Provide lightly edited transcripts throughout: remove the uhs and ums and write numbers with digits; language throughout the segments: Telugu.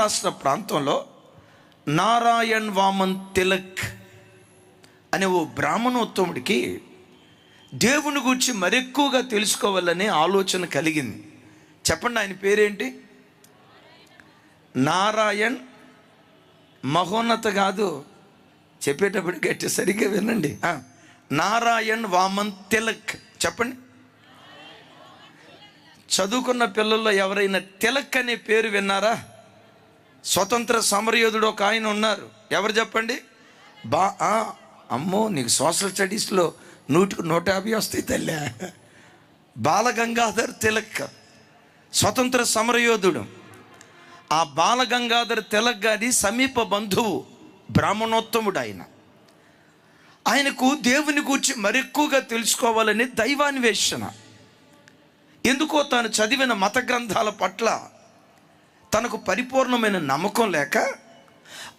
మహారాష్ట్ర ప్రాంతంలో నారాయణ్ వామన్ తిలక్ అనే ఓ బ్రాహ్మణోత్తముడికి దేవుని గురించి మరెక్కువగా తెలుసుకోవాలనే ఆలోచన కలిగింది. చెప్పండి, ఆయన పేరేంటి? నారాయణ్, మహోన్నత కాదు, చెప్పేటప్పుడు గట్టి సరిగ్గా వినండి. నారాయణ్ వామన్ తిలక్. చెప్పండి. చదువుకున్న పిల్లల్లో ఎవరైనా తిలక్ అనే పేరు విన్నారా? స్వతంత్ర సమరయోధుడు ఒక ఆయన ఉన్నారు. ఎవరు చెప్పండి? అమ్మో, నీకు సోషల్ స్టడీస్లో 100కు 150 వస్తాయి తల్లి. బాలగంగాధర్ తిలక్ స్వతంత్ర సమరయోధుడు. ఆ బాలగంగాధర్ తిలక్ గారి సమీప బంధువు, బ్రాహ్మణోత్తముడు. ఆయనకు దేవుని గురించి మరెక్కువగా తెలుసుకోవాలని దైవాన్వేషణ. ఎందుకో తాను చదివిన మత గ్రంథాల పట్ల తనకు పరిపూర్ణమైన నమ్మకం లేక,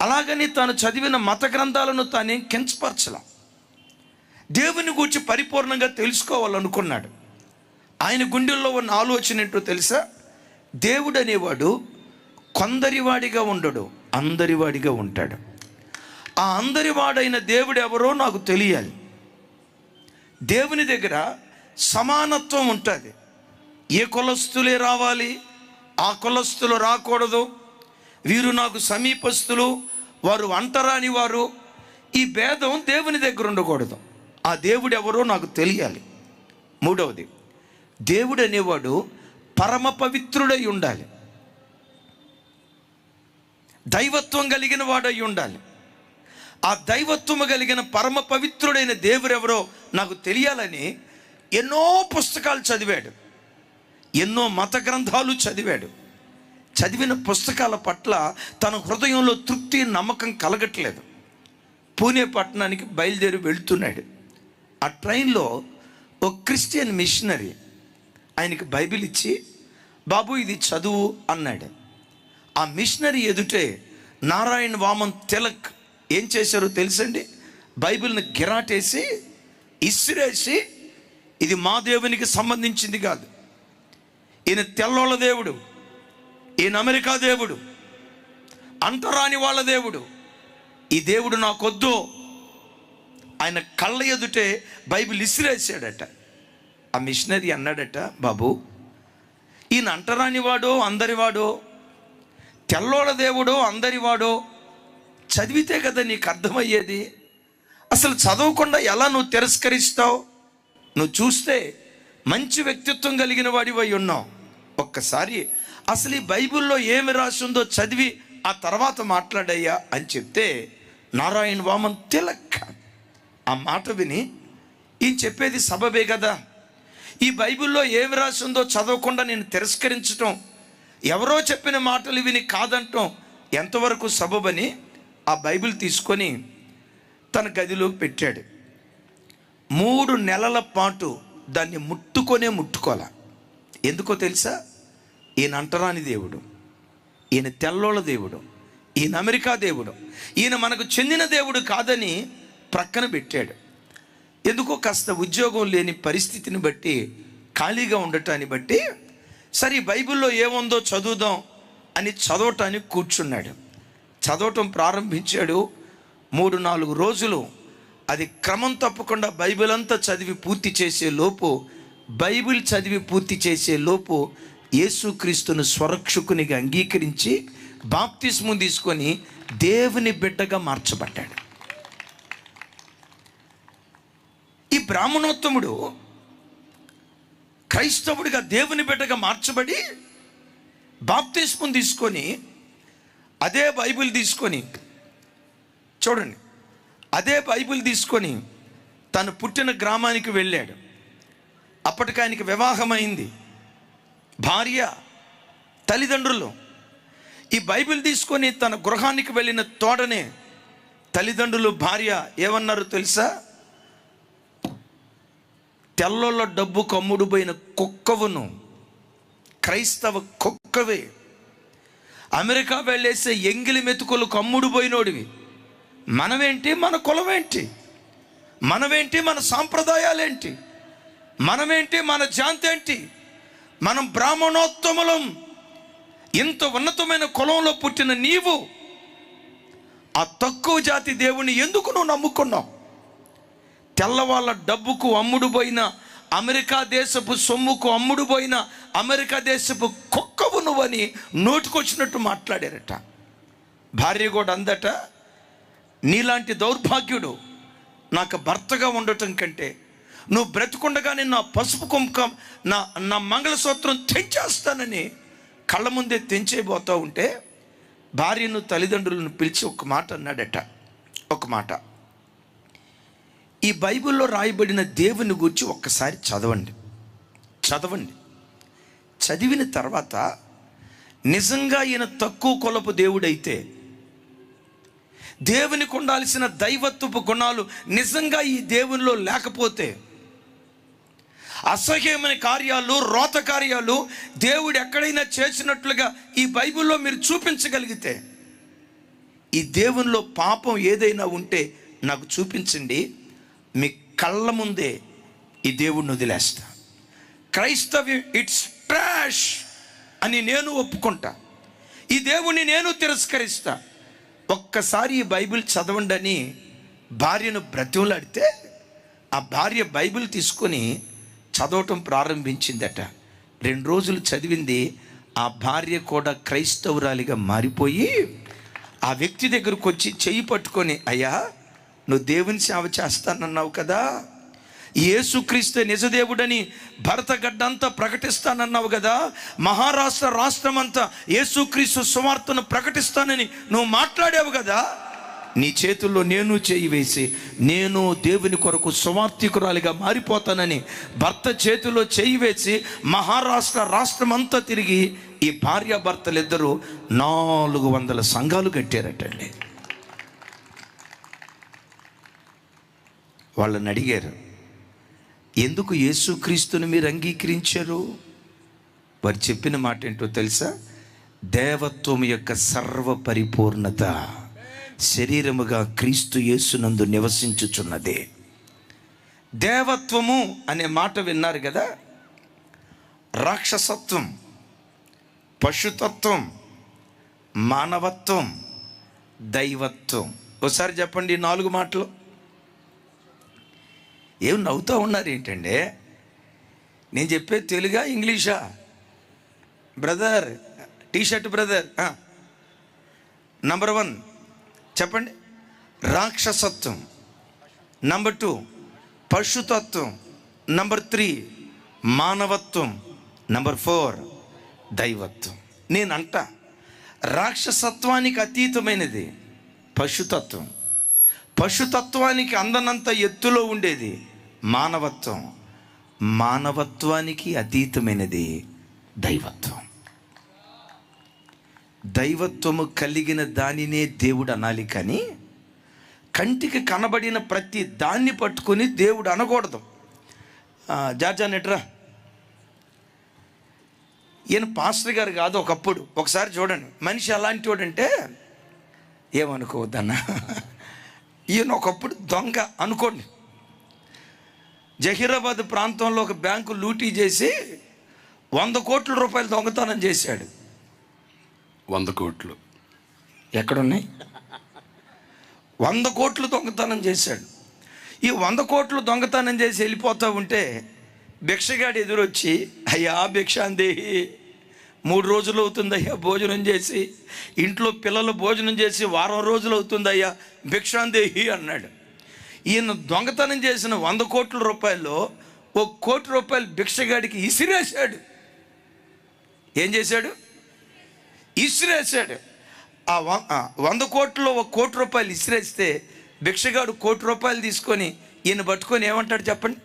అలాగని తాను చదివిన మత గ్రంథాలను తానేం కించపరచలా. దేవుని గురించి పరిపూర్ణంగా తెలుసుకోవాలనుకున్నాడు. ఆయన గుండెల్లో ఉన్న ఆలోచన ఏంటో తెలుసా? దేవుడు అనేవాడు కొందరివాడిగా ఉండడు, అందరివాడిగా ఉంటాడు. ఆ అందరివాడైన దేవుడు ఎవరో నాకు తెలియాలి. దేవుని దగ్గర సమానత్వం ఉంటుంది. ఏ కులస్తులే రావాలి, ఆ కులస్తులు రాకూడదు. వీరు నాకు సమీపస్తులు, వారు అంటరాని వారు. ఈ భేదం దేవుని దగ్గర ఉండకూడదు. ఆ దేవుడు ఎవరో నాకు తెలియాలి. మూడవది, దేవుడు అనేవాడు పరమ పవిత్రుడై ఉండాలి, దైవత్వం కలిగిన వాడై ఉండాలి. ఆ దైవత్వము కలిగిన పరమ పవిత్రుడైన దేవుడు ఎవరో నాకు తెలియాలని ఎన్నో పుస్తకాలు చదివాడు, ఎన్నో మత గ్రంథాలు చదివాడు. చదివిన పుస్తకాల పట్ల తన హృదయంలో తృప్తి, నమ్మకం కలగట్లేదు. పూణే పట్టణానికి బయలుదేరి వెళ్తున్నాడు. ఆ ట్రైన్లో ఒక క్రిస్టియన్ మిషనరీ ఆయనకి బైబిల్ ఇచ్చి, బాబు ఇది చదువు అన్నాడు. ఆ మిషనరీ ఎదుటే నారాయణ్ వామన్ తిలక్ ఏం చేశారో తెలుసండి? బైబిల్ని గిరాటేసి ఇసిరేసి, ఇది మా దేవునికి సంబంధించింది కాదు, ఈయన తెల్లోళ్ళ దేవుడు, ఈయన అమెరికా దేవుడు, అంటరాని వాళ్ళ దేవుడు, ఈ దేవుడు నాకొద్దు. ఆయన కళ్ళ ఎదుటే బైబిల్ ఇసిరేసాడట. ఆ మిషనరీ అన్నాడట, బాబు ఈయన అంటరాని వాడో అందరివాడో, తెల్లోళ్ళ దేవుడో అందరివాడో చదివితే కదా నీకు అర్థమయ్యేది. అసలు చదవకుండా ఎలా నువ్వు తిరస్కరిస్తావు? నువ్వు చూస్తే మంచి వ్యక్తిత్వం కలిగిన వాడివై ఉన్నావు. ఒక్కసారి అసలు ఈ బైబిల్లో ఏమి రాసి ఉందో చదివి ఆ తర్వాత మాట్లాడయ్యా అని చెప్తే, నారాయణ్ వామన్ తిలక్ ఆ మాట విని, ఈయన చెప్పేది సబబే కదా, ఈ బైబిల్లో ఏమి రాసి ఉందో చదవకుండా నేను తిరస్కరించటం, ఎవరో చెప్పిన మాటలు విని కాదంటాం ఎంతవరకు సబబని ఆ బైబిల్ తీసుకొని తన గదిలోకి పెట్టాడు. 3 నెలల పాటు దాన్ని ముట్టుకోలే. ఎందుకో తెలుసా? ఈయన అంటరాని దేవుడు, ఈయన తెల్లోళ్ళ దేవుడు, ఈయన అమెరికా దేవుడు, ఈయన మనకు చెందిన దేవుడు కాదని ప్రక్కన పెట్టాడు. ఎందుకో కాస్త ఉద్యోగం లేని పరిస్థితిని బట్టి, ఖాళీగా ఉండటాన్ని బట్టి, సరే బైబిల్లో ఏముందో చదువుదాం అని చదవటానికి కూర్చున్నాడు. చదవటం ప్రారంభించాడు. 3-4 రోజులు అది క్రమం తప్పకుండా బైబిల్ అంతా చదివి పూర్తి చేసే లోపు, బైబిల్ చదివి పూర్తి చేసే లోపు యేసుక్రీస్తును స్వరక్షకునిగా అంగీకరించి బాప్తిస్మం తీసుకొని దేవుని బిడ్డగా మార్చబడ్డాడు. ఈ బ్రాహ్మణోత్తముడు క్రైస్తవుడిగా దేవుని బిడ్డగా మార్చబడి బాప్తిస్మం తీసుకొని అదే బైబిల్ తీసుకొని, చూడండి, అదే బైబిల్ తీసుకొని తను పుట్టిన గ్రామానికి వెళ్ళాడు. అప్పటికి ఆయనకి వివాహమైంది, భార్య, తల్లిదండ్రులు. ఈ బైబిల్ తీసుకొని తన గృహానికి వెళ్ళిన తోడనే తల్లిదండ్రులు, భార్య ఏమన్నారు తెలుసా? తెల్లోళ్ళ డబ్బు కమ్ముడుపోయిన కుక్కవును, క్రైస్తవ కుక్కవే, అమెరికా వెళ్ళేసే ఎంగిలి మెతుకులు కమ్ముడు పోయినోడివి. మనమేంటి, మన కులమేంటి, మనమేంటి, మన సాంప్రదాయాలేంటి, మనమేంటి, మన జాంతేంటి? మనం బ్రాహ్మణోత్తములం. ఇంత ఉన్నతమైన కులంలో పుట్టిన నీవు ఆ తక్కువ జాతి దేవుని ఎందుకు నువ్వు నమ్ముకున్నావు? తెల్లవాళ్ళ డబ్బుకు అమ్ముడు పోయిన, అమెరికా దేశపు సొమ్ముకు అమ్ముడు పోయిన అమెరికా దేశపు కుక్కవు నువ్వని నోటుకొచ్చినట్టు మాట్లాడారట. భార్య కూడా అందట, నీలాంటి దౌర్భాగ్యుడు నాకు భర్తగా ఉండటం కంటే నువ్వు బ్రతుకుండగానే నా పసుపు కుంకం నా మంగళసూత్రం తెంచేస్తానని కళ్ళ ముందే తెంచేయబోతూ ఉంటే భార్యను తల్లిదండ్రులను పిలిచి ఒక మాట అన్నాడట. ఒక మాట, ఈ బైబిల్లో రాయబడిన దేవుని గురించి ఒక్కసారి చదవండి. చదివిన తర్వాత నిజంగా ఈయన తక్కువ కులపు దేవుడైతే, దేవునికి ఉండాల్సిన దైవత్వపు గుణాలు నిజంగా ఈ దేవునిలో లేకపోతే, అసహ్యమైన కార్యాలు, రోత కార్యాలు దేవుడు ఎక్కడైనా చేసినట్లుగా ఈ బైబిల్లో మీరు చూపించగలిగితే, ఈ దేవునిలో పాపం ఏదైనా ఉంటే నాకు చూపించండి, మీ కళ్ళ ముందే ఈ దేవుడిని వదిలేస్తా. క్రైస్తవ్యం ఇట్స్ ట్రాష్ అని నేను ఒప్పుకుంటా, ఈ దేవుణ్ణి నేను తిరస్కరిస్తా, ఒక్కసారి ఈ బైబిల్ చదవండి అని భార్యను బ్రతిమలాడితే ఆ భార్య బైబిల్ తీసుకొని చదవటం ప్రారంభించిందట. 2 రోజులు చదివింది. ఆ భార్య కూడా క్రైస్తవురాలిగా మారిపోయి ఆ వ్యక్తి దగ్గరకు వచ్చి చెయ్యి పట్టుకొని, అయ్యా నువ్వు దేవుని సేవ చేస్తానన్నావు కదా, యేసుక్రీస్తు నిజదేవుడని భరత గడ్డంతా ప్రకటిస్తానన్నావు కదా, మహారాష్ట్ర రాష్ట్రమంతా యేసుక్రీస్తు సువార్తను ప్రకటిస్తానని నువ్వు మాట్లాడావు కదా, నీ చేతుల్లో నేను చేయి వేసి నేను దేవుని కొరకు సువార్థికురాలిగా మారిపోతానని భర్త చేతిలో చేయి వేసి మహారాష్ట్ర రాష్ట్రమంతా తిరిగి ఈ భార్యాభర్తలిద్దరూ 400 సంఘాలు కట్టారటండి. వాళ్ళని అడిగారు, ఎందుకు యేసుక్రీస్తుని మీరు అంగీకరించారు? వారు చెప్పిన మాట ఏంటో తెలుసా? దేవత్వం యొక్క సర్వ పరిపూర్ణత శరీరముగా క్రీస్తు యేసునందు నివసించుచున్నదే. దేవత్వము అనే మాట విన్నారు కదా. రాక్షసత్వం, పశుతత్వం, మానవత్వం, దైవత్వం. ఒకసారి చెప్పండి 4 మాటలు. ఏం నవ్వుతూ ఉన్నారు ఏంటండి? నేను చెప్పేది తెలుగా ఇంగ్లీషా? Brother, T-shirt brother. నంబర్ 1 చెప్పండి, రాక్షసత్వం. నంబర్ 2 పశుతత్వం. నంబర్ 3 మానవత్వం. నంబర్ 4 దైవత్వం. నేనంట రాక్షసత్వానికి అతీతమైనది పశుతత్వం, పశుతత్వానికి అందనంత ఎత్తులో ఉండేది మానవత్వం, మానవత్వానికి అతీతమైనది దైవత్వం. దైవత్వము కలిగిన దానినే దేవుడు అనాలి, కానీ కంటికి కనబడిన ప్రతి దాన్ని పట్టుకొని దేవుడు అనకూడదు. జార్జా నెట్రా, ఈయన పాస్టర్ గారు కాదు ఒకప్పుడు. ఒకసారి చూడండి, మనిషి ఎలాంటి వాడంటే ఏమనుకోవద్దన్న, ఈయన ఒకప్పుడు దొంగ అనుకోండి. జహీరాబాద్ ప్రాంతంలో ఒక బ్యాంకు లూటీ చేసి 100 కోట్ల రూపాయలు దొంగతనం చేశాడు. 100 కోట్లు ఎక్కడున్నాయి? 100 కోట్లు దొంగతనం చేశాడు. ఈ 100 కోట్లు దొంగతనం చేసి వెళ్ళిపోతూ ఉంటే భిక్షగాడు ఎదురొచ్చి, అయ్యా భిక్షాందేహి, 3 రోజులు అవుతుందయ్యా భోజనం చేసి, ఇంట్లో పిల్లలు భోజనం చేసి 1 వారం రోజులు అవుతుందయ్యా, భిక్షాందేహి అన్నాడు. ఈయన దొంగతనం చేసిన 100 కోట్ల రూపాయల్లో 1 కోటి రూపాయలు భిక్షగాడికి ఇసిరేశాడు. ఏం చేశాడు? ఇసిరేశాడు. ఆ 100 కోట్లలో 1 కోటి రూపాయలు ఇసిరేస్తే భిక్షగాడు 1 కోటి రూపాయలు తీసుకొని ఈయన పట్టుకొని ఏమంటాడు చెప్పండి?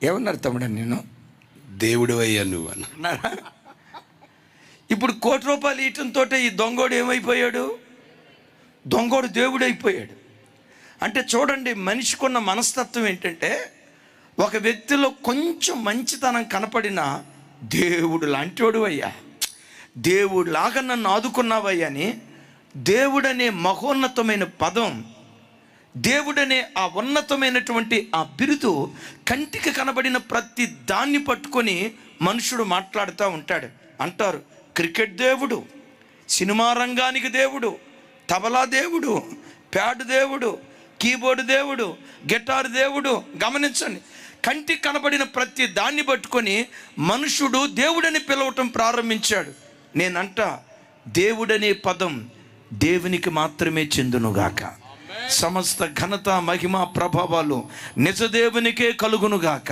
ఏమన్నారు తమ్ముడు? నేను దేవుడు అయ్యా నువ్వు అన్నారా? ఇప్పుడు 1 కోటి రూపాయలు ఇయటంతో ఈ దొంగోడు ఏమైపోయాడు? దొంగోడు దేవుడు అయిపోయాడు. అంటే చూడండి, మనిషికున్న మనస్తత్వం ఏంటంటే, ఒక వ్యక్తిలో కొంచెం మంచితనం కనపడినా దేవుడు లాంటివాడు అయ్యా, దేవుడులాగా నన్ను ఆదుకున్నావయ్యా అని దేవుడనే మహోన్నతమైన పదం దేవుడనే ఆ ఉన్నతమైనటువంటి ఆ బిరుదు కంటికి కనబడిన ప్రతి దాన్ని పట్టుకొని మనుషుడు మాట్లాడుతూ ఉంటాడు. అంటారు క్రికెట్ దేవుడు, సినిమా రంగానికి దేవుడు, తబలా దేవుడు, ప్యాడ్ దేవుడు, కీబోర్డు దేవుడు, గిటార్ దేవుడు. గమనించండి, కంటికి కనబడిన ప్రతి దాన్ని పట్టుకొని మనుషుడు దేవుడని పిలవటం ప్రారంభించాడు. నేనంట దేవుడనే పదం దేవునికి మాత్రమే చెందునుగాక. సమస్త ఘనత మహిమ ప్రభావాలు నిజదేవునికే కలుగునుగాక.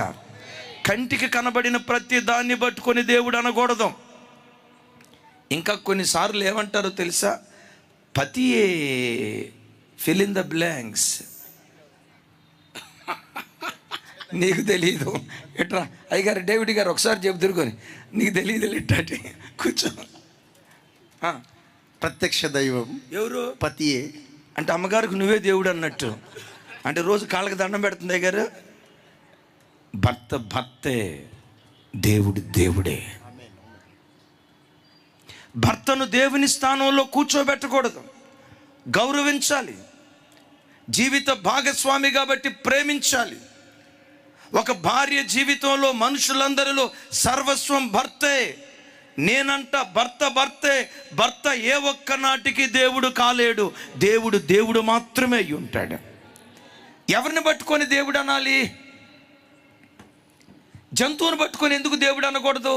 కంటికి కనబడిన ప్రతి దాన్ని పట్టుకొని దేవుడు అనకూడదు. ఇంకా కొన్నిసార్లు ఏమంటారో తెలుసా? పతియే ఫిల్ ఇన్ ద బ్లాంక్స్. నీకు తెలీదు ఎట్రా అయ్యగారు, డేవిడ్ గారు ఒకసారి చెబుతురుకొని, నీకు తెలియదు ఇట్టాటి కూర్చో. ప్రత్యక్ష దైవం ఎవరు? పతియే. అంటే అమ్మగారికి నువ్వే దేవుడు అన్నట్టు. అంటే రోజు కాళ్ళకి దండం పెడుతుంది అయ్యగారు. భర్తే, దేవుడు దేవుడే. భర్తను దేవుని స్థానంలో కూర్చోబెట్టకూడదు, గౌరవించాలి. జీవిత భాగస్వామి కాబట్టి ప్రేమించాలి. ఒక భార్య జీవితంలో మనుషులందరిలో సర్వస్వం భర్తే. నేనంట భర్తే. భర్త ఏ ఒక్క నాటికి దేవుడు కాలేడు. దేవుడు మాత్రమే అయి ఉంటాడు. ఎవరిని పట్టుకొని దేవుడు అనాలి? జంతువుని పట్టుకొని ఎందుకు దేవుడు అనకూడదు?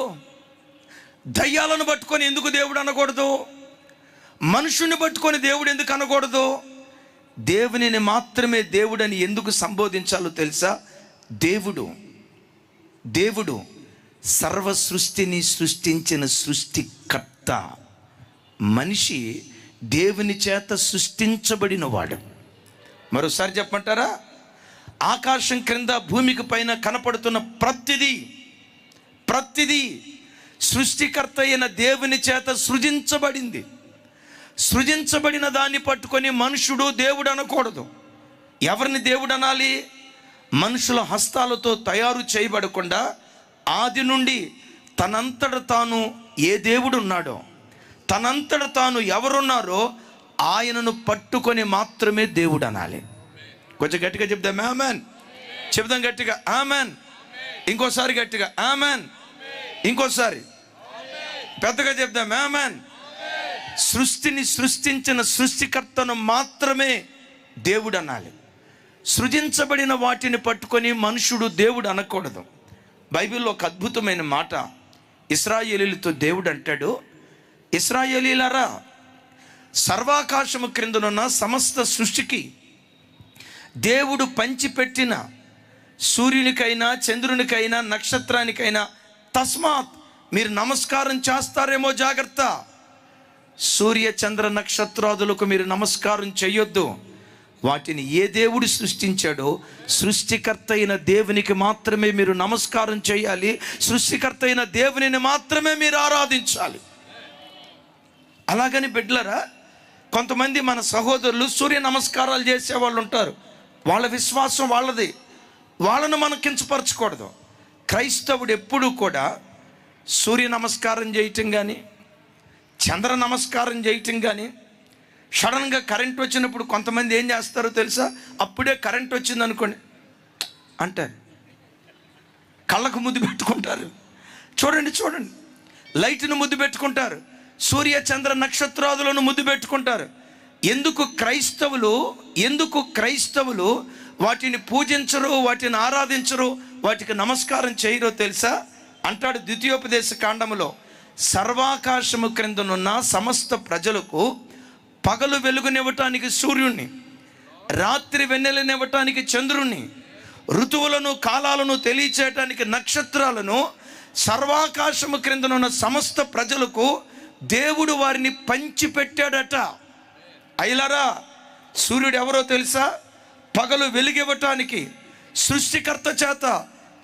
దయ్యాలను పట్టుకొని ఎందుకు దేవుడు అనకూడదు? మనుషుని పట్టుకొని దేవుడు ఎందుకు అనకూడదు? దేవునిని మాత్రమే దేవుడని ఎందుకు సంబోధించాలో తెలుసా? దేవుడు సర్వ సృష్టిని సృష్టించిన సృష్టికర్త. మనిషి దేవుని చేత సృష్టించబడిన వాడు. మరోసారి చెప్పమంటారా? ఆకాశం క్రింద భూమికి పైన కనపడుతున్న ప్రతిదీ సృష్టికర్త అయిన దేవుని చేత సృజించబడింది. సృజించబడిన దాన్ని పట్టుకొని మనుషుడు దేవుడు అనకూడదు. ఎవరిని దేవుడు అనాలి? మనుషుల హస్తాలతో తయారు చేయబడకుండా ఆది నుండి తనంతట తాను ఏ దేవుడు ఉన్నాడో, తనంతట తాను ఎవరున్నారో ఆయనను పట్టుకొని మాత్రమే దేవుడు అనాలి. కొంచెం గట్టిగా చెప్దాం ఆమెన్. చెప్దాం గట్టిగా ఆమెన్. ఇంకోసారి గట్టిగా ఆమెన్. ఇంకోసారి పెద్దగా చెప్దాం ఆమెన్. సృష్టిని సృష్టించిన సృష్టికర్తను మాత్రమే దేవుడు అనాలి. సృజించబడిన వాటిని పట్టుకొని మనుషుడు దేవుడు అనకూడదు. బైబిల్లో ఒక అద్భుతమైన మాట. ఇశ్రాయేలీలతో దేవుడు అంటాడు, ఇశ్రాయేలీలారా, సర్వాకాశము క్రిందనున్న సమస్త సృష్టికి దేవుడు పంచిపెట్టిన సూర్యునికైనా చంద్రునికైనా నక్షత్రానికైనా తస్మాత్ మీరు నమస్కారం చేస్తారేమో జాగ్రత్త. సూర్య చంద్ర నక్షత్రాదులకు మీరు నమస్కారం చేయొద్దు. వాటిని ఏ దేవుడు సృష్టించాడో సృష్టికర్త అయిన దేవునికి మాత్రమే మీరు నమస్కారం చేయాలి. సృష్టికర్త అయిన దేవునిని మాత్రమే మీరు ఆరాధించాలి. అలాగని బిడ్డలారా, కొంతమంది మన సహోదరులు సూర్య నమస్కారాలు చేసేవాళ్ళు ఉంటారు. వాళ్ళ విశ్వాసం వాళ్ళది, వాళ్ళను మనం కించపరచకూడదు. క్రైస్తవుడు ఎప్పుడూ కూడా సూర్య నమస్కారం చేయటం కానీ, చంద్ర నమస్కారం చేయటం కానీ, సడన్గా కరెంట్ వచ్చినప్పుడు కొంతమంది ఏం చేస్తారో తెలుసా? అప్పుడే కరెంట్ వచ్చింది అనుకోండి అంటారు, కళ్ళకు ముద్దు పెట్టుకుంటారు. చూడండి, లైట్ను ముద్దు పెట్టుకుంటారు, సూర్య చంద్ర నక్షత్రాదులను ముద్దు పెట్టుకుంటారు. ఎందుకు క్రైస్తవులు వాటిని పూజించరు, వాటిని ఆరాధించరు, వాటికి నమస్కారం చేయరో తెలుసా? అంటాడు ద్వితీయోపదేశ కాండములో, సర్వాకాశము క్రిందనున్న సమస్త ప్రజలకు పగలు వెలుగునివ్వటానికి సూర్యుణ్ణి, రాత్రి వెన్నెలనివ్వటానికి చంద్రుణ్ణి, ఋతువులను కాలాలను తెలియచేయటానికి నక్షత్రాలను, సర్వాకాశము క్రిందనున్న సమస్త ప్రజలకు దేవుడు వారిని పంచిపెట్టాడట. అయ్యలారా, సూర్యుడు ఎవరో తెలుసా? పగలు వెలుగివ్వటానికి సృష్టికర్త చేత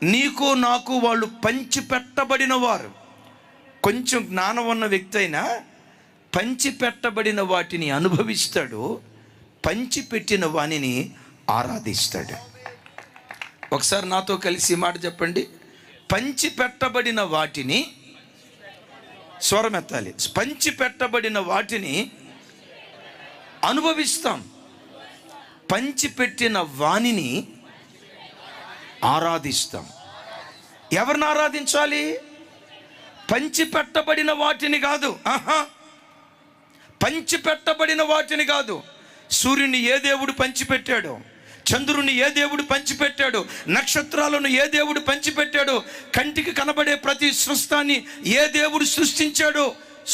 నీకు నాకు వాళ్ళు పంచిపెట్టబడిన వారు. కొంచెం జ్ఞానం ఉన్న వ్యక్తి అయినా పంచిపెట్టబడిన వాటిని అనుభవిస్తాడు, పంచిపెట్టిన వానిని ఆరాధిస్తాడు. ఒకసారి నాతో కలిసి మాట చెప్పండి. పంచిపెట్టబడిన వాటిని, స్వరమెత్తాలి, పంచిపెట్టబడిన వాటిని అనుభవిస్తాం, పంచిపెట్టిన వాణిని ఆరాధిస్తాం. ఎవరిని ఆరాధించాలి? పంచిపెట్టబడిన వాటిని కాదు. పంచిపెట్టబడిన వాటిని కాదు. సూర్యుని ఏ దేవుడు పంచిపెట్టాడు? చంద్రుని ఏ దేవుడు పంచిపెట్టాడు? నక్షత్రాలను ఏ దేవుడు పంచిపెట్టాడు? కంటికి కనబడే ప్రతి సృష్టాన్ని ఏ దేవుడు సృష్టించాడో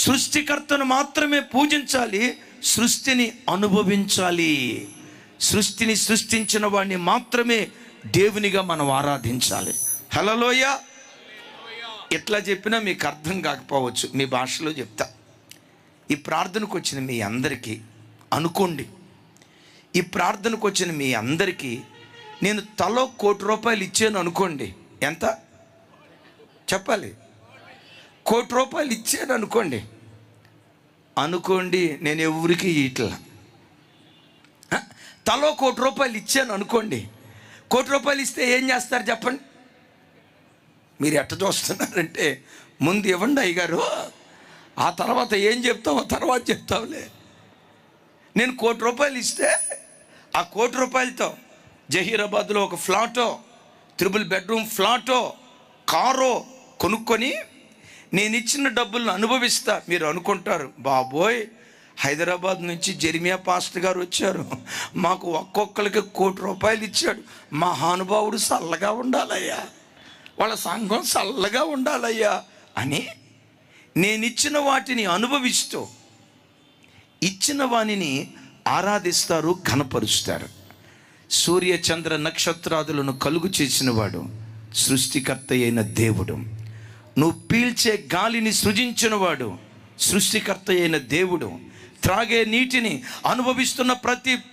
సృష్టికర్తను మాత్రమే పూజించాలి, సృష్టిని అనుభవించాలి. సృష్టిని సృష్టించిన వాడిని మాత్రమే దేవునిగా మనం ఆరాధించాలి. హల్లెలూయా. ఎట్లా చెప్పినా మీకు అర్థం కాకపోవచ్చు, మీ భాషలో చెప్తా. ఈ ప్రార్థనకు వచ్చిన మీ అందరికీ అనుకోండి, ఈ ప్రార్థనకు వచ్చిన మీ అందరికీ నేను తలో ₹1,00,00,000 ఇచ్చాను అనుకోండి. ఎంత చెప్పాలి? ₹1,00,00,000 ఇచ్చాను అనుకోండి. నేను ఎవరికి ఇట్లా తలో ₹1,00,00,000 ఇచ్చాను అనుకోండి. ₹1,00,00,000 ఇస్తే ఏం చేస్తారు చెప్పండి? మీరు ఎట్ట చూస్తున్నారంటే, ముందు ఇవ్వండి అయ్యగారు, ఆ తర్వాత ఏం చెప్తావో తర్వాత చెప్తావులే. నేను ₹1,00,00,000 ఇస్తే ఆ ₹1,00,00,000తో జహీరాబాద్లో ఒక ఫ్లాటో, 3 బెడ్రూమ్ ఫ్లాటో, కారో కొనుక్కొని నేను ఇచ్చిన డబ్బులను అనుభవిస్తా. మీరు అనుకుంటారు, బాబోయ్ హైదరాబాద్ నుంచి జెర్మియా పాస్టర్ గారు వచ్చారు, మాకు ఒక్కొక్కరికి ₹1,00,00,000 ఇచ్చాడు, మహానుభావుడు చల్లగా ఉండాలయ్యా, వాళ్ళ సంఘం చల్లగా ఉండాలయ్యా అని నేనిచ్చిన వాటిని అనుభవిస్తూ ఇచ్చిన వాణిని ఆరాధిస్తారు, ఘనపరుస్తారు. సూర్య చంద్ర నక్షత్రాదులను కలుగు చేసినవాడు సృష్టికర్త అయిన దేవుడు. నువ్వు పీల్చే గాలిని సృజించినవాడు సృష్టికర్త అయిన దేవుడు. త్రాగే నీటిని అనుభవిస్తున్న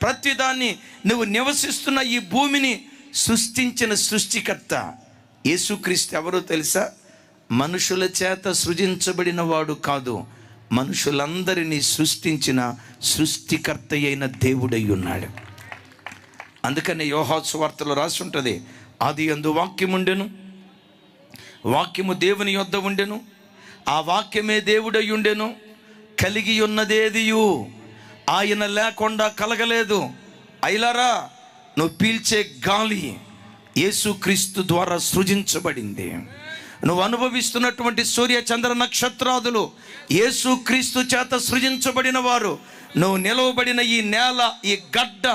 ప్రతి దాన్ని, నువ్వు నివసిస్తున్న ఈ భూమిని సృష్టించిన సృష్టికర్త యేసుక్రీస్తు. ఎవరో తెలుసా? మనుషుల చేత సృజించబడిన వాడు కాదు, మనుషులందరినీ సృష్టించిన సృష్టికర్త అయిన దేవుడై ఉన్నాడు. అందుకని యోహాను సువార్తలో రాసి ఉంటుంది, ఆది యందు వాక్యం ఉండెను, వాక్యము దేవుని యొద్ద ఉండెను, ఆ వాక్యమే దేవుడై ఉండెను, కలిగి ఉన్నదేదియు ఆయన లేకుండా కలగలేదు. అయిలారా, నువ్వు పీల్చే గాలి యేసుక్రీస్తు ద్వారా సృజించబడింది. నువ్వు అనుభవిస్తున్నటువంటి సూర్య చంద్ర నక్షత్రాదులు యేసుక్రీస్తు చేత సృజించబడిన వారు. నువ్వు నిలవబడిన ఈ నేల, ఈ గడ్డ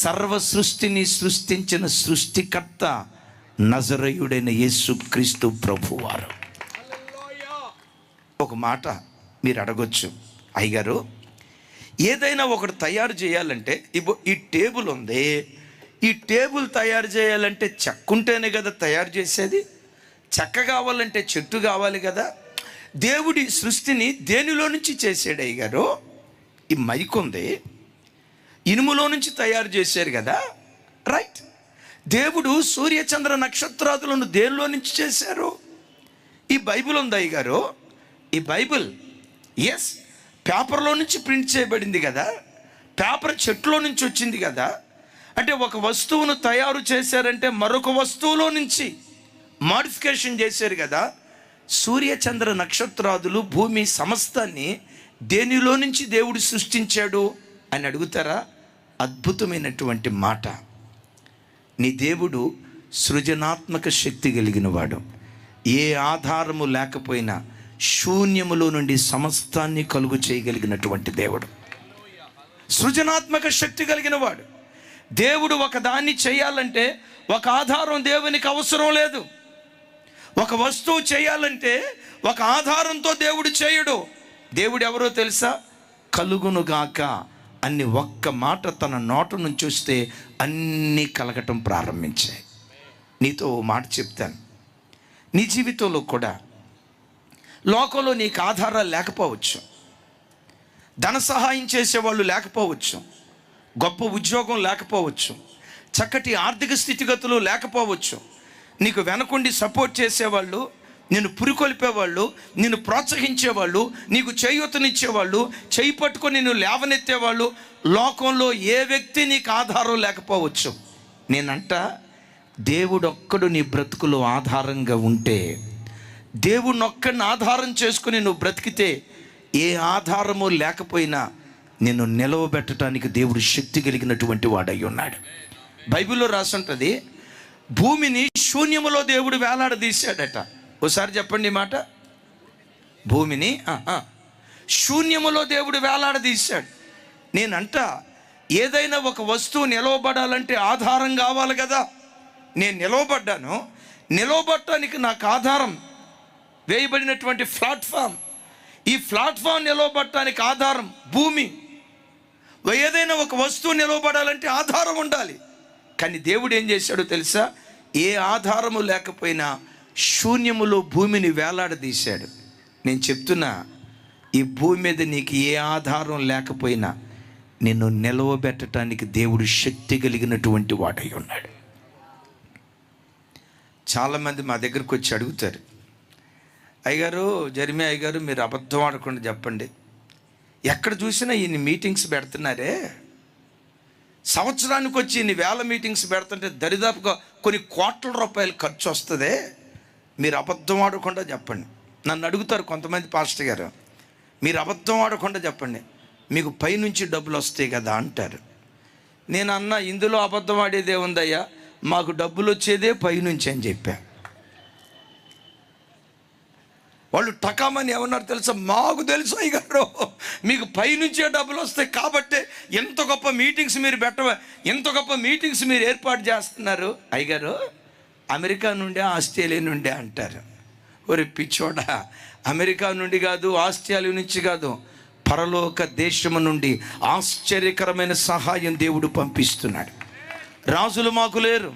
సర్వ సృష్టిని సృష్టించిన సృష్టికర్త నజరేయుడైన యేసుక్రీస్తు ప్రభువారు. ఒక మాట మీరు అడగొచ్చు, అయ్యగారు ఏదైనా ఒకటి తయారు చేయాలంటే, ఈ టేబుల్ ఉంది, ఈ టేబుల్ తయారు చేయాలంటే చెక్క ఉంటేనే కదా తయారు చేసేది. చెక్క కావాలంటే చెట్టు కావాలి కదా. దేవుడి సృష్టిని దేనిలో నుంచి చేసాడు అయ్యగారు? ఈ మైక్ ఉంది, ఇనుములో నుంచి తయారు చేశారు కదా, రైట్. దేవుడు సూర్య చంద్ర నక్షత్రాదులను దేనిలో నుంచి చేశారు? ఈ బైబిల్ ఉంది అయ్యగారు, ఈ బైబిల్ ఎస్ పేపర్లో నుంచి ప్రింట్ చేయబడింది కదా, పేపర్ చెట్టులో నుంచి వచ్చింది కదా. అంటే ఒక వస్తువును తయారు చేశారంటే మరొక వస్తువులో నుంచి మాడిఫికేషన్ చేశారు కదా. సూర్య చంద్ర నక్షత్రాదులు భూమి సమస్తాన్ని దేనిలో నుంచి దేవుడు సృష్టించాడు అని అడుగుతారా? అద్భుతమైనటువంటి మాట. నీ దేవుడు సృజనాత్మక శక్తి కలిగిన వాడు. ఏ ఆధారము లేకపోయినా శూన్యములో నుండి సమస్తాన్ని కలుగు చేయగలిగినటువంటి దేవుడు, సృజనాత్మక శక్తి కలిగిన వాడు. దేవుడు ఒక దాన్ని చేయాలంటే ఒక ఆధారం దేవునికి అవసరం లేదు. ఒక వస్తువు చేయాలంటే ఒక ఆధారంతో దేవుడు చేయడు. దేవుడు ఎవరో తెలుసా? కలుగునుగాక అన్ని ఒక్క మాట తన నోట నుంచి వస్తే అన్నీ కలగటం ప్రారంభించాయి. నీతో ఓ మాట చెప్తాను, నీ జీవితంలో కూడా లోకంలో నీకు ఆధారాలు లేకపోవచ్చు, ధన సహాయం చేసేవాళ్ళు లేకపోవచ్చు, గొప్ప ఉద్యోగం లేకపోవచ్చు, చక్కటి ఆర్థిక స్థితిగతులు లేకపోవచ్చు, నీకు వెనకుండి సపోర్ట్ చేసేవాళ్ళు, నిన్ను పురికొల్పేవాళ్ళు, నిన్ను ప్రోత్సహించేవాళ్ళు, నీకు చేయూతనిచ్చేవాళ్ళు, చేయి పట్టుకొని నిన్ను లేవనెత్తేవాళ్ళు లోకంలో ఏ వ్యక్తి నీకు ఆధారం లేకపోవచ్చు. నేనంట, దేవుడొక్కడు నీ బ్రతుకులో ఆధారంగా ఉంటే, దేవుడిని ఒక్కడిని ఆధారం చేసుకుని నువ్వు బ్రతికితే, ఏ ఆధారము లేకపోయినా నిన్ను నిలవబెట్టడానికి దేవుడు శక్తి కలిగినటువంటి వాడై ఉన్నాడు. బైబిల్లో రాసుంటుంది, భూమిని శూన్యములో దేవుడు వేలాడదీశాడట. ఒకసారి చెప్పండి ఈ మాట. భూమిని శూన్యములో దేవుడు వేలాడదీశాడు. నేనంట ఏదైనా ఒక వస్తువు నిలవబడాలంటే ఆధారం కావాలి కదా. నేను నిలవబడ్డాను, నిలవబడటానికి నాకు ఆధారం వేయబడినటువంటి ప్లాట్ఫామ్. ఈ ప్లాట్ఫామ్ నిలవబడటానికి ఆధారం భూమి. ఏదైనా ఒక వస్తువు నిలవబడాలంటే ఆధారం ఉండాలి. కానీ దేవుడు ఏం చేశాడో తెలుసా? ఏ ఆధారము లేకపోయినా శూన్యములో భూమిని వేలాడదీశాడు. నేను చెప్తున్నా, ఈ భూమి మీద నీకు ఏ ఆధారం లేకపోయినా నిన్ను నిలవబెట్టడానికి దేవుడు శక్తి కలిగినటువంటి వాడై ఉన్నాడు. చాలామంది మా దగ్గరకు వచ్చి అడుగుతారు, అయ్యగారు, జరిమే అయ్యగారు, మీరు అబద్ధం ఆడకుండా చెప్పండి, ఎక్కడ చూసినా ఇన్ని మీటింగ్స్ పెడుతున్నారే, సంవత్సరానికి వచ్చి ఇన్ని వేల మీటింగ్స్ పెడుతుంటే దరిదాపుగా కొన్ని కోట్ల రూపాయలు ఖర్చు వస్తుందే, మీరు అబద్ధం ఆడకుండా చెప్పండి. నన్ను అడుగుతారు కొంతమంది, పాస్టర్ గారు మీరు అబద్ధం ఆడకుండా చెప్పండి, మీకు పైనుంచి డబ్బులు వస్తాయి కదా అంటారు. నేను అన్నా, ఇందులో అబద్ధం ఆడేదే ఉందయ్యా, మాకు డబ్బులు వచ్చేదే పైనుంచి అని చెప్పా. వాళ్ళు టకామని ఏమన్నారు తెలుసా? మాకు తెలుసు అయ్యగారు, మీకు పైనుంచే డబ్బులు వస్తాయి కాబట్టే ఎంత గొప్ప మీటింగ్స్ మీరు ఎంత గొప్ప మీటింగ్స్ మీరు ఏర్పాటు చేస్తున్నారు. అయ్యగారు, అమెరికా నుండే ఆస్ట్రేలియా నుండే అంటారు. ఒరే పిచ్చోడా, అమెరికా నుండి కాదు, ఆస్ట్రేలియా నుంచి కాదు, పరలోక దేశము నుండి ఆశ్చర్యకరమైన సహాయం దేవుడు పంపిస్తున్నాడు. రాజులు మాకు లేరు,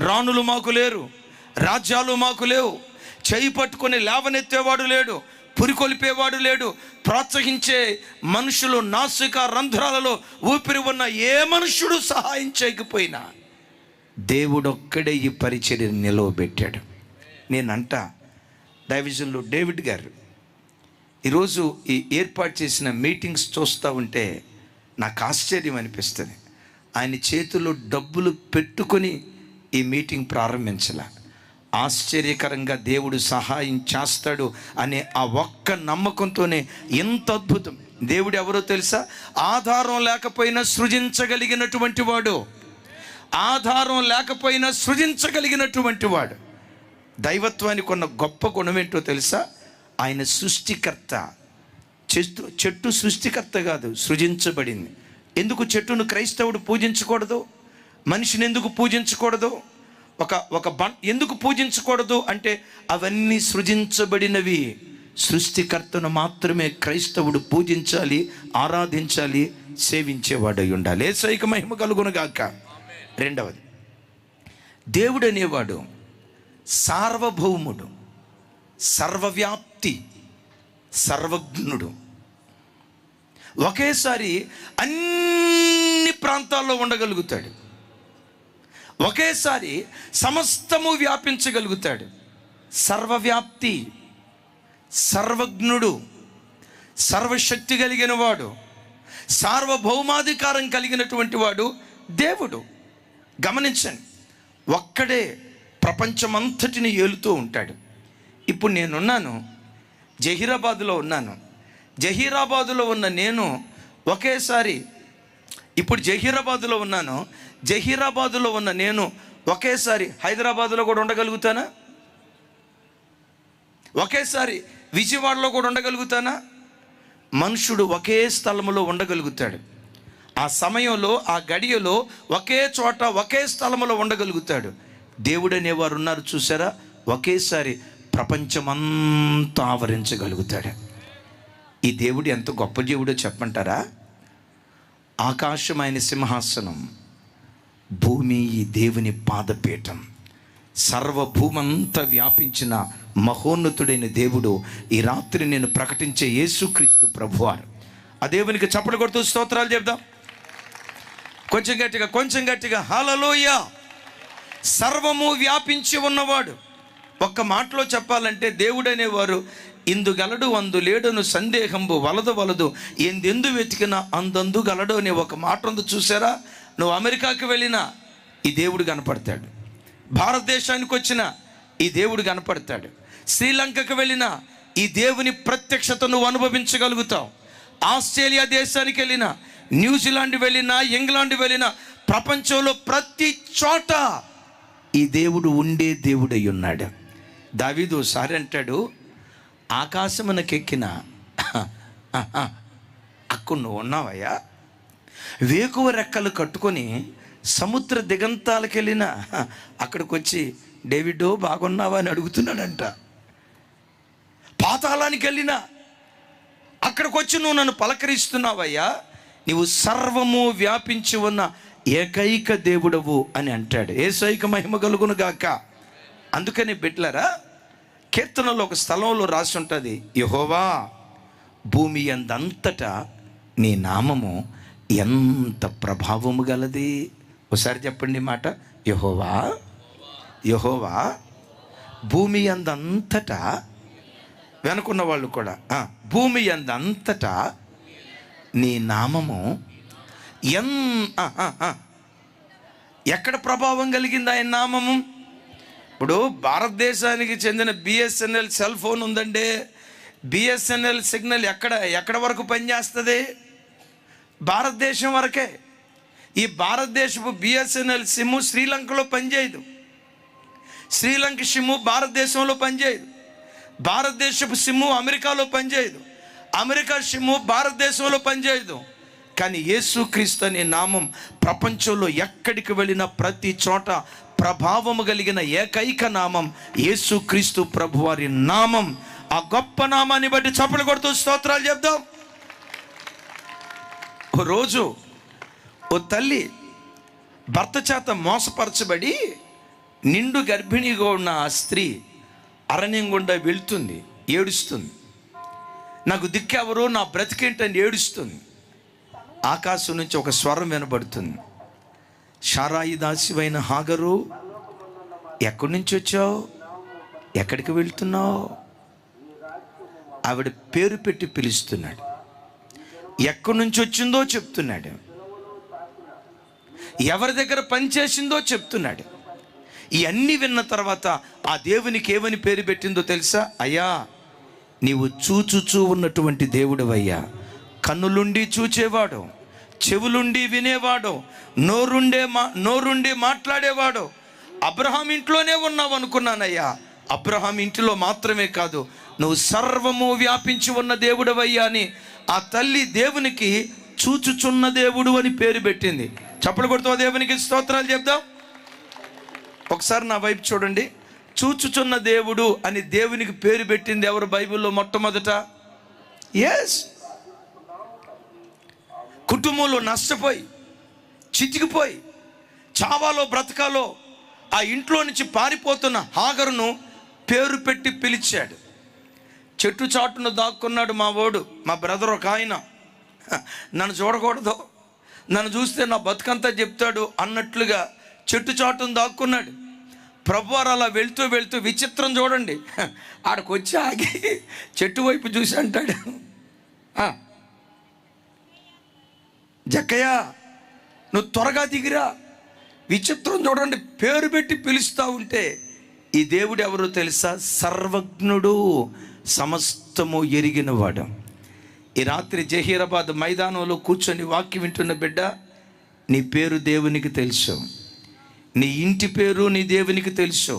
రాణులు మాకు లేరు, రాజ్యాలు మాకు లేవు, చేయి పట్టుకొని లేవనెత్తేవాడు లేడు, పురికొలిపేవాడు లేడు, ప్రోత్సహించే మనుషులు నాసికా రంధ్రాలలో ఊపిరి ఉన్న ఏ మనుషుడు సహాయం చేయకపోయినా దేవుడొక్కడే ఈ పరిచర్యను నిలవబెట్టాడు. నేనంట, డైవిజన్లో డేవిడ్ గారు ఈరోజు ఈ ఏర్పాటు చేసిన మీటింగ్స్ చూస్తూ ఉంటే నాకు ఆశ్చర్యం అనిపిస్తుంది. ఆయన చేతుల్లో డబ్బులు పెట్టుకొని ఈ మీటింగ్ ప్రారంభించాల. ఆశ్చర్యకరంగా దేవుడు సహాయం చేస్తాడు అనే ఆ ఒక్క నమ్మకంతోనే ఎంత అద్భుతం. దేవుడు ఎవరో తెలుసా? ఆధారం లేకపోయినా సృజించగలిగినటువంటి వాడు. ఆధారం లేకపోయినా సృజించగలిగినటువంటి వాడు. దైవత్వానికి ఉన్న గొప్ప గుణం ఏంటో తెలుసా? ఆయన సృష్టికర్త. చెట్టు సృష్టికర్త కాదు, సృజించబడింది. ఎందుకు చెట్టును క్రైస్తవుడు పూజించకూడదు? మనిషిని ఎందుకు పూజించకూడదు? ఎందుకు పూజించకూడదు అంటే అవన్నీ సృజించబడినవి. సృష్టికర్తను మాత్రమే క్రైస్తవుడు పూజించాలి, ఆరాధించాలి, సేవించేవాడై ఉండాలి. యేసయ్యకు మహిమ కలుగునుగాక. రెండవది, దేవుడు అనేవాడు సార్వభౌముడు, సర్వవ్యాప్తి, సర్వజ్ఞుడు. ఒకేసారి అన్ని ప్రాంతాల్లో ఉండగలుగుతాడు. ఒకేసారి సమస్తము వ్యాపించగలుగుతాడు. సర్వవ్యాప్తి, సర్వజ్ఞుడు, సర్వశక్తి కలిగిన వాడు, సార్వభౌమాధికారం కలిగినటువంటి వాడు దేవుడు. గమనించండి, ఒక్కడే ప్రపంచమంతటిని ఏలుతూ ఉంటాడు. ఇప్పుడు నేనున్నాను, జహీరాబాదులో ఉన్నాను. జహీరాబాదులో ఉన్న నేను ఒకేసారి, ఇప్పుడు జహీరాబాదులో ఉన్నాను, జహీరాబాదులో ఉన్న నేను ఒకేసారి హైదరాబాదులో కూడా ఉండగలుగుతానా? ఒకేసారి విజయవాడలో కూడా ఉండగలుగుతానా? మనుషుడు ఒకే స్థలంలో ఉండగలుగుతాడు. ఆ సమయంలో, ఆ గడియలో ఒకే చోట, ఒకే స్థలంలో ఉండగలుగుతాడు. దేవుడు అనేవారు ఉన్నారు చూసారా? ఒకేసారి ప్రపంచమంతా ఆవరించగలుగుతాడు. ఈ దేవుడు ఎంత గొప్ప దేవుడో చెప్పంటారా? ఆకాశం ఆయన సింహాసనం, భూమి ఈ దేవుని పాదపీఠం. సర్వభూమంతా వ్యాపించిన మహోన్నతుడైన దేవుడు ఈ రాత్రి నేను ప్రకటించే యేసుక్రీస్తు ప్రభువారు. ఆ దేవునికి చప్పట్లు కొడుతూ స్తోత్రాలు చెప్దాం. కొంచెం గట్టిగా హల్లెలూయా. సర్వము వ్యాపించి ఉన్నవాడు. ఒక్క మాటలో చెప్పాలంటే దేవుడు అనేవారు ఇందుగలడు అందు లేడను సందేహంబు వలదు ఎందెందు వెతికినా అందందు గలడు అనే ఒక మాట ఉంది చూసారా? నువ్వు అమెరికాకి వెళ్ళినా ఈ దేవుడు కనపడతాడు, భారతదేశానికి వచ్చినా ఈ దేవుడు కనపడతాడు, శ్రీలంకకు వెళ్ళినా ఈ దేవుని ప్రత్యక్షత నువ్వు అనుభవించగలుగుతావు, ఆస్ట్రేలియా దేశానికి వెళ్ళినా, న్యూజిలాండ్ వెళ్ళినా, ఇంగ్లాండ్ వెళ్ళినా, ప్రపంచంలో ప్రతి చోట ఈ దేవుడు ఉండే దేవుడై ఉన్నాడు. దావీదు ఒకసారి అంటాడు, ఆకాశమునకెక్కిన అక్కడ నువ్వు ఉన్నావయ్యా, వేకువ రెక్కలు కట్టుకొని సముద్ర దిగంతాలకు వెళ్ళినా అక్కడికి వచ్చి డేవిడో బాగున్నావా అని అడుగుతున్నాడంట. పాతాళానికి వెళ్ళినా అక్కడికి వచ్చి నువ్వు నన్ను పలకరిస్తున్నావయ్యా, నీవు సర్వము వ్యాపించి ఉన్న ఏకైక దేవుడవు అని అంటాడు. యేసయ్యకు మహిమ కలుగును గాక. అందుకని బిడ్డలారా, కీర్తనలో ఒక స్థలంలో రాసి ఉంటుంది, యెహోవా భూమి యందంతటా నీ నామము ఎంత ప్రభావము గలది. ఒకసారి చెప్పండి మాట, యెహోవా యెహోవా భూమి యందంతటా, వెనుకున్న వాళ్ళు కూడా భూమి యందంతటా నీ నామము ఎక్కడ ప్రభావం కలిగింది ఆయన నామము? ఇప్పుడు భారతదేశానికి చెందిన బిఎస్ఎన్ఎల్ సెల్ ఫోన్ ఉందండి. బిఎస్ఎన్ఎల్ సిగ్నల్ ఎక్కడ వరకు పనిచేస్తుంది? భారతదేశం వరకే. ఈ భారతదేశపు బిఎస్ఎన్ఎల్ సిమ్ శ్రీలంకలో పనిచేయదు, శ్రీలంక సిమ్ భారతదేశంలో పనిచేయదు, భారతదేశపు సిమ్ అమెరికాలో పనిచేయదు, అమెరికా సిమ్ భారతదేశంలో పనిచేయదు. కానీ యేసుక్రీస్తు అనే నామం ప్రపంచంలో ఎక్కడికి వెళ్ళినా ప్రతి చోట ప్రభావము కలిగిన ఏకైక నామం యేసుక్రీస్తు ప్రభువారి నామం. ఆ గొప్ప నామాన్ని బట్టి చప్పలు కొడుతూ స్తోత్రాలు చెప్దాం. ఓ రోజు ఓ తల్లి భర్త చేత మోసపరచబడి నిండు గర్భిణిగా ఉన్న ఆ స్త్రీ అరణ్యం గుండా వెళ్తుంది, ఏడుస్తుంది. నాకు దిక్కెవరు, నా బ్రతికేంటని ఏడుస్తుంది. ఆకాశం నుంచి ఒక స్వరం వినబడుతుంది, షారాయి దాసివైన హాగరు, ఎక్కడి నుంచి వచ్చావు, ఎక్కడికి వెళ్తున్నావు? ఆవిడ పేరు పెట్టి పిలుస్తున్నాడు, ఎక్కడి నుంచి వచ్చిందో చెప్తున్నాడు, ఎవరి దగ్గర పనిచేసిందో చెప్తున్నాడు. ఇవన్నీ విన్న తర్వాత ఆ దేవునికి ఏమని పేరు పెట్టిందో తెలుసా? అయ్యా, నీవు చూచుచూ ఉన్నటువంటి దేవుడవయ్యా, కన్నులుండి చూచేవాడు, చెవులుండి వినేవాడు, నోరుండి మాట్లాడేవాడు. అబ్రహాం ఇంట్లోనే ఉన్నావు అనుకున్నానయ్యా. అబ్రహాం ఇంటిలో మాత్రమే కాదు, నువ్వు సర్వము వ్యాపించి ఉన్న దేవుడవయ్యా అని ఆ తల్లి దేవునికి చూచుచున్న దేవుడు అని పేరు పెట్టింది. చప్పలు కొడుతూ దేవునికి స్తోత్రాలు చెప్దాం. ఒకసారి నా వైపు చూడండి. చూచుచున్న దేవుడు అని దేవునికి పేరు పెట్టింది ఎవరు బైబిల్లో మొట్టమొదట? ఎస్, కుటుంబంలో నష్టపోయి చితికిపోయి చావాలో బ్రతకాలో ఆ ఇంట్లో నుంచి పారిపోతున్న హాగరును పేరు పెట్టి పిలిచాడు. చెట్టు చాటును దాక్కున్నాడు మా ఓడు, మా బ్రదర్ ఒక ఆయన. నన్ను చూడకూడదు, నన్ను చూస్తే నా బతుకంతా చెప్తాడు అన్నట్లుగా చెట్టు చాటును దాక్కున్నాడు. ప్రభువారు అలా వెళ్తూ వెళ్తూ విచిత్రం చూడండి, ఆడికి వచ్చి ఆగి చెట్టు వైపు చూసి అంటాడు, జక్కయ్య నువ్వు త్వరగా దిగిరా. విచిత్రం చూడండి, పేరు పెట్టి పిలుస్తూ ఉంటే ఈ దేవుడు ఎవరో తెలుసా? సర్వజ్ఞుడు, సమస్తము ఎరిగినవాడు. ఈ రాత్రి జహీరాబాద్ మైదానంలో కూర్చొని వాక్యం వింటున్న బిడ్డ, నీ పేరు దేవునికి తెలుసు, నీ ఇంటి పేరు నీ దేవునికి తెలుసు,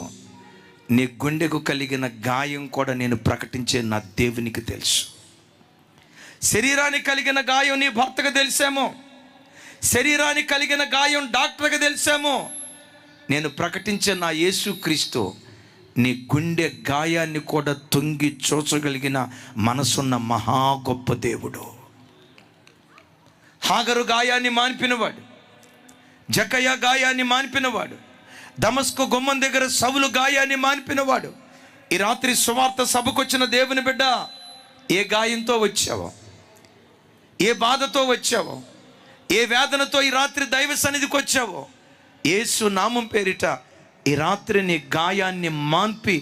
నీ గుండెకు కలిగిన గాయం కూడా నేను ప్రకటించే నా దేవునికి తెలుసు. శరీరానికి కలిగిన గాయం నీ భర్తకు తెలిసేమో, శరీరానికి కలిగిన గాయం డాక్టర్కి తెలిసేమో, నేను ప్రకటించే నా యేసుక్రీస్తు నీ గుండె గాయాన్ని కూడా తొంగి చూచగలిగిన మనసున్న మహా గొప్ప దేవుడు. హాగరు గాయాన్ని మాన్పినవాడు, జక్కయ్య గాయాన్ని మాన్పినవాడు, దమస్కు గుమ్మం దగ్గర సౌలు గాయాన్ని మాన్పినవాడు. ఈ రాత్రి సువార్త సభకు వచ్చిన దేవుని బిడ్డ, ఏ గాయంతో వచ్చావో, ఏ బాధతో వచ్చావో, ఏ వేదనతో ఈ రాత్రి దైవ సన్నిధికి వచ్చావో, యేసు నామం పేరిట ఈ రాత్రి నీ గాయాన్ని మాన్పి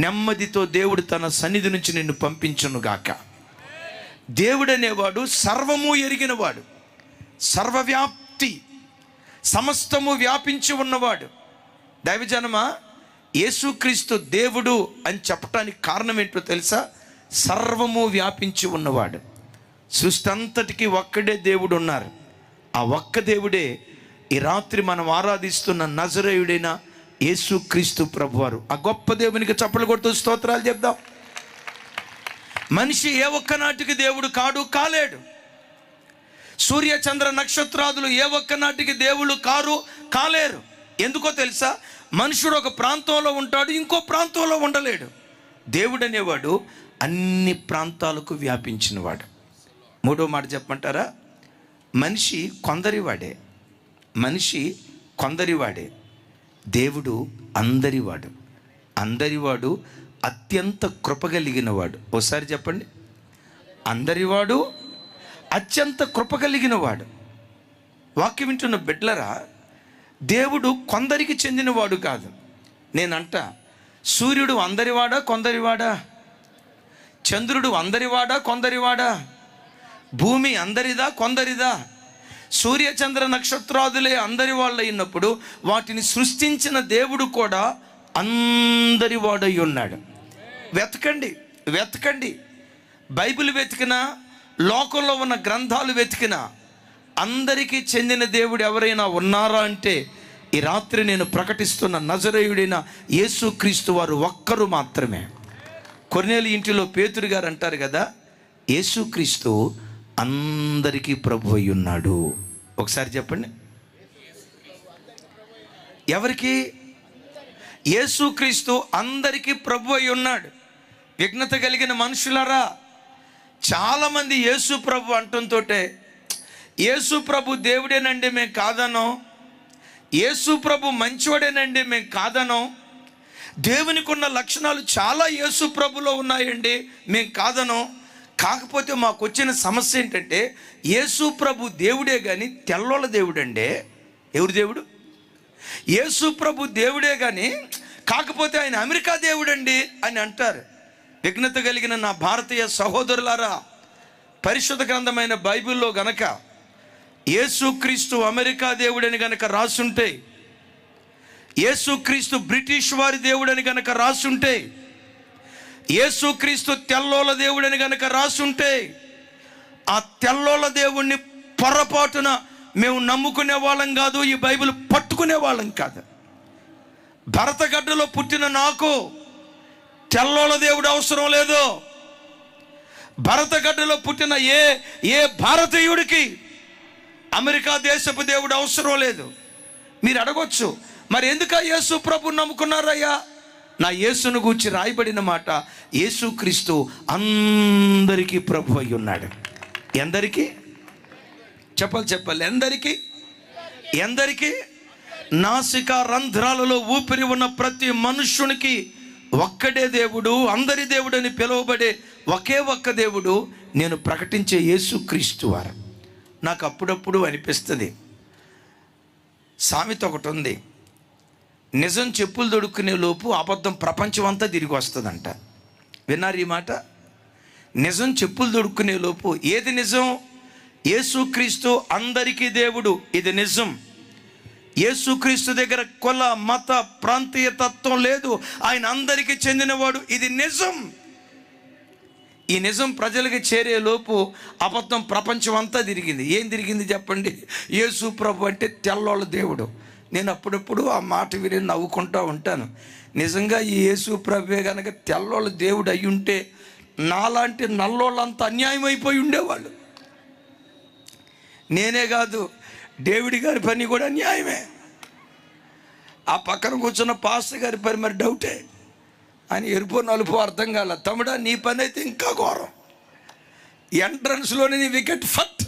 నెమ్మదితో దేవుడు తన సన్నిధి నుంచి నిన్ను పంపించునుగాక. దేవుడు అనేవాడు సర్వము ఎరిగినవాడు, సర్వవ్యాప్తి, సమస్తము వ్యాపించి ఉన్నవాడు. దైవజనమా, యేసుక్రీస్తు దేవుడు అని చెప్పటానికి కారణం ఏంటో తెలుసా? సర్వము వ్యాపించి ఉన్నవాడు. సృష్టి అంతటికి ఒక్కడే దేవుడు ఉన్నారు. ఆ ఒక్క దేవుడే ఈ రాత్రి మనం ఆరాధిస్తున్న నజరేయుడైన యేసుక్రీస్తు ప్రభువారు. ఆ గొప్ప దేవునికి చప్పట్లు కొడుతూ స్తోత్రాలు చెప్దాం. మనిషి ఏ ఒక్క నాటికి దేవుడు కాలేడు. సూర్య చంద్ర నక్షత్రాదులు ఏ ఒక్క నాటికి దేవుళ్ళు కాలేరు. ఎందుకో తెలుసా? మనుషుడు ఒక ప్రాంతంలో ఉంటాడు, ఇంకో ప్రాంతంలో ఉండలేడు. దేవుడు అనేవాడు అన్ని ప్రాంతాలకు వ్యాపించినవాడు. మూడో మాట చెప్పమంటారా? మనిషి కొందరివాడే, దేవుడు అందరివాడు. అందరివాడు అత్యంత కృపగలిగిన వాడు. ఒకసారి చెప్పండి, అందరివాడు అత్యంత కృపగలిగిన వాడు. వాక్యం వింటున్న బిడ్డలరా, దేవుడు కొందరికి చెందినవాడు కాదు. నేనంట, సూర్యుడు అందరివాడా కొందరివాడా? చంద్రుడు అందరివాడా కొందరివాడా? భూమి అందరిదా కొందరిదా? సూర్య చంద్ర నక్షత్రాదులే అందరి వాళ్ళు అయినప్పుడు వాటిని సృష్టించిన దేవుడు కూడా అందరి వాడై ఉన్నాడు. వెతకండి. బైబిల్ వెతికినా, లోకంలో ఉన్న గ్రంథాలు వెతికినా అందరికీ చెందిన దేవుడు ఎవరైనా ఉన్నారా అంటే ఈ రాత్రి నేను ప్రకటిస్తున్న నజరేయుడైన యేసుక్రీస్తు వారు ఒక్కరు మాత్రమే. కొర్నేలి ఇంటిలో పేతురు గారు అంటారు కదా, యేసుక్రీస్తు అందరికీ ప్రభు అయి ఉన్నాడు. ఒకసారి చెప్పండి, ఎవరికి? యేసుక్రీస్తు అందరికీ ప్రభు అయి ఉన్నాడు. విఘ్నత కలిగిన మనుషులారా, చాలామంది యేసు ప్రభు అంటుంతో యేసు ప్రభు దేవుడేనండి మేము కాదనో, యేసు ప్రభు మంచివాడేనండి మేము కాదనో, దేవునికి ఉన్న లక్షణాలు చాలా యేసు ప్రభులో ఉన్నాయండి మేము కాదనో. కాకపోతే మాకు వచ్చిన సమస్య ఏంటంటే యేసు ప్రభు దేవుడే కానీ తెల్లోళ్ళ దేవుడండి. ఎవరు దేవుడు? యేసు ప్రభు దేవుడే కానీ కాకపోతే ఆయన అమెరికా దేవుడండి అని అంటారు. విఘ్నత కలిగిన నా భారతీయ సహోదరులారా, పరిశుద్ధ గ్రంథమైన బైబిల్లో గనక యేసుక్రీస్తు అమెరికా దేవుడని గనక రాసుంటే, యేసుక్రీస్తు బ్రిటిష్ వారి దేవుడని గనక రాసుంటే, యేసుక్రీస్తు తెల్లోల దేవుడని గనక రాసుంటే, ఆ తెల్లోల దేవుణ్ణి పొరపాటున మేము నమ్ముకునే వాళ్ళం కాదు, ఈ బైబిల్ పట్టుకునే వాళ్ళం కాదు. భరతగడ్డలో పుట్టిన నాకు తెల్లోల దేవుడు అవసరం లేదు. భరతగడ్డలో పుట్టిన ఏ భారతీయుడికి అమెరికా దేశపు దేవుడు అవసరం లేదు. మీరు అడగొచ్చు, మరి ఎందుక యేసు ప్రభు నమ్ముకున్నారయ్యా? నా యేసును గూర్చి రాయబడిన మాట, యేసుక్రీస్తు అందరికీ ప్రభు అయి ఉన్నాడు. ఎందరికీ? చెప్పాలి. ఎందరికీ? నాసిక రంధ్రాలలో ఊపిరి ఉన్న ప్రతి మనుష్యునికి ఒక్కడే దేవుడు, అందరి దేవుడు అని పిలువబడే ఒకే ఒక్క దేవుడు నేను ప్రకటించే యేసుక్రీస్తు వారు. నాకు అప్పుడప్పుడు అనిపిస్తుంది, సామెత ఒకటి ఉంది, నిజం చెప్పులు దొడుక్కునే లోపు అబద్ధం ప్రపంచం అంతా తిరిగి వస్తుందంట. విన్నారు ఈ మాట? నిజం చెప్పులు దొడుక్కునే లోపు ఏది నిజం? యేసుక్రీస్తు అందరికీ దేవుడు, ఇది నిజం. యేసుక్రీస్తు దగ్గర కుల మత ప్రాంతీయ తత్వం లేదు, ఆయన అందరికీ చెందినవాడు, ఇది నిజం. ఈ నిజం ప్రజలకి చేరే లోపు అబద్ధం ప్రపంచం అంతా తిరిగింది. ఏం తిరిగింది చెప్పండి? యేసు ప్రభు అంటే తెల్లోళ్ళ దేవుడు. నేను అప్పుడప్పుడు ఆ మాట విని నవ్వుకుంటూ ఉంటాను. నిజంగా ఈ యేసు ప్రభువే కనుక తెల్లోళ్ళ దేవుడు అయి ఉంటే నాలాంటి నల్లోళ్ళంతా అన్యాయం అయిపోయి ఉండేవాళ్ళు. నేనే కాదు, డేవిడ్ గారి పని కూడా న్యాయమే. ఆ పక్కన కూర్చున్న పాస్టర్ గారి పని మరి డౌటే. ఆయన ఎరుపు నలుపు అర్థం కాల. తమ్ముడా, నీ పని అయితే ఇంకా ఘోరం. ఎంట్రన్స్లోని నీ వికెట్ ఫట్,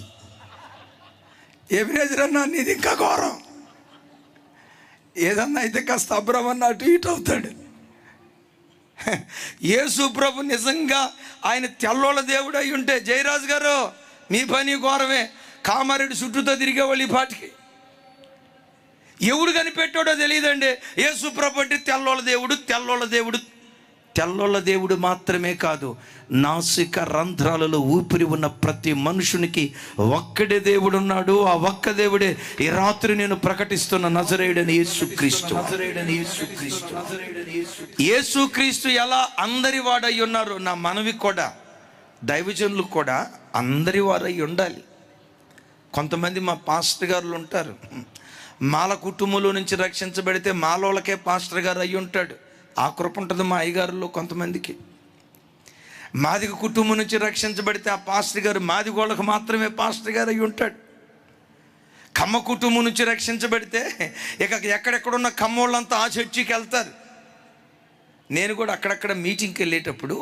ఎవిరేజ్ రన్నా నీది ఇంకా ఘోరం. ఏదన్నా అయితే కాస్త అబ్రహ్మన్న అటు ఇటు అవుతాడు. యేసు ప్రభు నిజంగా ఆయన తెల్లోళ్ళ దేవుడు అయి ఉంటే, జయరాజు గారు మీ పని ఘోరమే, కామారెడ్డి చుట్టూతో తిరిగేవాళ్ళు ఈ పాటికి. ఎవడు కనిపెట్టాడో తెలియదండి. యేసు ప్రభు అంటే తెల్లోళ్ళ దేవుడు మాత్రమే కాదు, నాసిక రంధ్రాలలో ఊపిరి ఉన్న ప్రతి మనుషునికి ఒక్కడే దేవుడు ఉన్నాడు. ఆ ఒక్క దేవుడే ఈ రాత్రి నేను ప్రకటిస్తున్న నజరేయుడైన యేసుక్రీస్తు. యేసుక్రీస్తు ఎలా అందరి వాడై ఉన్నారు, నా మనవి కూడా దైవజనులు కూడా అందరి వారు అయి ఉండాలి. కొంతమంది మా పాస్టర్ గారులు ఉంటారు, మాల కుటుంబంలో నుంచి రక్షించబడితే మాలోళ్ళకే పాస్టర్ గారు అయి ఉంటాడు. ఆ కృప ఉంటుంది మా అయ్యగారులో కొంతమందికి. మాదిగ కుటుంబం నుంచి రక్షించబడితే ఆ పాస్టర్ గారు మాదిగోళ్ళకు మాత్రమే పాస్టర్ గారు అయి ఉంటాడు. కమ్మ కుటుంబం నుంచి రక్షించబడితే ఇక ఎక్కడెక్కడున్న కమ్మోళ్ళంతా ఆ చర్చికి వెళ్తారు. నేను కూడా అక్కడక్కడ మీటింగ్కి వెళ్ళేటప్పుడు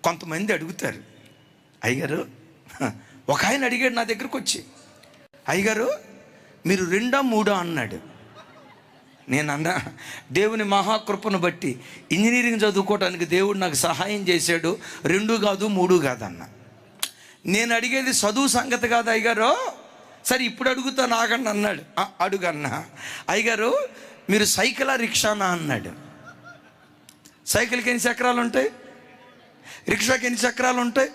కొంతమంది అడుగుతారు, అయ్యగారు, ఒక ఆయన అడిగాడు నా దగ్గరకు వచ్చి, అయ్యగారు మీరు 2 3 అన్నాడు. నేను అన్నా, దేవుని మహాకృపను బట్టి ఇంజనీరింగ్ చదువుకోవటానికి దేవుడు నాకు సహాయం చేశాడు, 2 కాదు 3 కాదన్న. నేను అడిగేది చదువు సంగతి కాదు అయ్యగారు. సరే ఇప్పుడు అడుగుతాను ఆగండి అన్నాడు. అడుగన్నా. అయ్యగారు మీరు సైకిలా రిక్షానా అన్నాడు. సైకిల్కి ఎన్ని చక్రాలు ఉంటాయి, రిక్షాకి ఎన్ని చక్రాలు ఉంటాయి?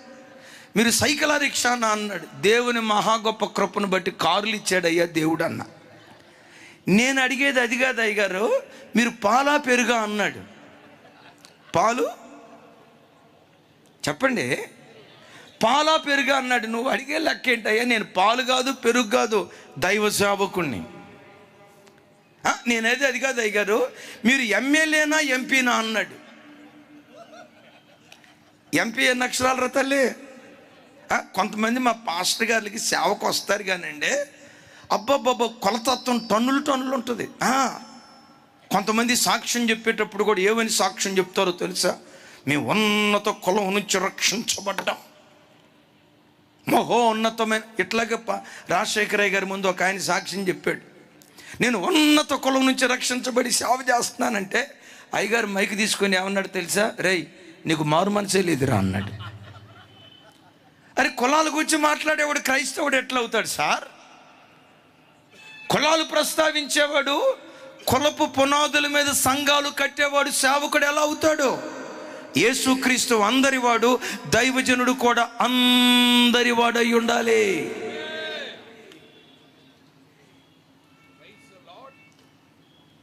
మీరు సైకిలా రిక్షానా అన్నాడు. దేవుని మహా గొప్ప కృపను బట్టి కారులు ఇచ్చాడయ్యా దేవుడు అన్న. నేను అడిగేది అది కాదు అయ్యగారు, మీరు పాలా పెరుగా అన్నాడు. పాలు చెప్పండి, పాలా పెరుగా అన్నాడు. నువ్వు అడిగే లెక్క ఏంటయ్యా? నేను పాలు కాదు పెరుగు కాదు, దైవ సేవకుణ్ణి. నేనైతే అది కాదు అయ్యగారు, మీరు ఎమ్మెల్యేనా ఎంపీనా అన్నాడు. ఎంపీ ఎన్ని అక్షరాలు రా తల్లి? కొంతమంది మా పాస్టర్ గారికి సేవకు వస్తారు కానండి, అబ్బాబ్బాబ్బా కొలతత్వం టన్నులు ఉంటుంది. కొంతమంది సాక్ష్యం చెప్పేటప్పుడు కూడా ఏమని సాక్ష్యం చెప్తారో తెలుసా? మేము ఉన్నత కులం నుంచి రక్షించబడ్డాం, మహోన్నతమైన. ఇట్లాగే రాజశేఖరయ్య గారి ముందు ఒక ఆయన సాక్ష్యం చెప్పాడు, నేను ఉన్నత కులం నుంచి రక్షించబడి సేవ చేస్తున్నానంటే అయ్యగారు మైక్ తీసుకొని ఏమన్నాడు తెలుసా? రేయ్ నీకు మారు మనసే లేదురా అన్నాడు. అరే కులాల గురించి మాట్లాడేవాడు క్రైస్తవుడు ఎట్లా అవుతాడు సార్? కులాలు ప్రస్తావించేవాడు, కులపు పునాదుల మీద సంఘాలు కట్టేవాడు సేవకుడు ఎలా అవుతాడు? యేసుక్రీస్తు అందరివాడు, దైవజనుడు కూడా అందరివాడు అయి ఉండాలి.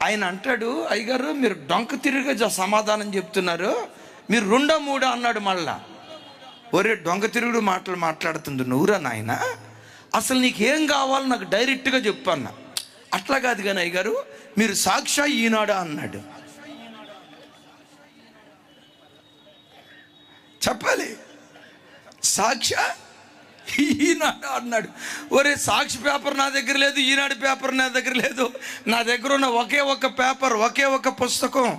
ఆయన అంటాడు, అయ్యగారు మీరు డొంక తిరుగుగా సమాధానం చెప్తున్నారు, మీరు 2 3 అన్నాడు. మళ్ళా ఒరే దొంగ తిరుగుడు మాటలు మాట్లాడుతుంది నువ్వురా నాయన, అసలు నీకేం కావాలో నాకు డైరెక్ట్గా చెప్పు అన్న. అట్లా కాదు కానీ అయ్యగారు మీరు సాక్షా ఈనాడా అన్నాడు. చెప్పాలి, సాక్షా ఈనాడు అన్నాడు. ఒరే సాక్షి పేపర్ నా దగ్గర లేదు, ఈనాడు పేపర్ నా దగ్గర లేదు, నా దగ్గర ఉన్న ఒకే ఒక పేపర్, ఒకే ఒక పుస్తకం,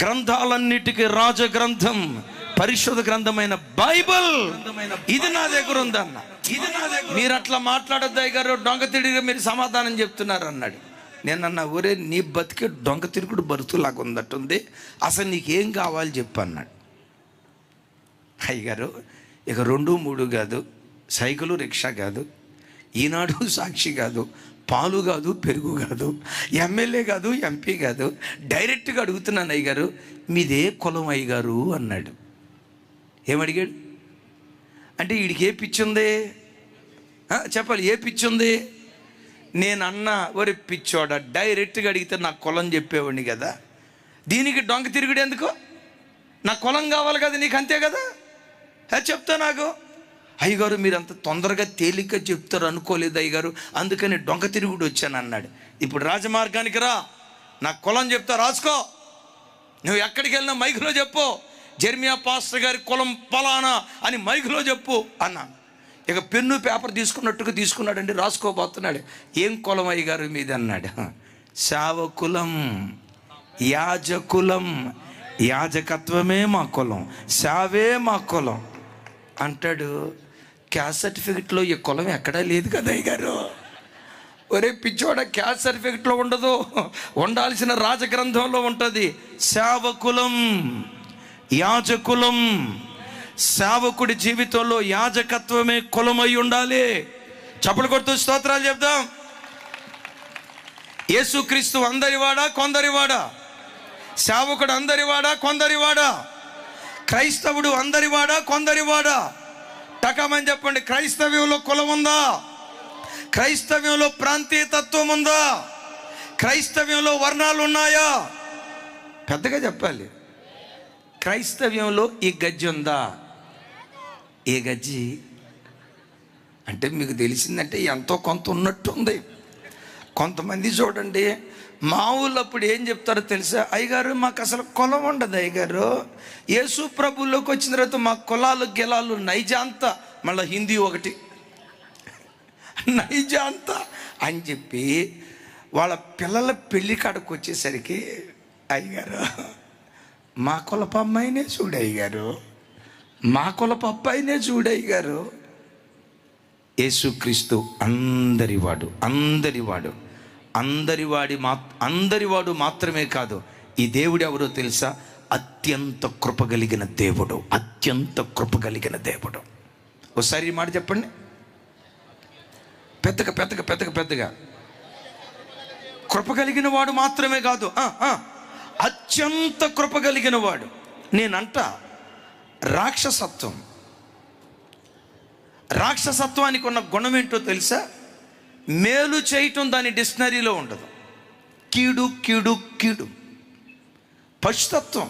గ్రంథాలన్నిటికీ రాజ గ్రంథం, పరిశుద్ధ గ్రంథమైన బైబిల్, ఇది నా దగ్గర ఉందన్న. ఇది నా దగ్గర. మీరు అట్లా మాట్లాడొద్దు అయ్యగారు, దొంగ తిరిగి మీరు సమాధానం చెప్తున్నారు అన్నాడు. నేనన్నా, ఒరే నీ బతికే దొంగ తిరుగుడు బతుకులాగా ఉందట్టుంది, అసలు నీకేం కావాలి చెప్పు అన్నాడు. అయ్యగారు ఇక 2 3 కాదు, సైకిలు రిక్షా కాదు, ఈనాడు సాక్షి కాదు, పాలు కాదు పెరుగు కాదు, ఎమ్మెల్యే కాదు ఎంపీ కాదు, డైరెక్ట్గా అడుగుతున్నాను అయ్యగారు మీదే కులం అయ్యగారు అన్నాడు. ఏమడిగాడు అంటే వీడికి ఏ పిచ్చుంది చెప్పాలి, ఏ పిచ్చుంది? నేను అన్నా, ఒరే పిచ్చోడ, డైరెక్ట్గా అడిగితే నా కులం చెప్పేవాడిని కదా, దీనికి డొంక తిరుగుడు ఎందుకు? నా కులం కావాలి కదా నీకు, అంతే కదా, చెప్తా నాకు. అయ్యగారు మీరు అంత తొందరగా తేలిక చెప్తారు అనుకోలేదు అయ్యగారు, అందుకని డొంక తిరుగుడు వచ్చాను అన్నాడు. ఇప్పుడు రాజమార్గానికి రా, నా కులం చెప్తా రాసుకో, నువ్వు ఎక్కడికి వెళ్ళినా మైకులో చెప్పు, జెర్మియా పాస్టర్ గారి కులం పలానా అని మైకులో చెప్పు అన్నా. ఇక పెన్ను పేపర్ తీసుకున్నట్టుగా తీసుకున్నాడండి, రాసుకోబోతున్నాడు. ఏం కులం అయ్యగారు మీది అన్నాడు. సేవకులం, యాజకులం, యాజకత్వమే మా కులం, సేవే మా కులం అంటాడు. క్యాస్ట్ సర్టిఫికెట్లో ఈ కులం ఎక్కడా లేదు కదా అయ్యగారు. ఒరే పిచ్చోడ, క్యాస్ట్ సర్టిఫికెట్లో ఉండదు, ఉండాల్సిన రాజగ్రంథంలో ఉంటుంది. సేవకులం, యాజకులం. సేవకుడి జీవితంలో యాజకత్వమే కులమై ఉండాలి. చప్పలు కొడుతూ స్తోత్రాలు చెప్దాం. యేసుక్రీస్తు అందరివాడా కొందరివాడా? సేవకుడు అందరివాడా కొందరివాడా? క్రైస్తవుడు అందరివాడా కొందరివాడా? టకమని చెప్పండి. క్రైస్తవ్యంలో కులం ఉందా? క్రైస్తవ్యంలో ప్రాంతీయ తత్వం ఉందా? క్రైస్తవ్యంలో వర్ణాలు ఉన్నాయా? పెద్దగా చెప్పాలి. క్రైస్తవ్యంలో ఈ గజ్జి ఉందా? ఏ గజ్జి? అంటే మీకు తెలిసిందంటే ఎంతో కొంత ఉన్నట్టుంది. కొంతమంది చూడండి, మా ఊళ్ళో అప్పుడు ఏం చెప్తారో తెలుసా? అయ్యగారు మాకు అసలు కులం ఉండదు అయ్యగారు, యేసు ప్రభువులోకి వచ్చిన తర్వాత మా కులాలు గిలాలు నైజాంత, మళ్ళీ హిందీ ఒకటి నైజాంత అని చెప్పి వాళ్ళ పిల్లల పెళ్లి కాడకు వచ్చేసరికి, అయ్యగారు మా కులపు అమ్మాయినే చూడయ్యగారు, మా కులపు అబ్బాయినే చూడయ్యగారు. యేసుక్రీస్తు అందరివాడు, అందరివాడు, అందరివాడు మాత్రమే కాదు. ఈ దేవుడు ఎవరో తెలుసా? అత్యంత కృపగలిగిన దేవుడు, అత్యంత కృపగలిగిన దేవుడు. ఒకసారి ఈ మాట చెప్పండి పెద్దగా పెద్దగా పెద్దగా పెద్దగా. కృపగలిగిన వాడు మాత్రమే కాదు, అత్యంత కృపగలిగిన వాడు. నేనంట రాక్షసత్వానికి ఉన్న గుణం ఏంటో తెలుసా? మేలు చేయటం దాని డిక్షనరీలో ఉండదు. కీడు కీడు కీడు. పశుతత్వం.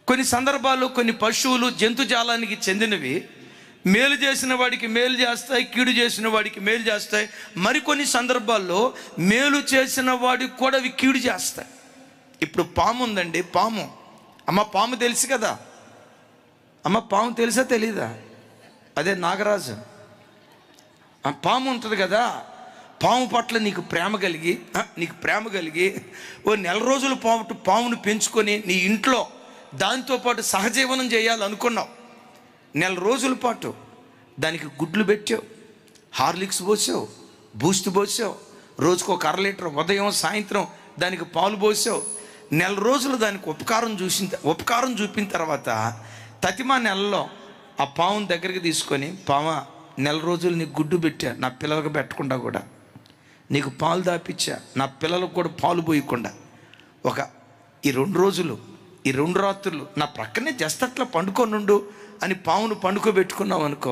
కొన్ని సందర్భాల్లో కొన్ని పశువులు జంతుజాలానికి చెందినవి మేలు చేసిన వాడికి మేలు చేస్తాయి, కీడు చేసిన వాడికి మేలు చేస్తాయి. మరికొన్ని సందర్భాల్లో మేలు చేసిన వాడికి కూడా అవి కీడు చేస్తాయి. ఇప్పుడు పాము ఉందండి, పాము. అమ్మ పాము తెలుసు కదా? అమ్మ పాము తెలుసా తెలీదా? అదే నాగరాజు. ఆ పాము ఉంటుంది కదా, పాము పట్ల నీకు ప్రేమ కలిగి ఓ నెల రోజుల పాటు పామును పెంచుకొని నీ ఇంట్లో దాంతోపాటు సహజీవనం చేయాలనుకున్నావు. నెల రోజుల పాటు దానికి గుడ్లు పెట్టావు, హార్లిక్స్ పోసావు, బూస్ట్ పోసావు, రోజుకు ఒక 1/2 లీటర్ ఉదయం సాయంత్రం దానికి పాలు పోసావు. నెల రోజులు దానికి ఉపకారం చూపిన తర్వాత తతిమా నెలలో ఆ పావుని దగ్గరికి తీసుకొని, పామా నెల రోజులు నీకు గుడ్డు పెట్టా, నా పిల్లలకు పెట్టకుండా కూడా నీకు పాలు దాపిచ్చా, నా పిల్లలకు కూడా పాలు పోయకుండా ఈ 2 రోజులు ఈ 2 రాత్రులు నా ప్రక్కనే జస్ట్ అట్లా పండుకొనుండు అని పావును పండుకోబెట్టుకున్నావు అనుకో,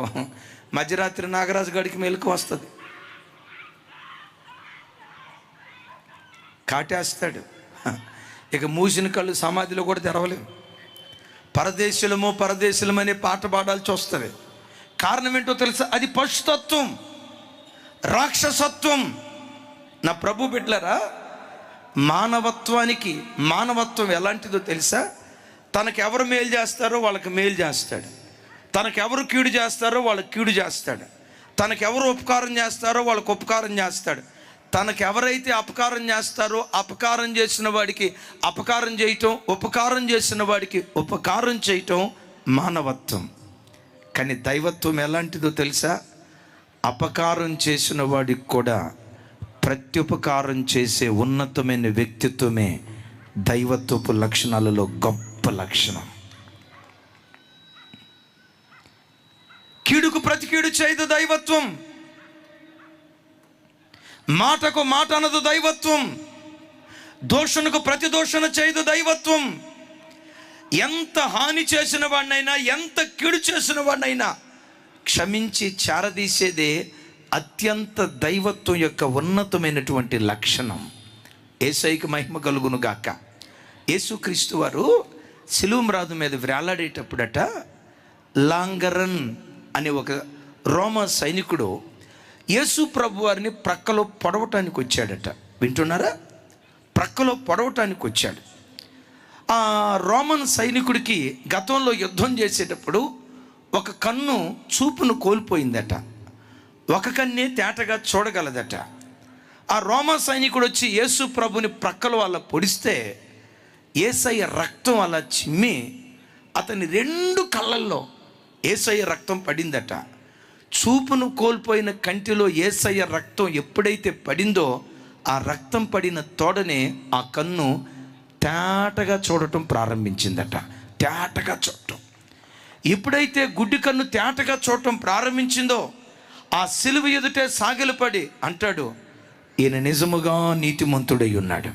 మధ్యరాత్రి నాగరాజు గడికి మెలకు వస్తుంది, కాటేస్తాడు. ఇక మూసిన కళ్ళు సమాధిలో కూడా తెరవలేవు. పరదేశులము అనే పాట పాడాల్సి వస్తుంది. కారణం ఏంటో తెలుసా? అది పశుతత్వం, రాక్షసత్వం. నా ప్రభు బిడ్డలారా, మానవత్వం ఎలాంటిదో తెలుసా? తనకెవరు మేలు చేస్తారో వాళ్ళకి మేలు చేస్తాడు, తనకెవరు కీడు చేస్తారో వాళ్ళకి కీడు చేస్తాడు, తనకెవరు ఉపకారం చేస్తారో వాళ్ళకి ఉపకారం చేస్తాడు. తనకెవరైతే అపకారం చేస్తారో అపకారం చేసిన వాడికి అపకారం చేయటం, ఉపకారం చేసిన వాడికి ఉపకారం చేయటం మానవత్వం. కానీ దైవత్వం ఎలాంటిదో తెలుసా? అపకారం చేసిన వాడికి కూడా ప్రత్యుపకారం చేసే ఉన్నతమైన వ్యక్తిత్వమే దైవత్వపు లక్షణాలలో గొప్ప లక్షణం. కీడుకు ప్రతి కీడు చేయదు దైవత్వం, మాటకు మాట అనదు దైవత్వం, దోషణకు ప్రతి దోషణ చేయదు దైవత్వం. ఎంత హాని చేసిన వాడినైనా, ఎంత కీడు చేసిన వాడినైనా క్షమించి చారదీసేదే అత్యంత దైవత్వం యొక్క ఉన్నతమైనటువంటి లక్షణం. యేసయ్యకి మహిమ కలుగును గాక. యేసుక్రీస్తు వారు సిలువ మీద వేలాడేటప్పుడట, లాంగరన్ అనే ఒక రోమా సైనికుడు యేసు ప్రభు వారిని ప్రక్కలో పొడవటానికి వచ్చాడట. వింటున్నారా? ప్రక్కలో పొడవటానికి వచ్చాడు. ఆ రోమన్ సైనికుడికి గతంలో యుద్ధం చేసేటప్పుడు ఒక కన్ను చూపును కోల్పోయిందట, ఒక కన్నే తేటగా చూడగలదట. ఆ రోమా సైనికుడు వచ్చి యేసు ప్రభుని ప్రక్కలో అలా పొడిస్తే యేసయ్య రక్తం అలా చిమ్మి అతని 2 కళ్ళల్లో యేసయ్య రక్తం పడిందట. చూపును కోల్పోయిన కంటిలో యేసయ్య రక్తం ఎప్పుడైతే పడిందో ఆ రక్తం పడిన తోడనే ఆ కన్ను తేటగా చూడటం ప్రారంభించిందట. తేటగా చూడటం. ఎప్పుడైతే గుడ్డి కన్ను తేటగా చూడటం ప్రారంభించిందో ఆ సిలువ ఎదుటే సాగిలపడి అంటాడు, ఈయన నిజముగా నీతిమంతుడై ఉన్నాడు,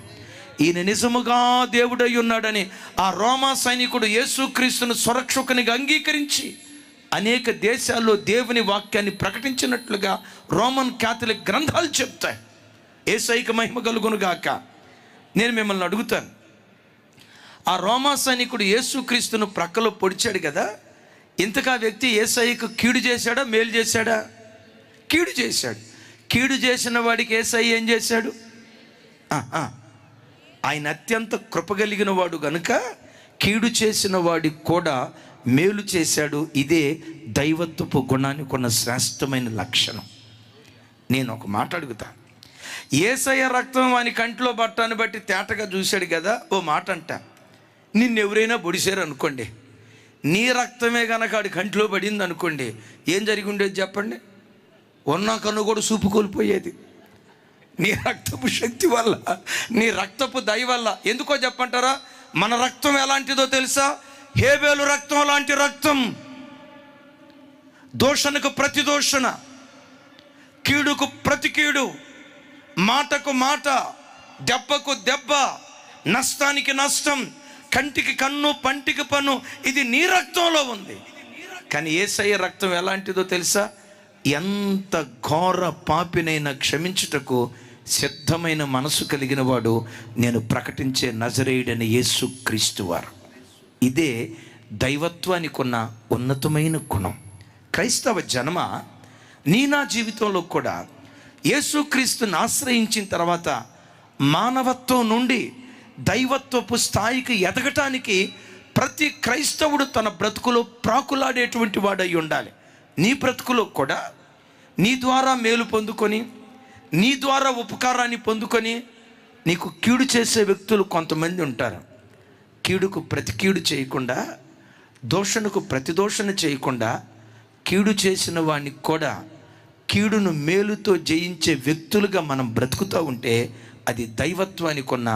ఈయన నిజముగా దేవుడై ఉన్నాడని ఆ రోమా సైనికుడు యేసుక్రీస్తును స్వరక్షకునిగా అంగీకరించి అనేక దేశాల్లో దేవుని వాక్యాన్ని ప్రకటించినట్లుగా రోమన్ క్యాథలిక్ గ్రంథాలు చెప్తాయి. యేసయ్యకి మహిమ కలుగును గాక. నేను మిమ్మల్ని అడుగుతాను, ఆ రోమా సైనికుడు యేసుక్రీస్తును ప్రక్కలో పొడిచాడు కదా, ఇంతకా వ్యక్తి యేసయ్యకు కీడు చేశాడా మేలు చేశాడా? కీడు చేశాడు. కీడు చేసిన వాడికి యేసయ్య ఏం చేశాడు? ఆయన అత్యంత కృపగలిగిన వాడు గనుక కీడు చేసిన వాడికి కూడా మేలు చేశాడు. ఇదే దైవత్వపు గుణానికి ఉన్న శ్రేష్టమైన లక్షణం. నేను ఒక మాట అడుగుతా, యేసయ్య రక్తం వాని కంట్లో బట్టాన్ని బట్టి తేటగా చూశాడు కదా. ఓ మాట అంట, నిన్నెవరైనా పొడిశారు అనుకోండి, నీ రక్తమే కనుక ఆడి కంట్లో పడింది అనుకోండి, ఏం జరిగి ఉండేది చెప్పండి? ఉన్న కన్ను కూడా చూపు కోల్పోయేది. నీ రక్తపు శక్తి వల్ల, నీ రక్తపు దయ వల్ల. ఎందుకో చెప్పంటారా? మన రక్తం ఎలాంటిదో తెలుసా? హేబేలు రక్తం లాంటి రక్తం. దూషణకు ప్రతి దూషణ, కీడుకు ప్రతి కీడు, మాటకు మాట, దెబ్బకు దెబ్బ, నష్టానికి నష్టం, కంటికి కన్ను, పంటికి పన్ను, ఇది నీ రక్తంలో ఉంది. కానీ యేసయ్య రక్తం ఎలాంటిదో తెలుసా? ఎంత ఘోర పాపినైనా క్షమించుటకు సిద్ధమైన మనసు కలిగిన వాడు నేను ప్రకటించే నజరేయుడైన యేసు క్రీస్తు వారు. ఇదే దైవత్వానికి ఉన్న ఉన్నతమైన గుణం. క్రైస్తవ జన్మ నా జీవితంలో కూడా యేసుక్రీస్తుని ఆశ్రయించిన తర్వాత మానవత్వం నుండి దైవత్వపు స్థాయికి ఎదగటానికి ప్రతి క్రైస్తవుడు తన బ్రతుకులో ప్రాకులాడేటువంటి వాడై ఉండాలి. నీ బ్రతుకులో కూడా నీ ద్వారా మేలు పొందుకొని, నీ ద్వారా ఉపకారాన్ని పొందుకొని, నీకు కీడు చేసే వ్యక్తులు కొంతమంది ఉంటారు. కీడుకు ప్రతి కీడు చేయకుండా, దోషణకు ప్రతి దోషణ చేయకుండా, కీడు చేసిన వాడిని కూడా కీడును మేలుతో జయించే వ్యక్తులుగా మనం బ్రతుకుతూ ఉంటే అది దైవత్వానికి ఉన్న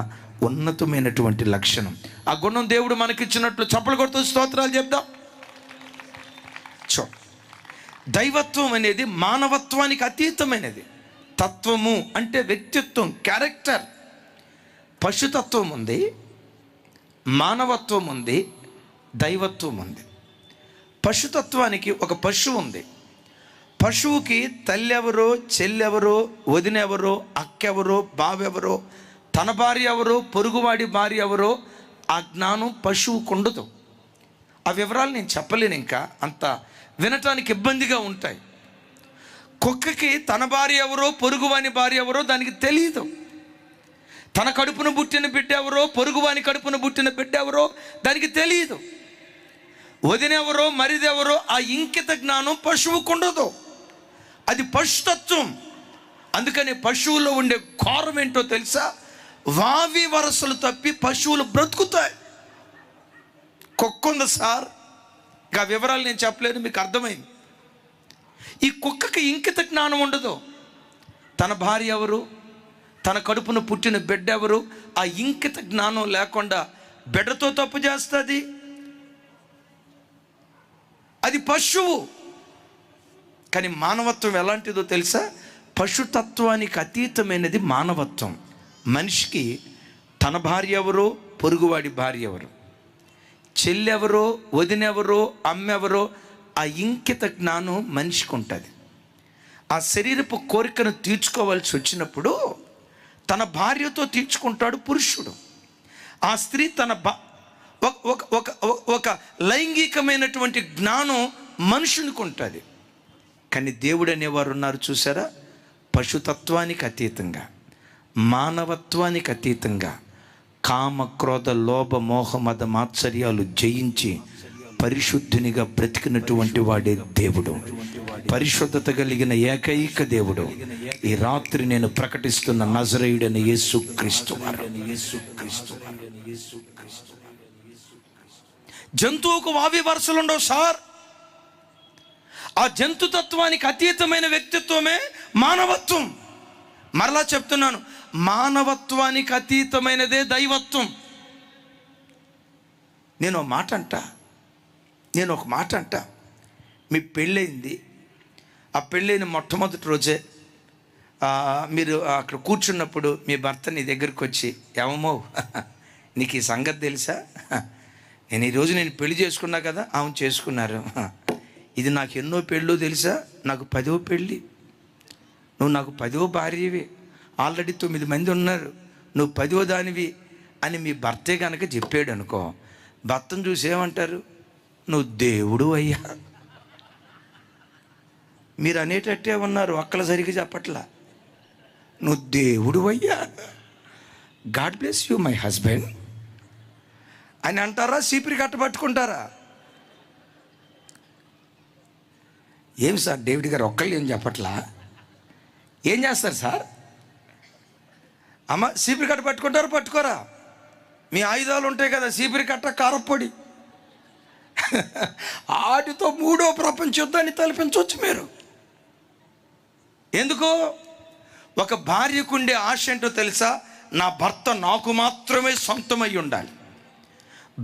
ఉన్నతమైనటువంటి లక్షణం. ఆ గుణం దేవుడు మనకిచ్చినట్లు చప్పలు కొడుతూ స్తోత్రాలు చెప్దాం. దైవత్వం అనేది మానవత్వానికి అతీతమైనది. తత్వము అంటే వ్యక్తిత్వం, క్యారెక్టర్. పశుతత్వం ఉంది, మానవత్వం ఉంది, దైవత్వం ఉంది. పశుతత్వానికి ఒక పశువు ఉంది. పశువుకి తల్లెవరో, చెల్లెవరో, వదినెవరో, అక్కెవరో, బావెవరో, తన భార్య ఎవరో, పొరుగువాడి భార్య ఎవరో ఆ జ్ఞానం పశువుకు ఉండదు. ఆ వివరాలు నేను చెప్పలేను, ఇంకా అంత వినటానికి ఇబ్బందిగా ఉంటాయి. కుక్కకి తన భార్య ఎవరో, పొరుగువాని భార్య ఎవరో దానికి తెలియదు. తన కడుపున పుట్టిన బిడ్డ ఎవరో, పొరుగువాని కడుపున పుట్టిన బిడ్డ ఎవరో దానికి తెలియదు. వదినెవరో, మరిదెవరో ఆ ఇంకిత జ్ఞానం పశువుకు ఉండదు. అది పశుతత్వం. అందుకని పశువులో ఉండే ఘోరం ఏంటో తెలుసా? వావి వరసలు తప్పి పశువులు బ్రతుకుతాయి. కుక్క ఉంది సార్, ఇంకా వివరాలు నేను చెప్పలేదు, మీకు అర్థమైంది. ఈ కుక్కకి ఇంకిత జ్ఞానం ఉండదు. తన భార్య ఎవరు, తన కడుపున పుట్టిన బిడ్డ ఎవరు, ఆ ఇంకిత జ్ఞానం లేకుండా బిడ్డతో తప్పు చేస్తుంది. అది పశువు. కానీ మానవత్వం ఎలాంటిదో తెలుసా? పశుతత్వానికి అతీతమైనది మానవత్వం. మనిషికి తన భార్య ఎవరో, పొరుగువాడి భార్య ఎవరు, చెల్లెవరో, వదినెవరో, అమ్మెవరో ఆ ఇంకిత జ్ఞానం మనిషికి ఉంటుంది. ఆ శరీరపు కోరికను తీర్చుకోవాల్సి వచ్చినప్పుడు తన భార్యతో తీర్చుకుంటాడు పురుషుడు. ఆ స్త్రీ తన ఒక లైంగికమైనటువంటి జ్ఞానం మనుషునికి ఉంటుంది. కానీ దేవుడు అనేవారు ఉన్నారు చూసారా? పశుతత్వానికి అతీతంగా, మానవత్వానికి అతీతంగా కామ, క్రోధ, లోభ, మోహ, మద, మాత్సర్యాలు జయించి పరిశుద్ధునిగా బ్రతికినటువంటి వాడే దేవుడు. పరిశుద్ధత కలిగిన ఏకైక దేవుడు. ఈ రాత్రి నేను ప్రకటిస్తున్న నజరేయుడైన యేసుక్రీస్తు వారు. జంతువుకు వావి వరుసలు ఉండవు సార్. ఆ జంతుతత్వానికి అతీతమైన వ్యక్తిత్వమే మానవత్వం. మరలా చెప్తున్నాను, మానవత్వానికి అతీతమైనదే దైవత్వం. నేను ఒక మాట అంట, మీ పెళ్ళయింది, ఆ పెళ్ళైన మొట్టమొదటి రోజే మీరు అక్కడ కూర్చున్నప్పుడు మీ భర్త నీ దగ్గరికి వచ్చి, ఏమో నీకు ఈ సంగతి తెలుసా, నేను పెళ్లి చేసుకున్నా కదా. అవును చేసుకున్నారు. ఇది నాకు ఎన్నో పెళ్ళు తెలుసా, నాకు 10వ పెళ్ళి, నువ్వు నాకు 10వ భార్యవి, ఆల్రెడీ 9 మంది ఉన్నారు, నువ్వు 10వ దానివి అని మీ భర్తే కనుక చెప్పాడు అనుకో, భర్తను చూసి ఏమంటారు? నువ్వు దేవుడు అయ్యా. మీరు అనేటట్టే ఉన్నారు, ఒక్కలు సరిగ్గా చెప్పట్లా. నువ్వు దేవుడు అయ్యా, God bless you my husband అని అంటారా? చీపిరి కట్ట పట్టుకుంటారా? ఏం సార్ డేవిడ్ గారు ఒక్కళ్ళు ఏం చెప్పట్లా? ఏం చేస్తారు సార్? అమ్మ చీపిరి కట్ట పట్టుకుంటారా పట్టుకోరా? మీ ఆయుధాలు ఉంటాయి కదా, చీపిరి కట్ట, కారప్పొడి, వాటితో 3వ ప్రపంచ యుద్ధాన్ని తలపించవచ్చు మీరు. ఎందుకు? ఒక భార్యకుండే ఆశ ఏంటో తెలుసా? నా భర్త నాకు మాత్రమే సొంతమై ఉండాలి.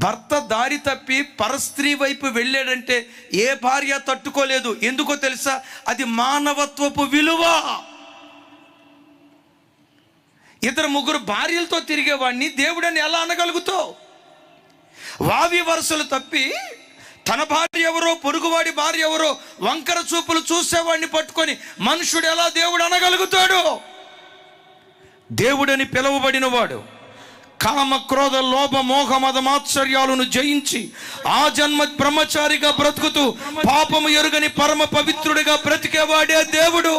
భర్త దారి తప్పి పరస్త్రీ వైపు వెళ్ళాడంటే ఏ భార్య తట్టుకోలేదు. ఎందుకో తెలుసా? అది మానవత్వపు విలువ. 2-3 భార్యలతో తిరిగేవాడిని దేవుడని ఎలా అనగలుగుతావు? వావి వరుసలు తప్పి తన భార్య ఎవరో, పొరుగువాడి భార్య ఎవరో వంకర చూపులు చూసేవాడిని పట్టుకొని మనుషుడు ఎలా దేవుడు అనగలుగుతాడు? దేవుడని పిలువబడిన వాడు కామ క్రోధ లోభ మోహ మద మాత్సర్యాలను జయించి ఆ జన్మ బ్రహ్మచారిగా బ్రతుకుతూ పాపము ఎరుగని పరమ పవిత్రుడిగా బ్రతికేవాడే దేవుడు.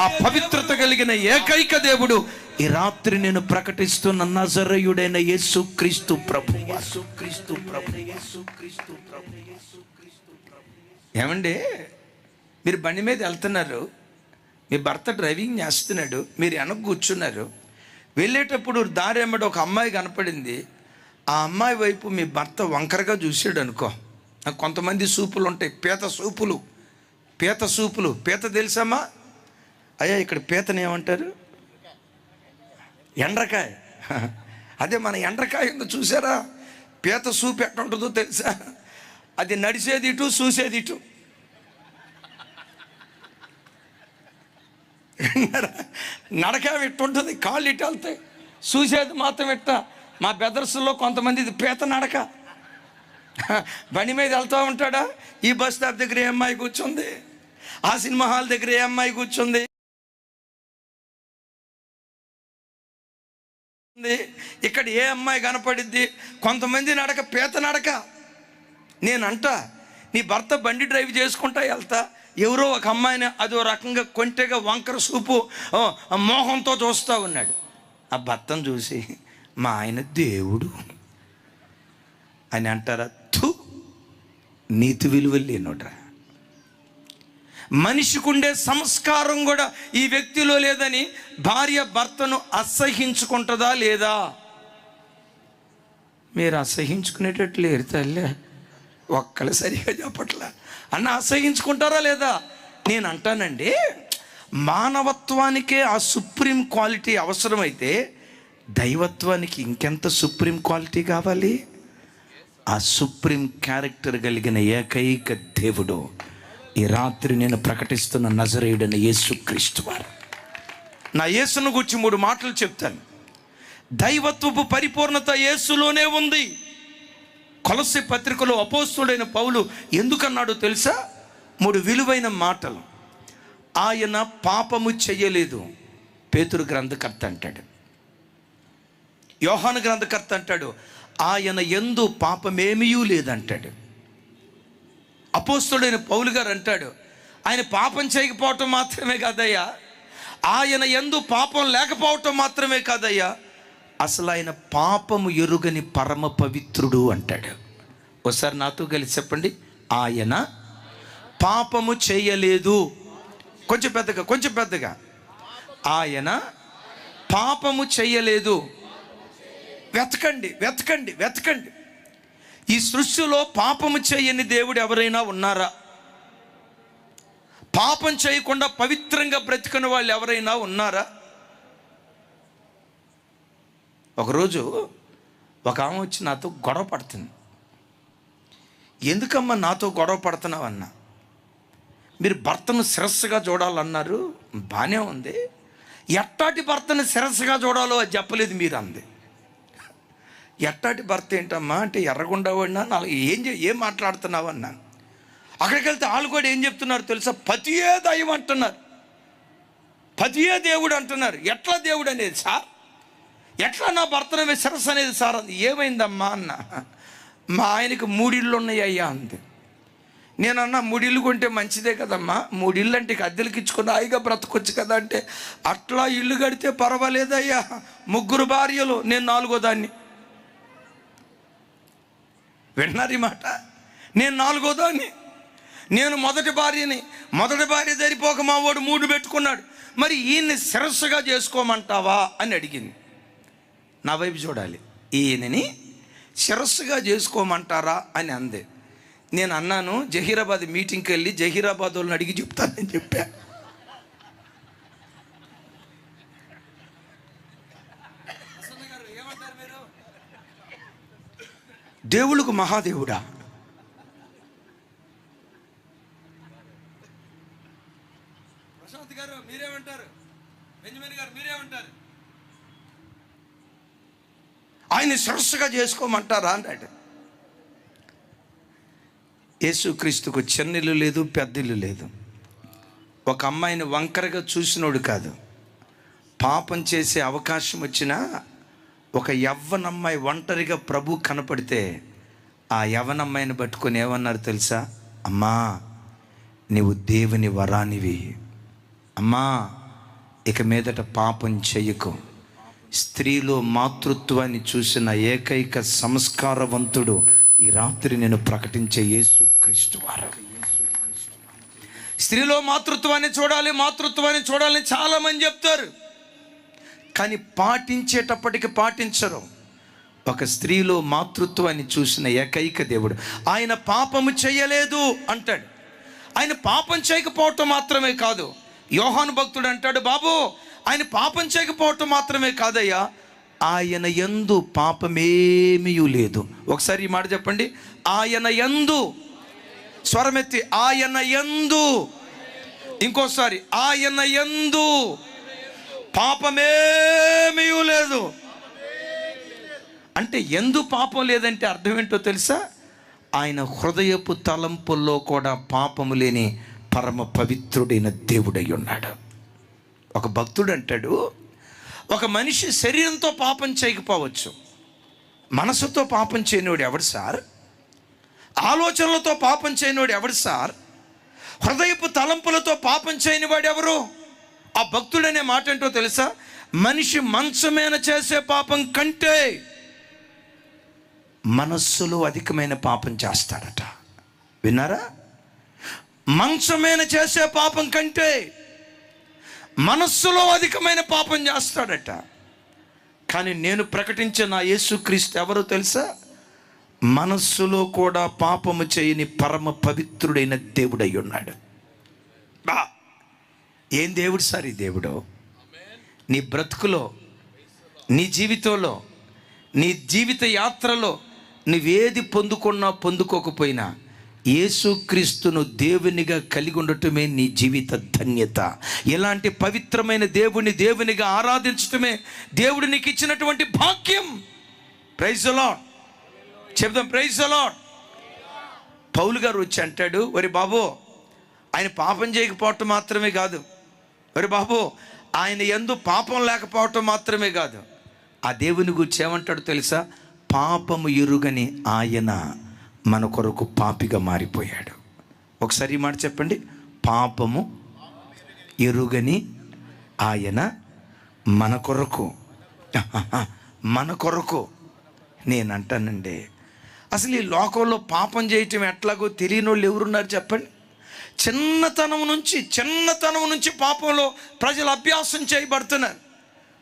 ఆ పవిత్రత కలిగిన ఏకైక దేవుడు ఈ రాత్రి నేను ప్రకటిస్తున్న నజరేయుడైన యేసుక్రీస్తు ప్రభు. యేసుక్రీస్తు ప్రభు. యేసుక్రీస్తు ప్రభు. ఏమండి, మీరు బండి మీద వెళ్తున్నారు, మీ భర్త డ్రైవింగ్ చేస్తున్నాడు, మీరు వెనక కూర్చున్నారు. వెళ్ళేటప్పుడు దారి వెంబడి ఒక అమ్మాయి కనపడింది. ఆ అమ్మాయి వైపు మీ భర్త వంకరగా చూసాడు అనుకో. కొంతమంది సూపులు ఉంటాయి, పీత సూపులు. పీత సూపులు, పీత తెలుసమ్మా? అయ్యా ఇక్కడ పీతని ఏమంటారు? ఎండ్రకాయ. అదే మన ఎండ్రకాయ ఉందో చూసారా? పీత సూపు ఎట్లా ఉంటుందో తెలుసా? అది నడిచేది ఇటు, చూసేది ఇటు. నడక ఇట్టుంటుంది, కాళ్ళు ఇటు వెళ్తాయి, చూసేది మాత్రం ఇట్ట. మా బెదర్స్లో కొంతమంది ఇది పీత నడక. బండి మీద వెళ్తూ ఉంటాడా, ఈ బస్ స్టాప్ దగ్గర ఏ అమ్మాయి కూర్చుంది, ఆ సినిమా హాల్ దగ్గర ఏ అమ్మాయి కూర్చుంది, ఇక్కడ ఏ అమ్మాయి కనపడిద్ది. కొంతమంది నడక పీత నడక. నేనంట, నీ భర్త బండి డ్రైవ్ చేసుకుంటా వెళ్తా, ఎవరో ఒక అమ్మాయిని అదో రకంగా కొంటెగా వంకర చూపు మోహంతో చూస్తూ ఉన్నాడు. ఆ భర్తను చూసి మా ఆయన దేవుడు అని అంటారా? థు, నీతి విలువలు లేనోడ్రా. మనిషికి ఉండే సంస్కారం కూడా ఈ వ్యక్తిలో లేదని భార్య భర్తను అసహించుకుంటుందా లేదా? మీరు అసహించుకునేటట్లు లేరు తల్లి, ఒక్కళ్ళు సరిగా చెప్పట్లా. అన్న అసహించుకుంటారా లేదా? నేను అంటానండి, మానవత్వానికే ఆ సుప్రీం క్వాలిటీ అవసరమైతే దైవత్వానికి ఇంకెంత సుప్రీం క్వాలిటీ కావాలి? ఆ సుప్రీం క్యారెక్టర్ కలిగిన ఏకైక దేవుడు ఈ రాత్రి నేను ప్రకటిస్తున్న నజరేయుడైన యేసుక్రీస్తు వారు. నా యేసును గురించి 3 మాటలు చెప్తాను. దైవత్వపు పరిపూర్ణత యేసులోనే ఉంది. కొలస్సీ పత్రికలో అపోస్తలుడైన పౌలు ఎందుకన్నాడో తెలుసా? 3 విలువైన మాటలు. ఆయన పాపము చెయ్యలేదు, పేతురు గ్రంథకర్త అంటాడు. యోహాను గ్రంథకర్త అంటాడు ఆయన యందు పాపమేమీయూ లేదంటాడు. అపోస్తలుడైన పౌలు గారు అంటాడు ఆయన పాపం చేయకపోవటం మాత్రమే కాదయ్యా, ఆయన యందు పాపం లేకపోవటం మాత్రమే కాదయ్యా, అసలు ఆయన పాపము ఎరుగని పరమ పవిత్రుడు అంటాడు. ఒకసారి నాతో కలిసి చెప్పండి, ఆయన పాపము చేయలేదు. కొంచెం పెద్దగా ఆయన పాపము చేయలేదు. వెతకండి. ఈ సృష్టిలో పాపము చేయని దేవుడు ఎవరైనా ఉన్నారా? పాపం చేయకుండా పవిత్రంగా బ్రతికిన వాళ్ళు ఎవరైనా ఉన్నారా? ఒకరోజు ఒక ఆమె వచ్చి నాతో గొడవ పడుతుంది. ఎందుకమ్మా నాతో గొడవ పడుతున్నావన్నా? మీరు భర్తను శిరస్సుగా చూడాలన్నారు, బాగానే ఉంది, ఎట్టాటి భర్తను శిరస్సుగా చూడాలో అది చెప్పలేదు మీరు అంది. ఎట్టాటి భర్త ఏంటమ్మా అంటే ఎర్రగుండవాడినా నాకు ఏం మాట్లాడుతున్నావు అన్నా. అక్కడికి వెళ్తే వాళ్ళు కూడా ఏం చెప్తున్నారు తెలుసా? పతియే దైవం అంటున్నారు, పతియే దేవుడు అంటున్నారు. ఎట్లా దేవుడు అనేది సార్? ఎట్లా నా భర్తను శిరస్సు అనేది సార్ అంది. ఏమైందమ్మా అన్న. మా ఆయనకి 3 ఇళ్ళు ఉన్నాయి అయ్యా అంది. నేనన్నా 3 ఇళ్ళు కొంటే మంచిదే కదమ్మా, 3 ఇళ్ళు అంటే అద్దెలకి ఇచ్చుకుని హాయిగా బ్రతకొచ్చు కదా అంటే, అట్లా ఇల్లు కడితే పర్వాలేదయ్యా, 3 భార్యలు, నేను 4వ దాన్ని. విన్నారు ఈ మాట? నేను 4వ దాన్ని, నేను మొదటి భార్య సరిపోక మా వాడు 3 పెట్టుకున్నాడు, మరి ఈయన్ని శిరస్సుగా చేసుకోమంటావా అని అడిగింది. నా వైపు చూడాలి, ఈయనని శిరస్సుగా చేసుకోమంటారా అని అందే. నేను అన్నాను, జహీరాబాద్ మీటింగ్కి వెళ్ళి జహీరాబాద్ వాళ్ళని అడిగి చెప్తానని చెప్పా. దేవుళ్ళకు మహాదేవుడా, ప్రశాంత్ గారు మీరేమంటారు, బెంజమిన్ గారు మీరేమంటారు, ఆయన శిరస్సుగా చేసుకోమంటారా అన్నాడు. యేసుక్రీస్తుకు చిన్నిల్లు లేదు, పెద్దిల్లు లేదు. ఒక అమ్మాయిని వంకరగా చూసినోడు కాదు, పాపం చేసే అవకాశం వచ్చినా ఒక యవ్వనమ్మాయి ఒంటరిగా ప్రభు కనపడితే ఆ యవ్వనమ్మాయిని పట్టుకొని ఏమన్నారు తెలుసా? అమ్మా, నీవు దేవుని వరానివి, అమ్మా ఇక మీదట పాపం చెయ్యకు. స్త్రీలో మాతృత్వాన్ని చూసిన ఏకైక సంస్కారవంతుడు ఈ రాత్రి నేను ప్రకటించే యేసుక్రీస్తు వారు. స్త్రీలో మాతృత్వాన్ని చూడాలని చాలామంది చెప్తారు, కానీ పాటించేటప్పటికి పాటించరు. ఒక స్త్రీలో మాతృత్వాన్ని చూసిన ఏకైక దేవుడు, ఆయన పాపము చేయలేదు అంటాడు. ఆయన పాపం చేయకపోవటం మాత్రమే కాదు, యోహాను భక్తుడు అంటాడు, బాబు ఆయన పాపం చేయకపోవటం మాత్రమే కాదయ్యా, ఆయన యందు పాపమేమీ లేదు. ఒకసారి ఈ మాట చెప్పండి, ఆయన యందు, స్వరమెత్తి, ఆయన యందు, ఇంకోసారి, ఆయన యందు పాపమేమీ లేదు. అంటే ఎందు పాపం లేదంటే అర్థం ఏంటో తెలుసా? ఆయన హృదయపు తలంపుల్లో కూడా పాపము లేని పరమ పవిత్రుడైన దేవుడై ఉన్నాడు. ఒక భక్తుడు అంటాడు, ఒక మనిషి శరీరంతో పాపం చేయకపోవచ్చు, మనసుతో పాపం చేయనివాడు ఎవడు సార్? ఆలోచనలతో పాపం చేయనివాడు ఎవడు సార్? హృదయపు తలంపులతో పాపం చేయనివాడు ఎవరు? ఆ భక్తుడనే మాట ఏంటో తెలుసా? మనిషి మంచమేన చేసే పాపం కంటే మనస్సులో అధికమైన పాపం చేస్తాడట. విన్నారా? మంచమేన చేసే పాపం కంటే మనస్సులో అధికమైన పాపం చేస్తాడట. కానీ నేను ప్రకటించే నా యేసుక్రీస్తు ఎవరో తెలుసా? మనస్సులో కూడా పాపము చేయని పరమ పవిత్రుడైన దేవుడై ఉన్నాడు. బా, ఏం దేవుడు సార్ ఈ దేవుడు? నీ బ్రతుకులో, నీ జీవితంలో, నీ జీవిత యాత్రలో నువ్వేది పొందుకున్నా పొందుకోకపోయినా యేసుక్రీస్తును దేవునిగా కలిగి ఉండటమే నీ జీవిత ధన్యత. ఇలాంటి పవిత్రమైన దేవునిగా ఆరాధించటమే దేవుడు నీకు ఇచ్చినటువంటి భాగ్యం. Praise the Lord. చెప్దాం, ప్రైజ్ ది లార్డ్. పౌలు గారు వచ్చి అంటాడు, ఒరే బాబు ఆయన పాపం చేయకపోవటం మాత్రమే కాదు, ఒరే బాబు ఆయన యందు పాపం లేకపోవటం మాత్రమే కాదు, ఆ దేవుని గురించి ఏమంటాడు తెలుసా? పాపము ఎరుగని ఆయన మన కొరకు పాపిగా మారిపోయాడు. ఒకసారి ఈ మాట చెప్పండి, పాపము ఎరుగని ఆయన మన కొరకు. నేను అంటానండి, అసలు ఈ లోకంలో పాపం చేయటం ఎట్లాగో తెలియని వాళ్ళు ఎవరున్నారు చెప్పండి? చిన్నతనం నుంచి పాపంలో ప్రజలు అభ్యాసం చేయబడుతున్నారు.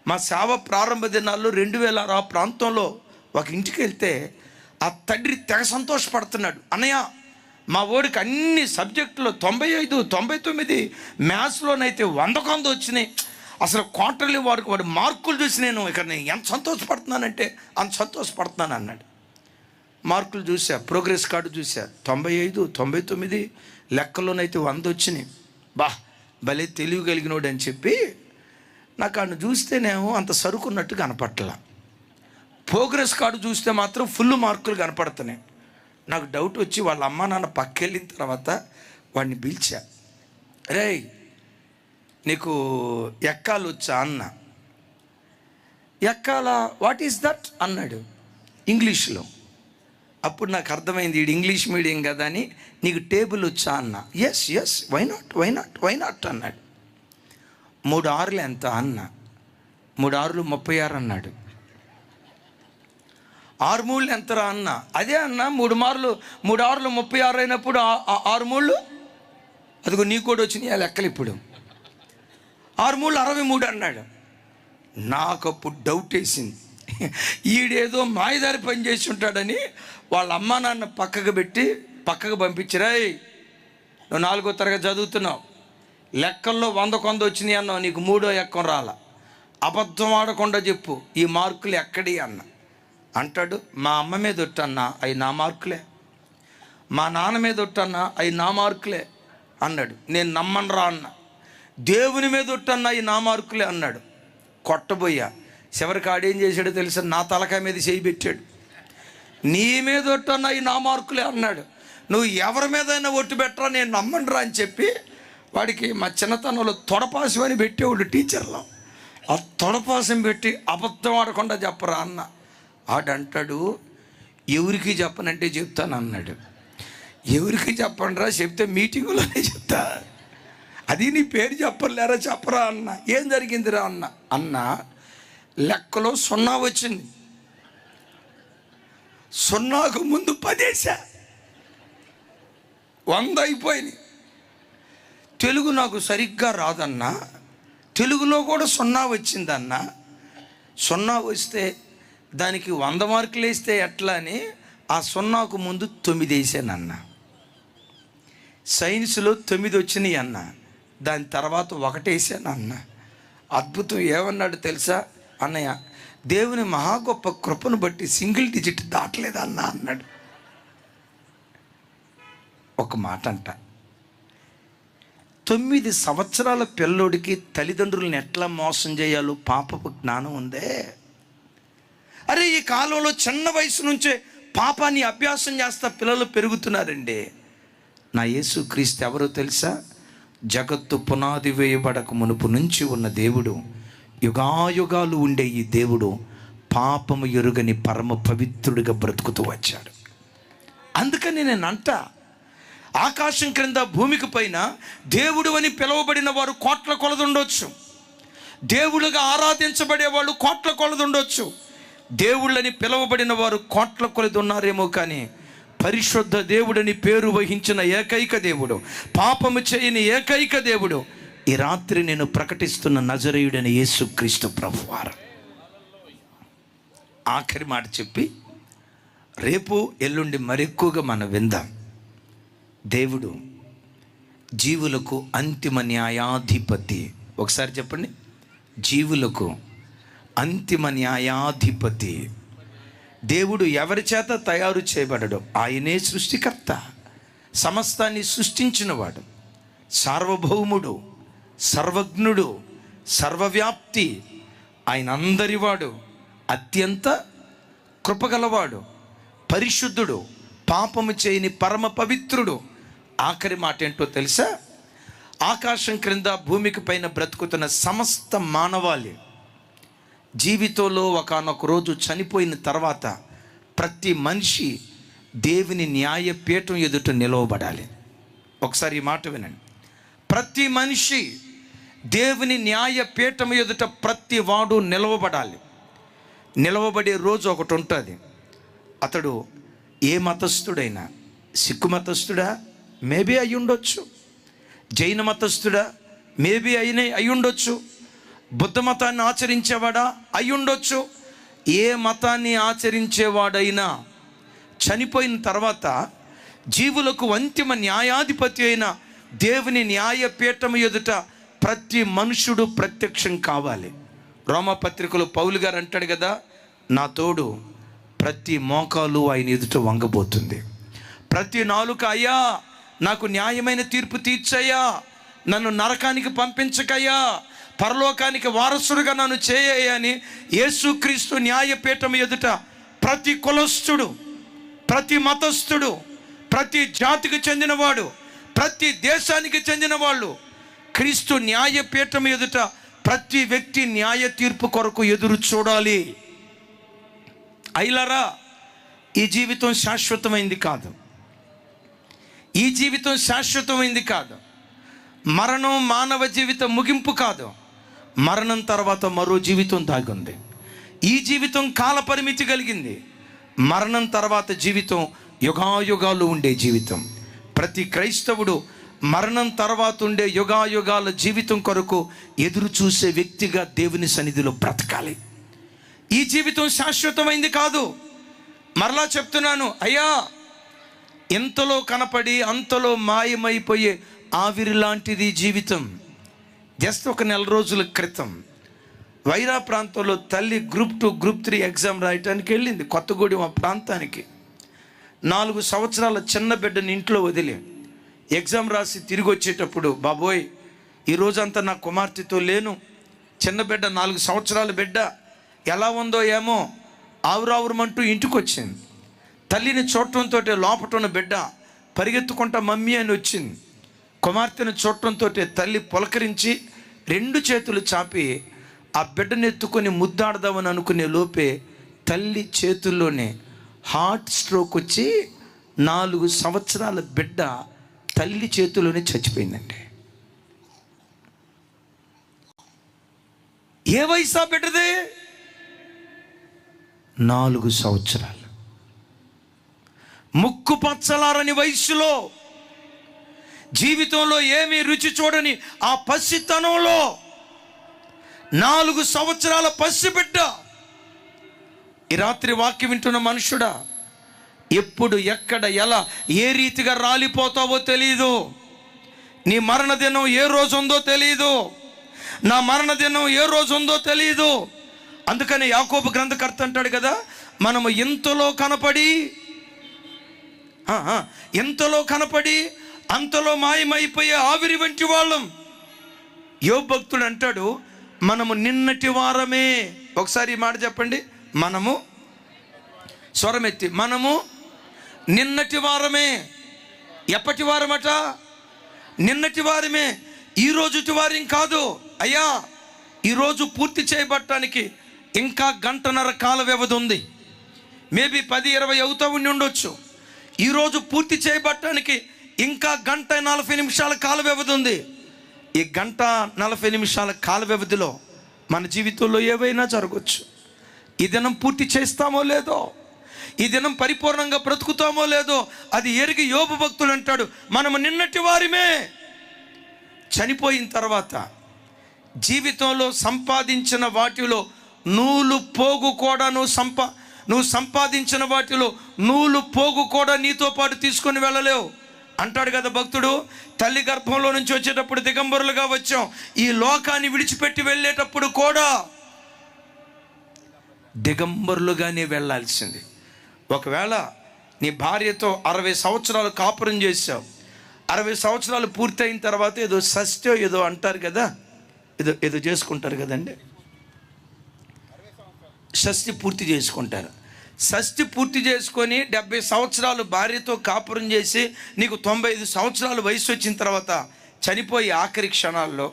మా సేవ ప్రారంభ దినాల్లో 2006 ఆ ప్రాంతంలో ఒక ఇంటికి వెళ్తే ఆ తండ్రి తెగ సంతోషపడుతున్నాడు. అన్నయ్య మా ఓడికి అన్ని సబ్జెక్టులో 95, 99, మ్యాథ్స్లోనైతే 100 వచ్చినాయి. అసలు క్వార్టర్లీ వాడు మార్కులు చూసి నేను ఎంత సంతోషపడుతున్నానంటే అంత సంతోషపడుతున్నాను అన్నాడు. మార్కులు చూసా, ప్రోగ్రెస్ కార్డు చూసా, 95, 99, లెక్కలోనైతే 100 వచ్చినాయి. భలే తెలివి కలిగినోడు అని చెప్పి నాకు ఆయన చూస్తేనేమో అంత సరుకున్నట్టు కనపట్ల. ప్రోగ్రెస్ కార్డు చూస్తే మాత్రం ఫుల్ మార్కులు కనపడుతున్నాయి. నాకు డౌట్ వచ్చి వాళ్ళ అమ్మ నాన్న పక్కెళ్ళిన తర్వాత వాడిని పిలిచా, రేయ్ నీకు ఎక్కాలు వచ్చా అన్న. ఎక్కాల వాట్ ఈస్ దట్ అన్నాడు ఇంగ్లీష్లో. అప్పుడు నాకు అర్థమైంది వీడు ఇంగ్లీష్ మీడియం కదా అని. నీకు టేబుల్ వచ్చా అన్న. ఎస్ వై నాట్ అన్నాడు. 3 6 ఎంత అన్న. 3 6 36 అన్నాడు. 6 3 ఎంతరా అన్న. అదే అన్న 3 6 36 అయినప్పుడు 6 3 అదిగో నీ కూడా వచ్చినాయి ఆ లెక్కలు. ఇప్పుడు 6 3 63 అన్నాడు. నాకు అప్పుడు డౌట్ వేసింది, ఈడేదో మాయదారి పని చేసి ఉంటాడని వాళ్ళ అమ్మా నాన్న పక్కకు పంపించిరాయి. నువ్వు 4వ తరగతి చదువుతున్నావు, లెక్కల్లో 100కు 100 వచ్చినాయి అన్నావు, నీకు 3వ ఎక్కం రాల. అబద్ధం ఆడకుండా చెప్పు, ఈ మార్కులు ఎక్కడి అన్న. అంటాడు, మా అమ్మ మీద ఒట్టన్నా అవి నా మార్కులే, మా నాన్న మీద ఒట్టన్నా అవి నా మార్కులే అన్నాడు. నేను నమ్మనరా అన్న. దేవుని మీద ఒట్టన్నా అవి నా మార్కులే అన్నాడు. కొట్టబోయా. చివరికి ఆడేం చేశాడో తెలుసా, నా తలకాయ మీద చేయి పెట్టాడు. నీ మీద ఒట్టన్నా అవి నా మార్కులే అన్నాడు. నువ్వు ఎవరి మీదైనా ఒట్టు పెట్టరా, నేను నమ్మనరా అని చెప్పి వాడికి మా చిన్నతనంలో తొడపాసం అని పెట్టేవాడు టీచర్లో. ఆ తొడపాసం పెట్టి అబద్ధం ఆడకుండా చెప్పరా అన్న. ఆడంటాడు, ఎవరికి చెప్పనంటే చెప్తాను అన్నాడు. ఎవరికి చెప్పండిరా, చెప్తే మీటింగులోనే చెప్తా. అది నీ పేరు చెప్పలేరా, చెప్పరా అన్న. ఏం జరిగిందిరా అన్న లెక్కలో 0 వచ్చింది. 0కు ముందు 10 వేసా, 100 అయిపోయినాయి. తెలుగు నాకు సరిగ్గా రాదన్నా, తెలుగులో కూడా 0 వచ్చిందన్న. 0 వస్తే దానికి 100 మార్కులు వేస్తే ఎట్లా అని ఆ 0కు ముందు 9 వేసానన్న. సైన్స్లో 9 వచ్చినాయి అన్న, దాని తర్వాత 1 వేసాను అన్న. అద్భుతం ఏమన్నాడు తెలుసా అన్నయ్య, దేవుని మహా గొప్ప కృపను బట్టి సింగిల్ డిజిట్ దాటలేదన్నా అన్నాడు. ఒక మాట అంట, 9 సంవత్సరాల పిల్లోడికి తల్లిదండ్రులను ఎట్లా మోసం చేయాలో పాపపు జ్ఞానం ఉందే. అరే ఈ కాలంలో చిన్న వయసు నుంచే పాపాన్ని అభ్యాసం చేస్తా పిల్లలు పెరుగుతున్నారండి. నా యేసు క్రీస్తు ఎవరో తెలుసా? జగత్తు పునాది వేయబడక మునుపు నుంచి ఉన్న దేవుడు, యుగాయుగాలు ఉండే ఈ దేవుడు పాపము ఎరుగని పరమ పవిత్రుడిగా బ్రతుకుతూ వచ్చాడు. అందుకని నేను అంటా, ఆకాశం క్రింద భూమికి పైన దేవుడు అని పిలువబడిన వారు కోట్ల కొలది ఉండొచ్చు, దేవుడుగా ఆరాధించబడే వాళ్ళు కోట్ల కొలది ఉండొచ్చు, దేవుళ్ళని పిలువబడిన వారు కోట్ల కొలది ఉన్నారేమో, కానీ పరిశుద్ధ దేవుడని పేరు వహించిన ఏకైక దేవుడు, పాపము చేయని ఏకైక దేవుడు ఈ రాత్రి నేను ప్రకటిస్తున్న నజరేయుడైన యేసుక్రీస్తు ప్రభువారు. ఆఖరి మాట చెప్పి రేపు ఎల్లుండి మరెక్కువగా మనం విందాం. దేవుడు జీవులకు అంతిమ న్యాయాధిపతి. ఒకసారి చెప్పండి, జీవులకు అంతిమ న్యాయాధిపతి. దేవుడు ఎవరి చేత తయారు చేయబడడు, ఆయనే సృష్టికర్త, సమస్తాన్ని సృష్టించినవాడు, సార్వభౌముడు, సర్వజ్ఞుడు, సర్వవ్యాప్తి, ఆయన అందరివాడు, అత్యంత కృపగలవాడు, పరిశుద్ధుడు, పాపము చేయని పరమ పవిత్రుడు. ఆఖరి మాట ఏంటో తెలుసా? ఆకాశం క్రింద భూమికి పైన బ్రతుకుతున్న సమస్త మానవాళి జీవితంలో ఒకానొక రోజు చనిపోయిన తర్వాత ప్రతి మనిషి దేవుని న్యాయపీఠం ఎదుట నిలవబడాలి. ఒకసారి ఈ మాట వినండి, ప్రతి మనిషి దేవుని న్యాయపీఠం ఎదుట ప్రతి వాడు నిలవబడాలి. నిలవబడే రోజు ఒకటి ఉంటుంది. అతడు ఏ మతస్థుడైనా, సిక్కు మతస్థుడా మేబీ అయి ఉండొచ్చు, జైన మతస్థుడా మేబీ అయి ఉండొచ్చు, బుద్ధ మతాన్ని ఆచరించేవాడా అయి ఉండొచ్చు, ఏ మతాన్ని ఆచరించేవాడైనా చనిపోయిన తర్వాత జీవులకు అంతిమ న్యాయాధిపతి అయిన దేవుని న్యాయపీఠం ఎదుట ప్రతి మనుషుడు ప్రత్యక్షం కావాలి. రోమపత్రికలో పౌలు గారు అంటాడు కదా, నా తోడు ప్రతి మోకాలు ఆయన ఎదుట వంగబోతుంది, ప్రతి నాలుక అయ్యా నాకు న్యాయమైన తీర్పు తీర్చయ్యా, నన్ను నరకానికి పంపించకయ్యా, పరలోకానికి వారసుడుగా నన్ను చేయని యేసుక్రీస్తు న్యాయపీఠం ఎదుట ప్రతి కులస్థుడు, ప్రతి మతస్థుడు, ప్రతి జాతికి చెందినవాడు, ప్రతి దేశానికి చెందిన వాళ్ళు క్రీస్తు న్యాయపీఠం ఎదుట ప్రతి వ్యక్తి న్యాయ తీర్పు కొరకు ఎదురు చూడాలి. అయిలరా ఈ జీవితం శాశ్వతమైంది కాదు. ఈ జీవితం శాశ్వతమైంది కాదు. మరణం మానవ జీవితం ముగింపు కాదు. మరణం తర్వాత మరో జీవితం దాగుంది. ఈ జీవితం కాల పరిమితి కలిగింది. మరణం తర్వాత జీవితం యుగాయుగాలు ఉండే జీవితం. ప్రతి క్రైస్తవుడు మరణం తర్వాత ఉండే యుగాయుగాల జీవితం కొరకు ఎదురు చూసే వ్యక్తిగా దేవుని సన్నిధిలో బ్రతకాలి. ఈ జీవితం శాశ్వతమైంది కాదు. మరలా చెప్తున్నాను, అయ్యా, ఎంతలో కనపడి అంతలో మాయమైపోయే ఆవిరి లాంటిది జీవితం. జస్ట్ ఒక నెల రోజుల క్రితం వైరా ప్రాంతంలో తల్లి గ్రూప్ 2 గ్రూప్ 3 ఎగ్జామ్ రాయటానికి వెళ్ళింది. కొత్తగూడెం ఆ ప్రాంతానికి. 4 సంవత్సరాల చిన్న బిడ్డని ఇంట్లో వదిలి ఎగ్జామ్ రాసి తిరిగి వచ్చేటప్పుడు, బాబోయ్, ఈరోజంతా నా కుమార్తెతో లేను. చిన్న బిడ్డ, 4 సంవత్సరాల బిడ్డ ఎలా ఉందో ఏమో ఆవురావురమంటూ ఇంటికి వచ్చింది. తల్లిని చూడటంతో లోపట ఉన్న బిడ్డ పరిగెత్తుకుంటా మమ్మీ అని వచ్చింది. కుమార్తెను చూడటంతో తల్లి పులకరించి 2 చేతులు చాపి ఆ బిడ్డను ఎత్తుకొని ముద్దాడదామని అనుకునే లోపే తల్లి చేతుల్లోనే హార్ట్ స్ట్రోక్ వచ్చి 4 సంవత్సరాల బిడ్డ తల్లి చేతుల్లోనే చచ్చిపోయిందండి. ఏ వయసు ఆ బిడ్డది? 4 సంవత్సరాలు. ముక్కు పచ్చలారని వయసులో, జీవితంలో ఏమీ రుచి చూడని ఆ పసితనంలో 4 సంవత్సరాల పసిబిడ్డ. ఈ రాత్రి వాక్యం వింటున్న మనుషుడా, ఎప్పుడు, ఎక్కడ, ఎలా, ఏ రీతిగా రాలిపోతావో తెలియదు. నీ మరణ దినం ఏ రోజు ఉందో తెలియదు. నా మరణ దినం ఏ రోజు ఉందో తెలియదు. అందుకని యాకోబు గ్రంథకర్త అంటాడు కదా, మనము ఎంతలో కనపడి అంతలో మాయమైపోయే ఆవిరి వంటి వాళ్ళం. యోబు భక్తుడు అంటాడు, మనము నిన్నటి వారమే. ఒకసారి ఈ మాట చెప్పండి, మనము, స్వరమెత్తి, మనము నిన్నటి వారమే. ఎప్పటి వారమట? నిన్నటి వారమే. ఈ రోజుటి వారం కాదు. అయ్యా, ఈరోజు పూర్తి చేయబట్టడానికి ఇంకా 1:30 కాల వ్యవధి ఉంది. మేబీ 10-20 అవుతా ఉండొచ్చు. ఈరోజు పూర్తి చేయబట్టడానికి ఇంకా 1:40 కాల వ్యవధి ఉంది. ఈ 1:40 కాల వ్యవధిలో మన జీవితంలో ఏవైనా జరగవచ్చు. ఈ దినం పూర్తి చేస్తామో లేదో, ఈ దినం పరిపూర్ణంగా బ్రతుకుతామో లేదో అది ఎరిగి యోబు భక్తుడు అంటాడు, మనము నిన్నటి వారిమే. చనిపోయిన తర్వాత జీవితంలో సంపాదించిన వాటిలో నూలు పోగు కూడా నువ్వు సంపాదించిన వాటిలో నూలు పోగు కూడా నీతో పాటు తీసుకొని వెళ్ళలేవు అంటాడు కదా భక్తుడు. తల్లి గర్భంలో నుంచి వచ్చేటప్పుడు దిగంబరులుగా వచ్చాం, ఈ లోకాన్ని విడిచిపెట్టి వెళ్ళేటప్పుడు కూడా దిగంబరులుగానే వెళ్ళాల్సింది. ఒకవేళ నీ భార్యతో 60 సంవత్సరాలు కాపురం చేసావు, 60 సంవత్సరాలు పూర్తయిన తర్వాత ఏదో షష్ఠి ఏదో అంటారు కదా, ఏదో చేసుకుంటారు కదండి, షష్ఠి పూర్తి చేసుకుంటారు. షష్ఠి పూర్తి చేసుకొని 70 సంవత్సరాలు భార్యతో కాపురం చేసి నీకు 95 సంవత్సరాలు వయసు వచ్చిన తర్వాత చనిపోయి ఆఖరి క్షణాల్లో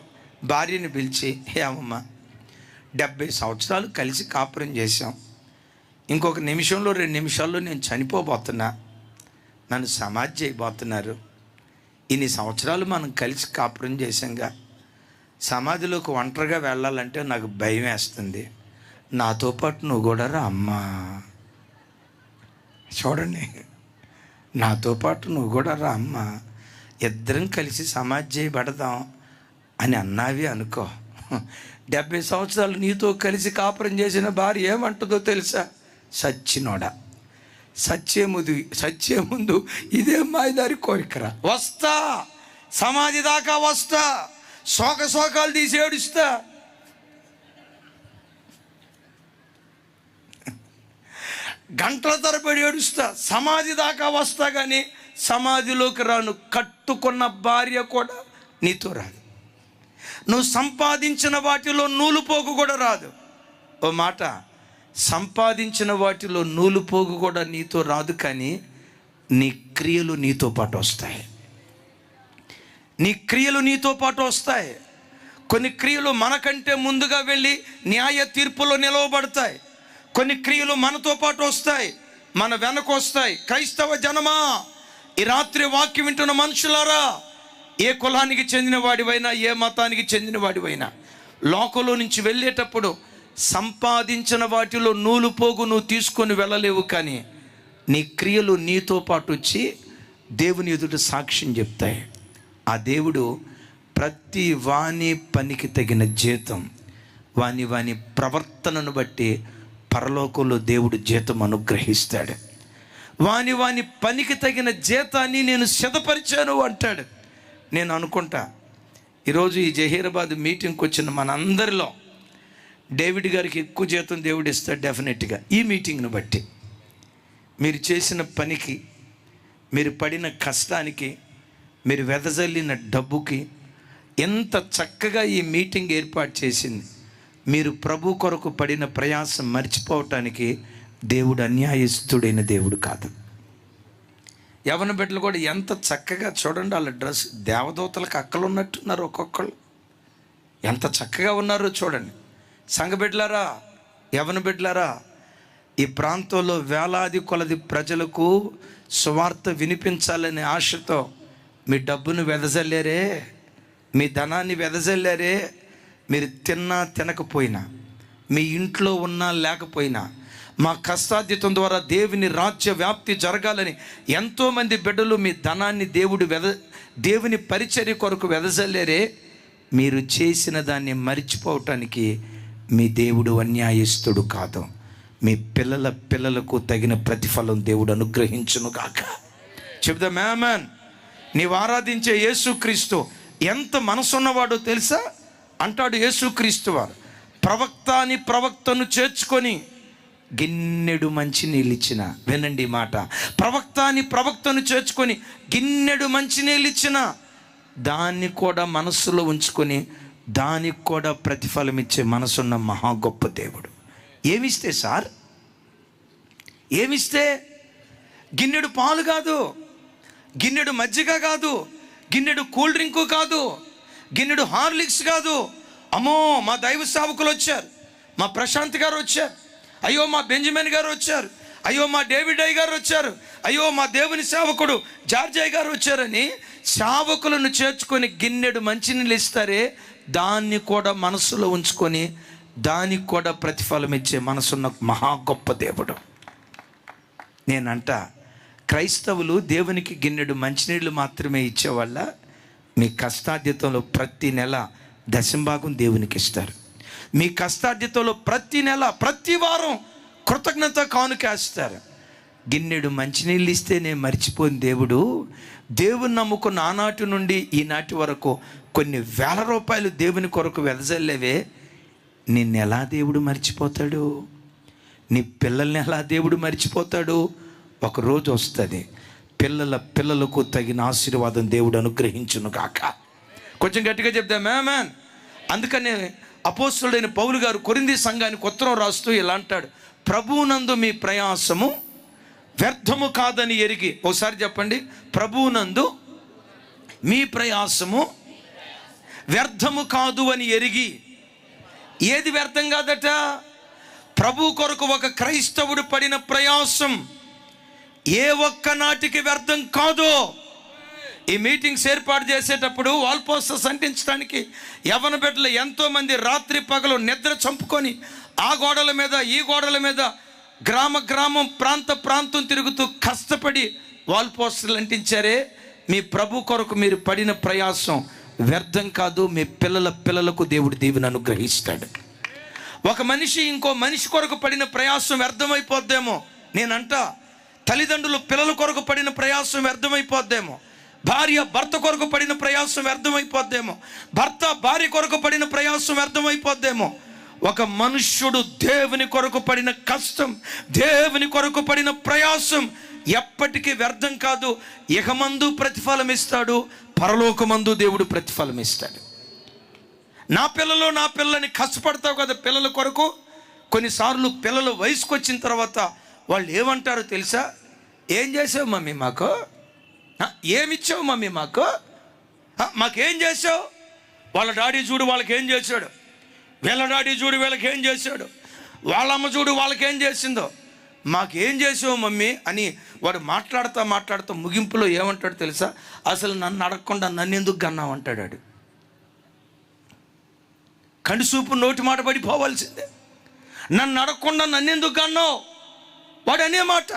భార్యని పిలిచి, ఏమమ్మా, 70 సంవత్సరాలు కలిసి కాపురం చేశాం, ఇంకొక నిమిషంలో 2 నిమిషాల్లో నేను చనిపోబోతున్నా, నన్ను సమాధి చేయబోతున్నారు, ఇన్ని సంవత్సరాలు మనం కలిసి కాపురం చేశాంగా, సమాధిలోకి ఒంటరిగా వెళ్ళాలంటే నాకు భయం వేస్తుంది, నాతో పాటు నువ్వు కూడా రా అమ్మా. చూడండి, నాతో పాటు నువ్వు కూడా రా అమ్మా, ఇద్దరం కలిసి సమాధి చేయబడదాం అని అన్నావి అనుకో. 70 సంవత్సరాలు నీతో కలిసి కాపురం చేసిన భార్య ఏమంటుందో తెలుసా? సచ్చినోడా, సచ్చే ముందు ఇదే మాయదారి కోరికరా, వస్తా, సమాధి దాకా వస్తా, శోకాలు తీసి ఏడుస్తా. గంటల తరబడి ఏడుస్తా, సమాధి దాకా వస్తా, కానీ సమాధిలోకి రాను. కట్టుకున్న భార్య కూడా నీతో రాదు. నువ్వు సంపాదించిన వాటిలో నూలు పోగు కూడా రాదు. ఓ మాట, సంపాదించిన వాటిలో నూలు పోగు కూడా నీతో రాదు, కానీ నీ క్రియలు నీతో పాటు వస్తాయి. నీ క్రియలు నీతో పాటు వస్తాయి. కొన్ని క్రియలు మనకంటే ముందుగా వెళ్ళి న్యాయ తీర్పులో నిలవబడతాయి. కొన్ని క్రియలు మనతో పాటు వస్తాయి. మన వెనకొస్తాయి. క్రైస్తవ జనమా, ఈ రాత్రి వాక్యం వింటున్న మనుషులారా, ఏ కులానికి చెందిన వాడివైనా, ఏ మతానికి చెందిన వాడివైనా, లోకంలో నుంచి వెళ్ళేటప్పుడు సంపాదించిన వాటిలో నూలు పోగు నువ్వు తీసుకొని వెళ్ళలేవు, కానీ నీ క్రియలు నీతో పాటు వచ్చి దేవుని ఎదుట సాక్ష్యం చెప్తాయి. ఆ దేవుడు ప్రతి వాని పనికి తగిన జీతం, వాని ప్రవర్తనను బట్టి పరలోకంలో దేవుడు జీతం అనుగ్రహిస్తాడు. వాని పనికి తగిన జీతాన్ని నేను సిద్ధపరిచాను అంటాడు. నేను అనుకుంటా, ఈరోజు ఈ జహీరాబాద్ మీటింగ్కి వచ్చిన మనందరిలో డేవిడ్ గారికి ఎక్కువ జీతం దేవుడు ఇస్తాడు డెఫినెట్గా. ఈ మీటింగ్ను బట్టి, మీరు చేసిన పనికి, మీరు పడిన కష్టానికి, మీరు వెదజల్లిన డబ్బుకి, ఎంత చక్కగా ఈ మీటింగ్ ఏర్పాటు చేసింది. మీరు ప్రభు కొరకు పడిన ప్రయాసం మర్చిపోవటానికి దేవుడు అన్యాయస్తుడైన దేవుడు కాదు. యవన బిడ్డలు కూడా ఎంత చక్కగా చూడండి, వాళ్ళ డ్రెస్ దేవదూతలకు అక్కలు ఉన్నట్టున్నారు. ఒక్కొక్కళ్ళు ఎంత చక్కగా ఉన్నారో చూడండి. సంఘ బిడ్డలారా, యవన బిడ్డలారా, ఈ ప్రాంతంలో వేలాది కొలది ప్రజలకు సువార్త వినిపించాలనే ఆశతో మీ డబ్బును వెదజల్లారే, మీ ధనాన్ని వెదజల్లారే. మీరు తిన్నా తినకపోయినా, మీ ఇంట్లో ఉన్నా లేకపోయినా, మా కష్టార్జితం ద్వారా దేవుని రాజ్య వ్యాప్తి జరగాలని ఎంతోమంది బిడ్డలు మీ ధనాన్ని దేవుని పరిచర్య కొరకు వెదజల్లారే. మీరు చేసిన దాన్ని మరిచిపోవటానికి మీ దేవుడు అన్యాయస్తుడు కాదు. మీ పిల్లలకు తగిన ప్రతిఫలం దేవుడు అనుగ్రహించును గాక. చెప్దాం ఆమేన్. నీవు ఆరాధించే యేసుక్రీస్తు ఎంత మనసున్నవాడో తెలుసా? అంటాడు యేసుక్రీస్తు వారు, ప్రవక్తను చేర్చుకొని గిన్నెడు మంచి నీళ్ళు ఇచ్చిన, వినండి మాట, ప్రవక్తను చేర్చుకొని గిన్నెడు మంచి నీళ్ళు ఇచ్చిన, దాన్ని కూడా మనస్సులో ఉంచుకొని దానికి కూడా ప్రతిఫలం ఇచ్చే మనసున్న మహా గొప్ప దేవుడు. ఏమిస్తే సార్? ఏమిస్తే? గిన్నెడు పాలు కాదు, గిన్నెడు మజ్జిగ కాదు, గిన్నెడు కూల్ డ్రింకు కాదు, గిన్నెడు హార్లిక్స్ కాదు. అమ్మో, మా దైవ సేవకులు వచ్చారు, మా ప్రశాంత్ గారు వచ్చారు, అయ్యో మా బెంజమిన్ గారు వచ్చారు, అయ్యో మా డేవిడ్ అయ్య గారు వచ్చారు, అయ్యో మా దేవుని సేవకుడు జార్జయ్య గారు వచ్చారని సేవకులను చేర్చుకొని గిన్నెడు మంచినీళ్ళు ఇస్తారే, దాన్ని కూడా మనసులో ఉంచుకొని దానికి కూడా ప్రతిఫలం ఇచ్చే మనసున్న మహా గొప్ప దేవుడు. నేనంట, క్రైస్తవులు దేవునికి గిన్నెడు మంచినీళ్ళు మాత్రమే ఇచ్చేవాళ్ళ? మీ కష్టార్జితంలో ప్రతి నెల దశంభాగం దేవునికి ఇస్తారు. మీ కష్టార్జితంలో ప్రతి నెల, ప్రతి వారం కృతజ్ఞత కానుకేస్తారు. గిన్నెడు మంచినీళ్ళు ఇస్తే నేను మర్చిపోయిన దేవుడు, దేవుని నమ్ముకున్న ఆనాటి నుండి ఈనాటి వరకు కొన్ని వేల రూపాయలు దేవుని కొరకు వెదజల్లేవే, నిన్ను ఎలా దేవుడు మర్చిపోతాడు? నీ పిల్లల్ని ఎలా దేవుడు మర్చిపోతాడు? ఒకరోజు వస్తుంది, పిల్లలకు తగిన ఆశీర్వాదం దేవుడు అనుగ్రహించును గాక. కొంచెం గట్టిగా చెప్తాం ఆమేన్. అందుకనే అపోస్తలుడైన పౌలు గారు కొరింథీ సంఘానికి ఉత్తరం రాస్తూ ఇలా అంటాడు, ప్రభువునందు మీ ప్రయాసము వ్యర్థము కాదని ఎరిగి. ఒకసారి చెప్పండి, ప్రభువునందు మీ ప్రయాసము వ్యర్థము కాదు అని ఎరిగి. ఏది వ్యర్థం కాదట? ప్రభు కొరకు ఒక క్రైస్తవుడు పడిన ప్రయాసం ఏ ఒక్క నాటికి వ్యర్థం కాదు. ఈ మీటింగ్స్ ఏర్పాటు చేసేటప్పుడు వాల్ పోస్టర్స్ అంటించడానికి యవన బిడ్డలు ఎంతోమంది రాత్రి పగలు నిద్ర చంపుకొని ఆ గోడల మీద ఈ గోడల మీద గ్రామం ప్రాంతం తిరుగుతూ కష్టపడి వాల్ పోస్టర్లు అంటించారే. మీ ప్రభు కొరకు మీరు పడిన ప్రయాసం వ్యర్థం కాదు. మీ పిల్లలకు దేవుడు దీవెన అనుగ్రహిస్తాడు. ఒక మనిషి ఇంకో మనిషి కొరకు పడిన ప్రయాసం వ్యర్థమైపోద్దేమో. నేనంట, తల్లిదండ్రులు పిల్లల కొరకు పడిన ప్రయాసం వ్యర్థమైపోద్దేమో, భార్య భర్త కొరకు పడిన ప్రయాసం వ్యర్థమైపోద్దేమో, భర్త భార్య కొరకు పడిన ప్రయాసం వ్యర్థమైపోద్దేమో. ఒక మనుష్యుడు దేవుని కొరకు పడిన కష్టం, దేవుని కొరకు పడిన ప్రయాసం ఎప్పటికీ వ్యర్థం కాదు. ఇహమందు ప్రతిఫలం ఇస్తాడు, పరలోకమందు దేవుడు ప్రతిఫలం ఇస్తాడు. నా పిల్లని కష్టపడతావు కదా పిల్లల కొరకు. కొన్నిసార్లు పిల్లలు వయసుకు వచ్చిన తర్వాత వాళ్ళు ఏమంటారో తెలుసా? ఏం చేసావు మమ్మీ మాకు? ఏమిచ్చావు మమ్మీ మాకు? మాకేం చేసావు? వాళ్ళ డాడీ చూడు వాళ్ళకి ఏం చేశాడు, వీళ్ళ డాడీ చూడు వీళ్ళకి ఏం చేశాడు, వాళ్ళమ్మ చూడు వాళ్ళకి ఏం చేసిందో. మాకేం చేసావు మమ్మీ అని వాడు మాట్లాడుతూ ముగింపులో ఏమంటాడు తెలుసా? అసలు నన్ను అడగకుండా నన్ను ఎందుకు గన్నావు అంటాడు వాడు. కనుసూపు నోటి మాట పడిపోవాల్సిందే. నన్ను అడగకుండా నన్ను ఎందుకు గన్నావు వాడు అనే మాట.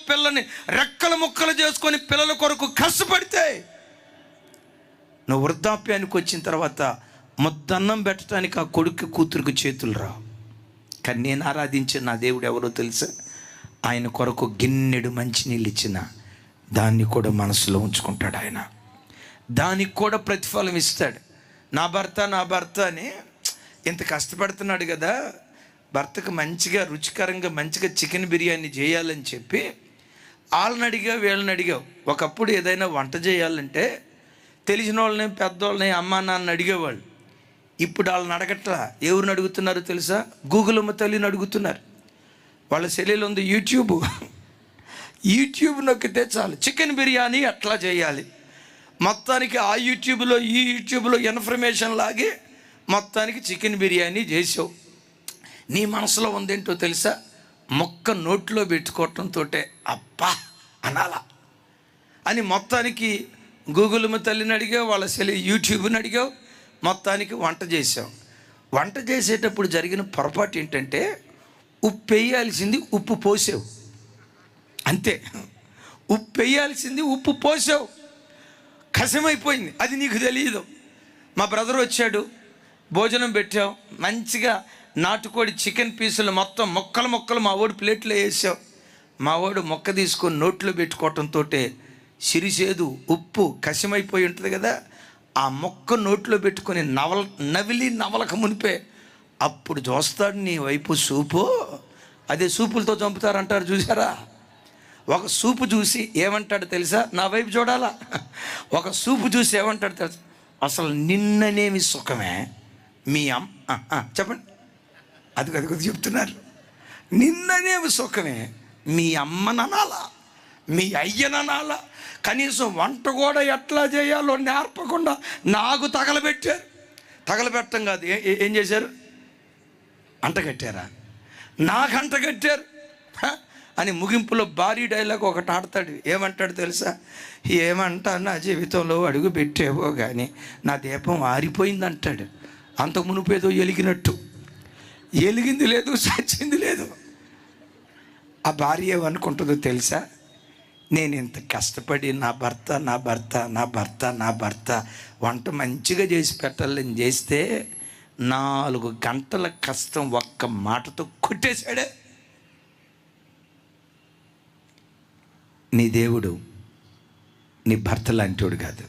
పిల్లని రెక్కల ముక్కలు చేసుకొని పిల్లల కొరకు కష్టపడితే నువ్వు వృద్ధాప్యానికి వచ్చిన తర్వాత ముద్దన్నం పెట్టడానికి ఆ కొడుకు కూతురికి చేతులు రావు. కానీ నేను ఆరాధించిన నా దేవుడు ఎవరో తెలుసా? ఆయన కొరకు గిన్నెడు మంచినీళ్ళు ఇచ్చిన దాన్ని కూడా మనసులో ఉంచుకుంటాడు ఆయన. దానికి కూడా ప్రతిఫలం ఇస్తాడు. నా భర్త అని ఇంత కష్టపడుతున్నాడు కదా, భర్తకు మంచిగా రుచికరంగా మంచిగా చికెన్ బిర్యానీ చేయాలని చెప్పి వాళ్ళని అడిగావు వీళ్ళని అడిగావు. ఒకప్పుడు ఏదైనా వంట చేయాలంటే తెలిసిన వాళ్ళని పెద్దోళ్ళని అమ్మా నాన్న అడిగేవాళ్ళు. ఇప్పుడు వాళ్ళని అడగట్లా. ఎవరిని అడుగుతున్నారు తెలుసా? గూగుల్ అమ్మ తల్లిని అడుగుతున్నారు. వాళ్ళ సెల్లులో ఉంది యూట్యూబ్ నొక్కితే చాలు చికెన్ బిర్యానీ అట్లా చేయాలి. మొత్తానికి ఆ యూట్యూబ్లో ఈ యూట్యూబ్లో ఇన్ఫర్మేషన్ లాగి మొత్తానికి చికెన్ బిర్యానీ చేసావు. నీ మనసులో ఉందేంటో తెలుసా? మొక్క నోట్లో పెట్టుకోవటంతో అబ్బా అనాలా అని మొత్తానికి గూగుల్ తల్లిని అడిగావు, వాళ్ళ యూట్యూబ్ని అడిగావు, మొత్తానికి వంట చేసావు. వంట చేసేటప్పుడు జరిగిన పొరపాటు ఏంటంటే ఉప్పు వేయాల్సింది ఉప్పు పోసావు, అంతే. ఉప్పు వేయాల్సింది ఉప్పు పోసావు, కసమైపోయింది. అది నీకు తెలియదు. మా బ్రదర్ వచ్చాడు, భోజనం పెట్టావు, మంచిగా నాటుకోడి చికెన్ పీసులు మొత్తం మొక్కలు మా వాడు ప్లేట్లో వేసావు. మా వాడు మొక్క తీసుకొని నోట్లో పెట్టుకోవటంతో సిరిసేదు ఉప్పు కసిమైపోయి ఉంటుంది కదా, ఆ మొక్క నోట్లో పెట్టుకొని నవలకు మునిపే అప్పుడు చూస్తాడు నీ వైపు సూపు. అదే సూపులతో చంపుతారంటారు చూసారా? ఒక సూపు చూసి ఏమంటాడు తెలుసా? నా వైపు చూడాలా. ఒక సూపు చూసి ఏమంటాడు తెలుసా? అసలు నిన్ననేమి సుఖమే మీ చెప్పండి. అది చెప్తున్నారు. నిన్ననేమి సుఖమే మీ అమ్మననాలా, మీ అయ్యననాలా, కనీసం వంట కూడా ఎట్లా చేయాలో నేర్పకుండా నాకు తగలబెట్టారు. తగలబెట్టం కాదు, ఏం చేశారు? అంటగట్టారా? నాకు అంటగట్టారు అని ముగింపులో భారీ డైలాగ్ ఒకటి ఆడతాడు. ఏమంటాడు తెలుసా? ఏమంటా నా జీవితంలో అడుగు పెట్టేవో కానీ నా దీపం ఆరిపోయింది అంటాడు. అంతకు మునుపేదో ఎలిగినట్టు, ఎలిగింది లేదు, చచ్చింది లేదు. ఆ భార్య ఏమనుకుంటుందో తెలుసా? నేను ఇంత కష్టపడి నా భర్త వంట మంచిగా చేసి పెట్టాలని చేస్తే 4 గంటల కష్టం ఒక్క మాటతో కొట్టేశాడే. నీ దేవుడు నీ భర్త లాంటివాడు కాదు.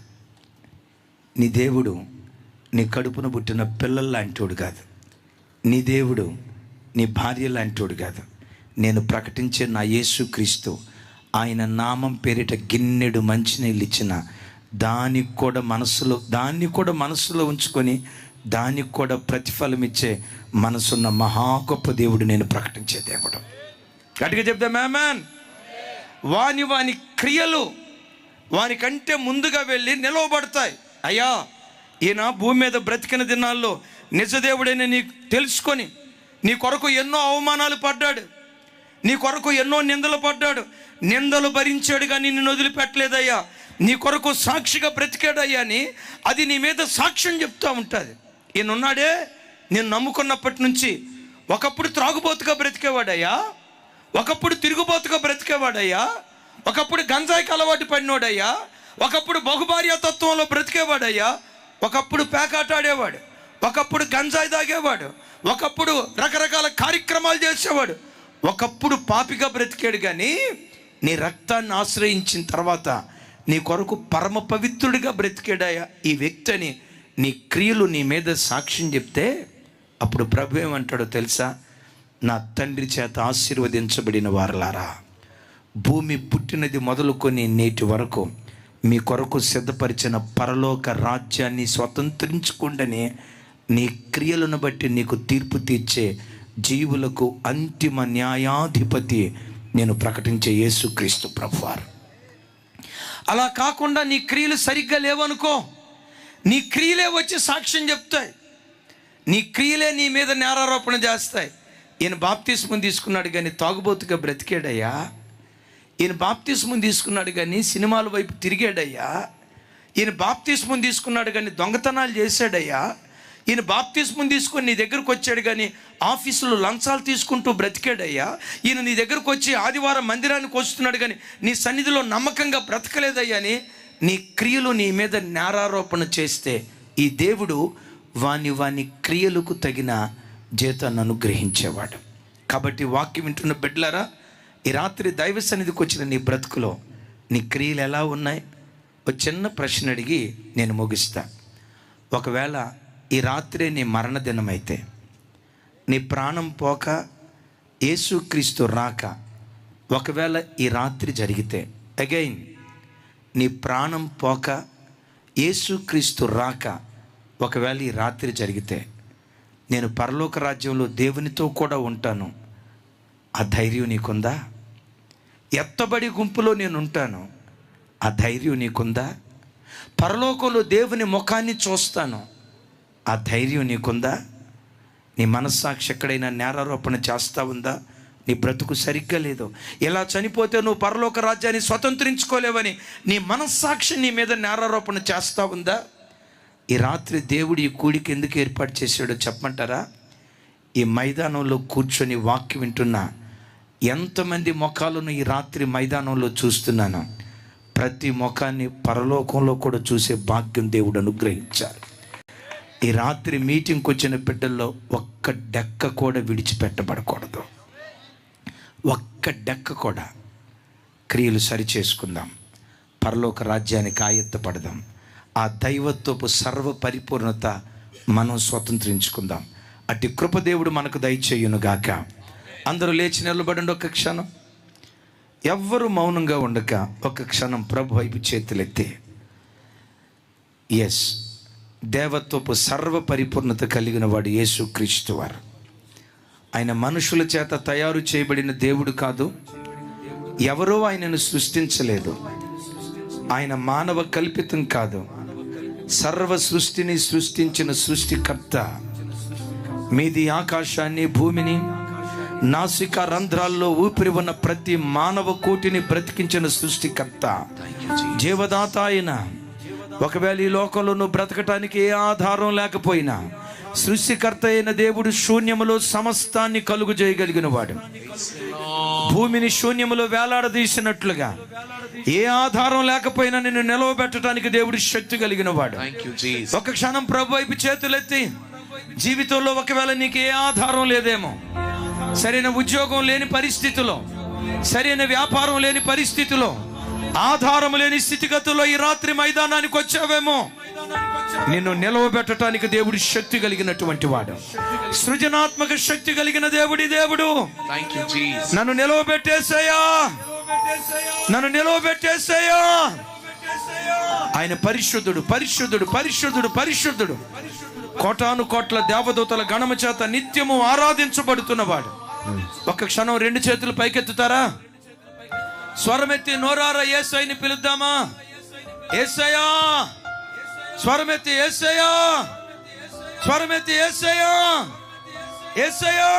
నీ దేవుడు నీ కడుపున పుట్టిన పిల్లల లాంటివాడు కాదు. నీ దేవుడు నీ భార్య లాంటివాడు కాదు. నేను ప్రకటించే నా యేసుక్రీస్తు ఆయన నామం పేరిట గిన్నెడు మంచినీళ్ళు ఇచ్చిన దాన్ని కూడా మనసులో ఉంచుకొని దానికి కూడా ప్రతిఫలం ఇచ్చే మనసున్న మహా గొప్ప దేవుడు నేను ప్రకటించే దేవుడు. గట్టిగా చెప్తాం ఆమేన్. వాని క్రియలు వానికంటే ముందుగా వెళ్ళి నిలవబడతాయి. అయ్యా, ఈయన భూమి మీద బ్రతికిన దినాల్లో నిజదేవుడైన నీకు తెలుసుకొని నీ కొరకు ఎన్నో అవమానాలు పడ్డాడు, నీ కొరకు ఎన్నో నిందలు పడ్డాడు, నిందలు భరించాడు కానీ నిన్ను వదిలిపెట్టలేదయ్యా, నీ కొరకు సాక్షిగా బ్రతికాడయ్యా అని అది నీ మీద సాక్ష్యం చెప్తూ ఉంటుంది. ఈయన ఉన్నాడే, నేను నమ్ముకున్నప్పటి నుంచి ఒకప్పుడు త్రాగుబోతుగా బ్రతికేవాడయ్యా, ఒకప్పుడు తిరుగుబోతుగా బ్రతికేవాడయ్యా, ఒకప్పుడు గంజాయికి అలవాటు పడినోడయ్యా, ఒకప్పుడు బహుభార్య తత్వంలో బ్రతికేవాడయ్యా, ఒకప్పుడు పేకాటాడేవాడు, ఒకప్పుడు గంజాయి తాగేవాడు, ఒకప్పుడు రకరకాల కార్యక్రమాలు చేసేవాడు, ఒకప్పుడు పాపిగా బ్రతికాడు. కానీ నీ రక్తాన్ని ఆశ్రయించిన తర్వాత నీ కొరకు పరమ పవిత్రుడిగా బ్రతికాడయ్యా ఈ వ్యక్తి అని నీ క్రియలు నీ మీద సాక్ష్యం చెప్తే అప్పుడు ప్రభు ఏమంటాడో తెలుసా? నా తండ్రి చేత ఆశీర్వదించబడిన వారలారా, భూమి పుట్టినది మొదలుకొని నేటి వరకు మీ కొరకు సిద్ధపరిచిన పరలోక రాజ్యాన్ని స్వతంత్రించుకుండని నీ క్రియలను బట్టి నీకు తీర్పు తీర్చే జీవులకు అంతిమ న్యాయాధిపతి నేను ప్రకటించే యేసుక్రీస్తు ప్రభువారు. అలా కాకుండా నీ క్రియలు సరిగ్గా లేవనుకో, నీ క్రియలే వచ్చి సాక్ష్యం చెప్తాయి, నీ క్రియలే నీ మీద నేరారోపణ చేస్తాయి, ఈయన బాప్తిస్మం తీసుకున్నాడు కానీ తాగుబోతుగా బ్రతికాడయ్యా. ఈయన బాప్తిస్మం తీసుకున్నాడు కానీ సినిమాల వైపు తిరిగాడయ్యా. ఈయన బాప్తిస్మం తీసుకున్నాడు కానీ దొంగతనాలు చేశాడయ్యా. ఈయన బాప్తిస్మం తీసుకొని నీ దగ్గరకు వచ్చాడు కానీ ఆఫీసులో లంచాలు తీసుకుంటూ బ్రతికాడయ్యా. ఈయన నీ దగ్గరకు వచ్చి ఆదివారం మందిరానికి వస్తున్నాడు కానీ నీ సన్నిధిలో నమ్మకంగా బ్రతకలేదయ్యా అని నీ క్రియలు నీ మీద నేరారోపణ చేస్తే ఈ దేవుడు వాని క్రియలకు తగిన జీతాన్ని అనుగ్రహించేవాడు. కాబట్టి వాక్యం వింటున్న బిడ్డలారా, ఈ రాత్రి దైవ సన్నిధికి వచ్చిన నీ బ్రతుకులో నీ క్రియలు ఎలా ఉన్నాయి? ఒక చిన్న ప్రశ్న అడిగి నేను ముగిస్తా. ఒకవేళ ఈ రాత్రే నీ మరణదినమైతే, నీ ప్రాణం పోక యేసుక్రీస్తు రాక ఒకవేళ ఈ రాత్రి జరిగితే, అగైన్ నీ ప్రాణం పోక యేసుక్రీస్తు రాక ఒకవేళ ఈ రాత్రి జరిగితే, నేను పరలోక రాజ్యంలో దేవునితో కూడా ఉంటాను, ఆ ధైర్యం నీకుందా? ఎత్తబడి గుంపులో నేను ఉంటాను, ఆ ధైర్యం నీకుందా? పరలోకంలో దేవుని ముఖాన్ని చూస్తాను, ఆ ధైర్యం నీకుందా? నీ మనస్సాక్షి ఎక్కడైనా నేరారోపణ చేస్తా ఉందా? నీ బ్రతుకు సరిగ్గా లేదు, ఇలా చనిపోతే నువ్వు పరలోక రాజ్యాన్ని స్వతంత్రించుకోలేవని నీ మనస్సాక్షి నీ మీద నేరారోపణ చేస్తా ఉందా? ఈ రాత్రి దేవుడు ఈ కూడికి ఎందుకు ఏర్పాటు చేశాడో చెప్పమంటారా? ఈ మైదానంలో కూర్చొని వాక్యం వింటున్నా ఎంతమంది ముఖాలను ఈ రాత్రి మైదానంలో చూస్తున్నాను, ప్రతి ముఖాన్ని పరలోకంలో కూడా చూసే భాగ్యం దేవుడు అనుగ్రహించారు. ఈ రాత్రి మీటింగ్కి వచ్చిన బిడ్డల్లో ఒక్క డెక్క కూడా విడిచిపెట్టబడకూడదు. ఒక్క డెక్క కూడా. క్రియలు సరి చేసుకుందాం, పరలోక రాజ్యానికి ఆయత్తపడదాం, ఆ దైవత్వపు సర్వ పరిపూర్ణత మనం స్వతంత్రించుకుందాం. అట్టి కృపదేవుడు మనకు దయచేయునుగాక. అందరూ లేచి నిలబడండి. ఒక్క క్షణం ఎవ్వరూ మౌనంగా ఉండక ఒక క్షణం ప్రభు వైపు చేతులెత్తి, ఎస్, దేవత్వపు సర్వ పరిపూర్ణత కలిగిన వాడు యేసుక్రీస్తు వారు. ఆయన మనుషుల చేత తయారు చేయబడిన దేవుడు కాదు, ఎవరో ఆయనను సృష్టించలేదు, ఆయన మానవ కల్పితం కాదు, సర్వ సృష్టిని సృష్టించిన సృష్టికర్త. మీది ఆకాశాన్ని భూమిని నాసిక రంధ్రాల్లో ఊపిరి ఉన్న ప్రతి మానవ కోటిని బ్రతికించిన సృష్టికర్త, జీవదాత ఆయన. ఒకవేళ ఈ లోకంలో నువ్వు బ్రతకటానికి ఏ ఆధారం లేకపోయినా సృష్టికర్త అయిన దేవుడు శూన్యములో సమస్తాన్ని కలుగు చేయగలిగిన వాడు. భూమిని శూన్యములో వేలాడదీసినట్లుగా ఏ ఆధారం లేకపోయినా నిన్ను నిలవబెట్టడానికి దేవుడు శక్తి కలిగిన వాడు. ఒక క్షణం ప్రభు వైపు చేతులెత్తి, జీవితంలో ఒకవేళ నీకు ఏ ఆధారం లేదేమో, సరైన ఉద్యోగం లేని పరిస్థితిలో, సరైన వ్యాపారం లేని పరిస్థితిలో, ఆధారం లేని స్థితిగతుల్లో ఈ రాత్రి మైదానానికి వచ్చావేమో, నిన్ను నిలవబెట్టడానికి దేవుడు శక్తి కలిగినటువంటి వాడు, సృజనాత్మక శక్తి కలిగిన దేవుడి దేవుడు. నన్ను నిలవబెట్టేసాయా, నన్ను నిలవబెట్టేసాయా. ఆయన పరిశుద్ధుడు, పరిశుద్ధుడు, పరిశుద్ధుడు, పరిశుద్ధుడు. కోటాను కోట్ల దేవదూతల గణము చేత నిత్యము ఆరాధించబడుతున్నవాడు. ఒక్క క్షణం రెండు చేతులు పైకెత్తుతారా? స్వరమెత్తి నోరారా యేసయ్యని పిలుద్దామా? యేసయ్యా, స్వరమెత్తి యేసయ్యా, స్వరమెత్తి యేసయ్యా, యేసయ్యా.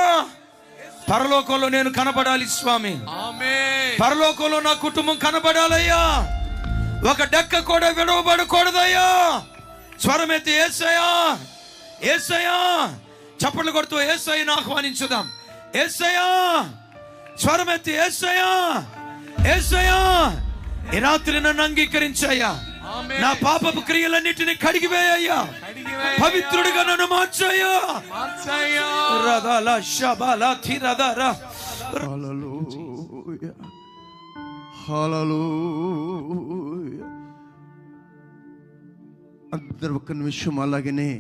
పరలోకంలో నేను కనబడాలి స్వామి, పరలోకంలో నా కుటుంబం కనబడాలయ్యా. ఒక డెక్క కూడా విడవబడకూడదయ్యా. స్వరమెత్తి యేసయ్యా, యేసయ్యా. చప్పట్లు కొడుతూ యేసయ్యను ఆహ్వానించుదాం. యేసయ్యా, స్వరమెత్తి యేసయ్యా, యేసయ్యా. ఈ రాత్రి నన్ను అంగీకరించయ్యా, నా పాపపు క్రియలన్నిటిని కడిగివేయ్యా, పవిత్రుడిగా నన్ను మార్చయ్యా. హల్లెలూయా, హల్లెలూయా. అందరూ ఒక్క నిమిషం అలాగనే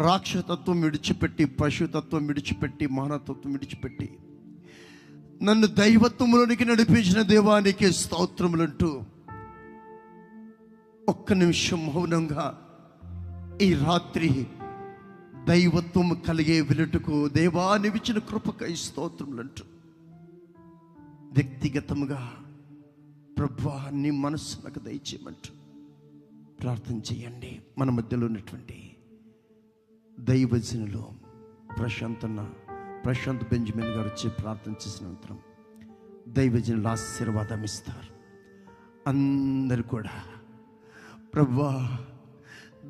రాక్షసత్వం విడిచిపెట్టి, పశుతత్వం విడిచిపెట్టి, మానవతత్వం విడిచిపెట్టి నన్ను దైవత్వంలోనికి నడిపించిన దేవానికి స్తోత్రములంటూ ఒక్క నిమిషం మౌనంగా ఈ రాత్రి దైవత్వం కలిగే విలుటకు దేవానివిచ్చిన కృపకై స్తోత్రములంటూ వ్యక్తిగతముగా ప్రభువా నీ మనస్సు నాకు దయచేయమంటూ ప్రార్థన చేయండి. మన మధ్యలో ఉన్నటువంటి దైవజనులు ప్రశాంత్ బెంజమిన్ గారు వచ్చి ప్రార్థన చేసిన అనంతరం దైవజనులు ఆశీర్వాదం ఇస్తారు. అందరు కూడా ప్రభువా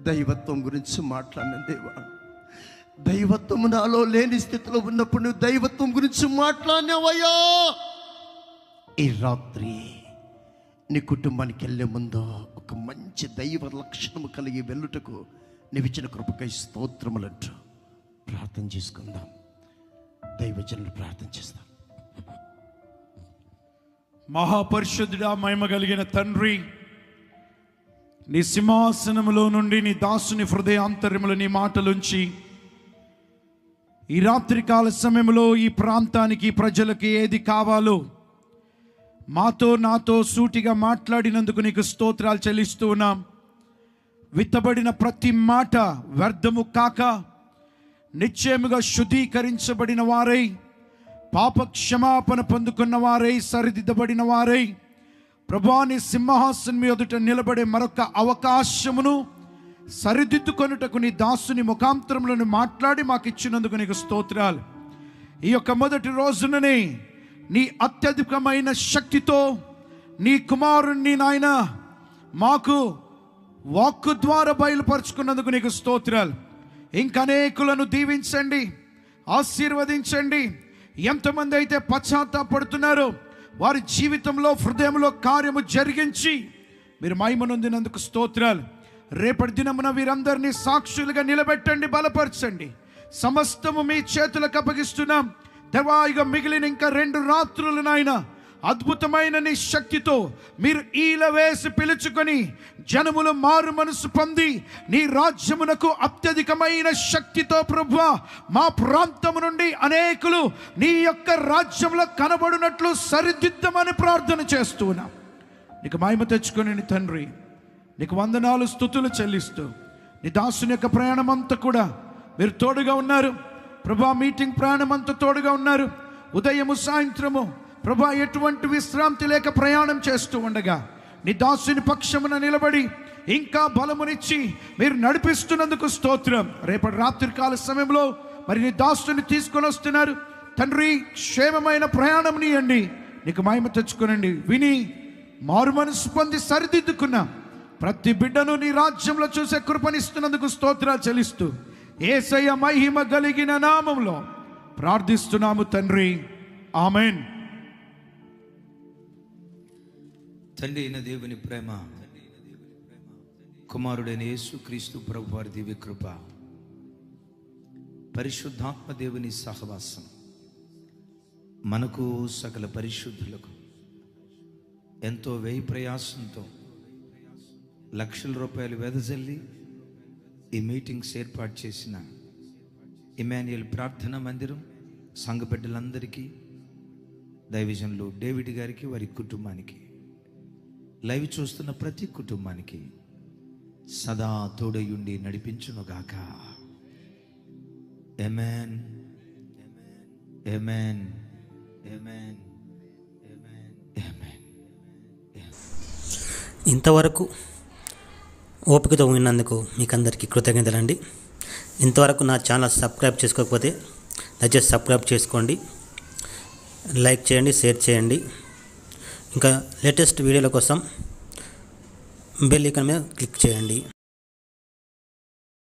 దైవత్వం గురించి మాట్లాడిన దేవా, దైవత్వం నాలో లేని స్థితిలో ఉన్నప్పుడు నువ్వు దైవత్వం గురించి మాట్లాడినవయ్యా. ఈ రాత్రి నీ కుటుంబానికి వెళ్ళే ముందు ఒక మంచి దైవ లక్షణము కలిగి వెళ్ళుటకు నీవు ఇచ్చిన కృపకై స్తోత్రములంటూ ప్రార్థన చేసుకుందాం. దైవజనులు ప్రార్థన చేస్తాం. మహాపరిశుద్ధుడా, మహిమ కలిగిన తండ్రి, నీ సింహాసనములో నుండి నీ దాసుని హృదయాంతర్యములు నీ మాటలుంచి ఈ రాత్రికాల సమయంలో ఈ ప్రాంతానికి ప్రజలకి ఏది కావాలో నాతో సూటిగా మాట్లాడినందుకు నీకు స్తోత్రాలు చెల్లిస్తూ ఉన్నాం. విత్తబడిన ప్రతి మాట వ్యర్థము కాక నిశ్చయముగా శుద్ధీకరించబడిన వారై, పాప క్షమాపణ పొందుకున్న వారై, సరిదిద్దబడిన వారై ప్రభువా నీ సింహాసనం ఎదుట నిలబడే మరొక అవకాశమును సరిదిద్దుకొనుటకు నీ దాసుని ముఖాంతరములను మాట్లాడి మాకు ఇచ్చినందుకు నీకు స్తోత్రాలు. ఈ యొక్క మొదటి రోజుననే నీ అత్యధికమైన శక్తితో నీ కుమారుణ్ణి నాయన మాకు వాక్కు ద్వారా బయలుపరుచుకున్నందుకు నీకు స్తోత్రాలు. ఇంకనేకులను దీవించండి, ఆశీర్వదించండి. ఎంతమంది అయితే పశ్చాత్తాపడుతున్నారో వారి జీవితంలో హృదయంలో కార్యము జరిగించి మీరు మహిమ నొందినందుకు స్తోత్రాలు. రేపటి దినమున వీరందరినీ సాక్షులుగా నిలబెట్టండి, బలపరచండి. సమస్తము మీ చేతులకు అప్పగిస్తున్నాం దేవా. ఇక మిగిలిన ఇంకా 2 రాత్రులు నాయన అద్భుతమైన నీ శక్తితో మీరు ఈల వేసి పిలుచుకొని జనములు మారు మనసు పొంది నీ రాజ్యమునకు అత్యధికమైన శక్తితో ప్రభువా మా ప్రాంతము నుండి అనేకులు నీ యొక్క రాజ్యంలో కనబడినట్లు సరిదిద్దమని ప్రార్థన చేస్తున్నాం. నీకు మహిమ తెచ్చుకొని నీ తండ్రి నీకు వందనాలు స్తుతులు చెల్లిస్తూ నీ దాసుని యొక్క ప్రయాణం అంతా కూడా మీరు తోడుగా ఉన్నారు ప్రభువా. మీటింగ్ ప్రయాణం అంతా తోడుగా ఉన్నారు. ఉదయము సాయంత్రము ప్రభువా ఎటువంటి విశ్రాంతి లేక ప్రయాణం చేస్తూ ఉండగా నీ దాసుని పక్షమున నిలబడి ఇంకా బలమునిచ్చి మీరు నడిపిస్తున్నందుకు స్తోత్రం. రేపటి రాత్రికాల సమయంలో మరి నీ దాసుని తీసుకొని వస్తున్నారు తండ్రి. క్షేమమైన ప్రయాణం నీయండి, నీకు మహిమ తెచ్చుకోనండి. విని మారు మనసు పొంది సరిదిద్దుకున్న ప్రతి బిడ్డను నీ రాజ్యంలో చూసే కృపనిస్తున్నందుకు స్తోత్రాలు చెల్లిస్తూ యేసయ్య మహిమ కలిగిన నామములో ప్రార్థిస్తున్నాము తండ్రి, ఆమేన్. తండ్రి అయిన దేవుని ప్రేమ, కుమారుడైన యేసుక్రీస్తు ప్రభు వారి దివ్య కృప, పరిశుద్ధాత్మ దేవుని సహవాసం మనకు సకల పరిశుద్ధులకు ఎంతో వ్యయ ప్రయాసంతో లక్షల రూపాయలు వెదజల్లి ఈ మీటింగ్స్ ఏర్పాటు చేసిన ఇమాన్యుయల్ ప్రార్థనా మందిరం సంఘ బిడ్డలందరికీ, దైవజనులు డేవిడ్ గారికి, వారి కుటుంబానికి, లైవ్ చూస్తున్న ప్రతి కుటుంబానికి సదా తోడయుండి నడిపించునుగాక. ఆమేన్, ఆమేన్, ఆమేన్, ఆమేన్. ఇంతవరకు ఓపికతో విన్నందుకు మీకు అందరికీ కృతజ్ఞతలండి. ఇంతవరకు నా ఛానల్ సబ్స్క్రైబ్ చేసుకోకపోతే దయచేసి సబ్స్క్రైబ్ చేసుకోండి, లైక్ చేయండి, షేర్ చేయండి. ఇంకా లేటెస్ట్ వీడియోల కోసం బెల్ ఐకాన్ మీద క్లిక్ చేయండి.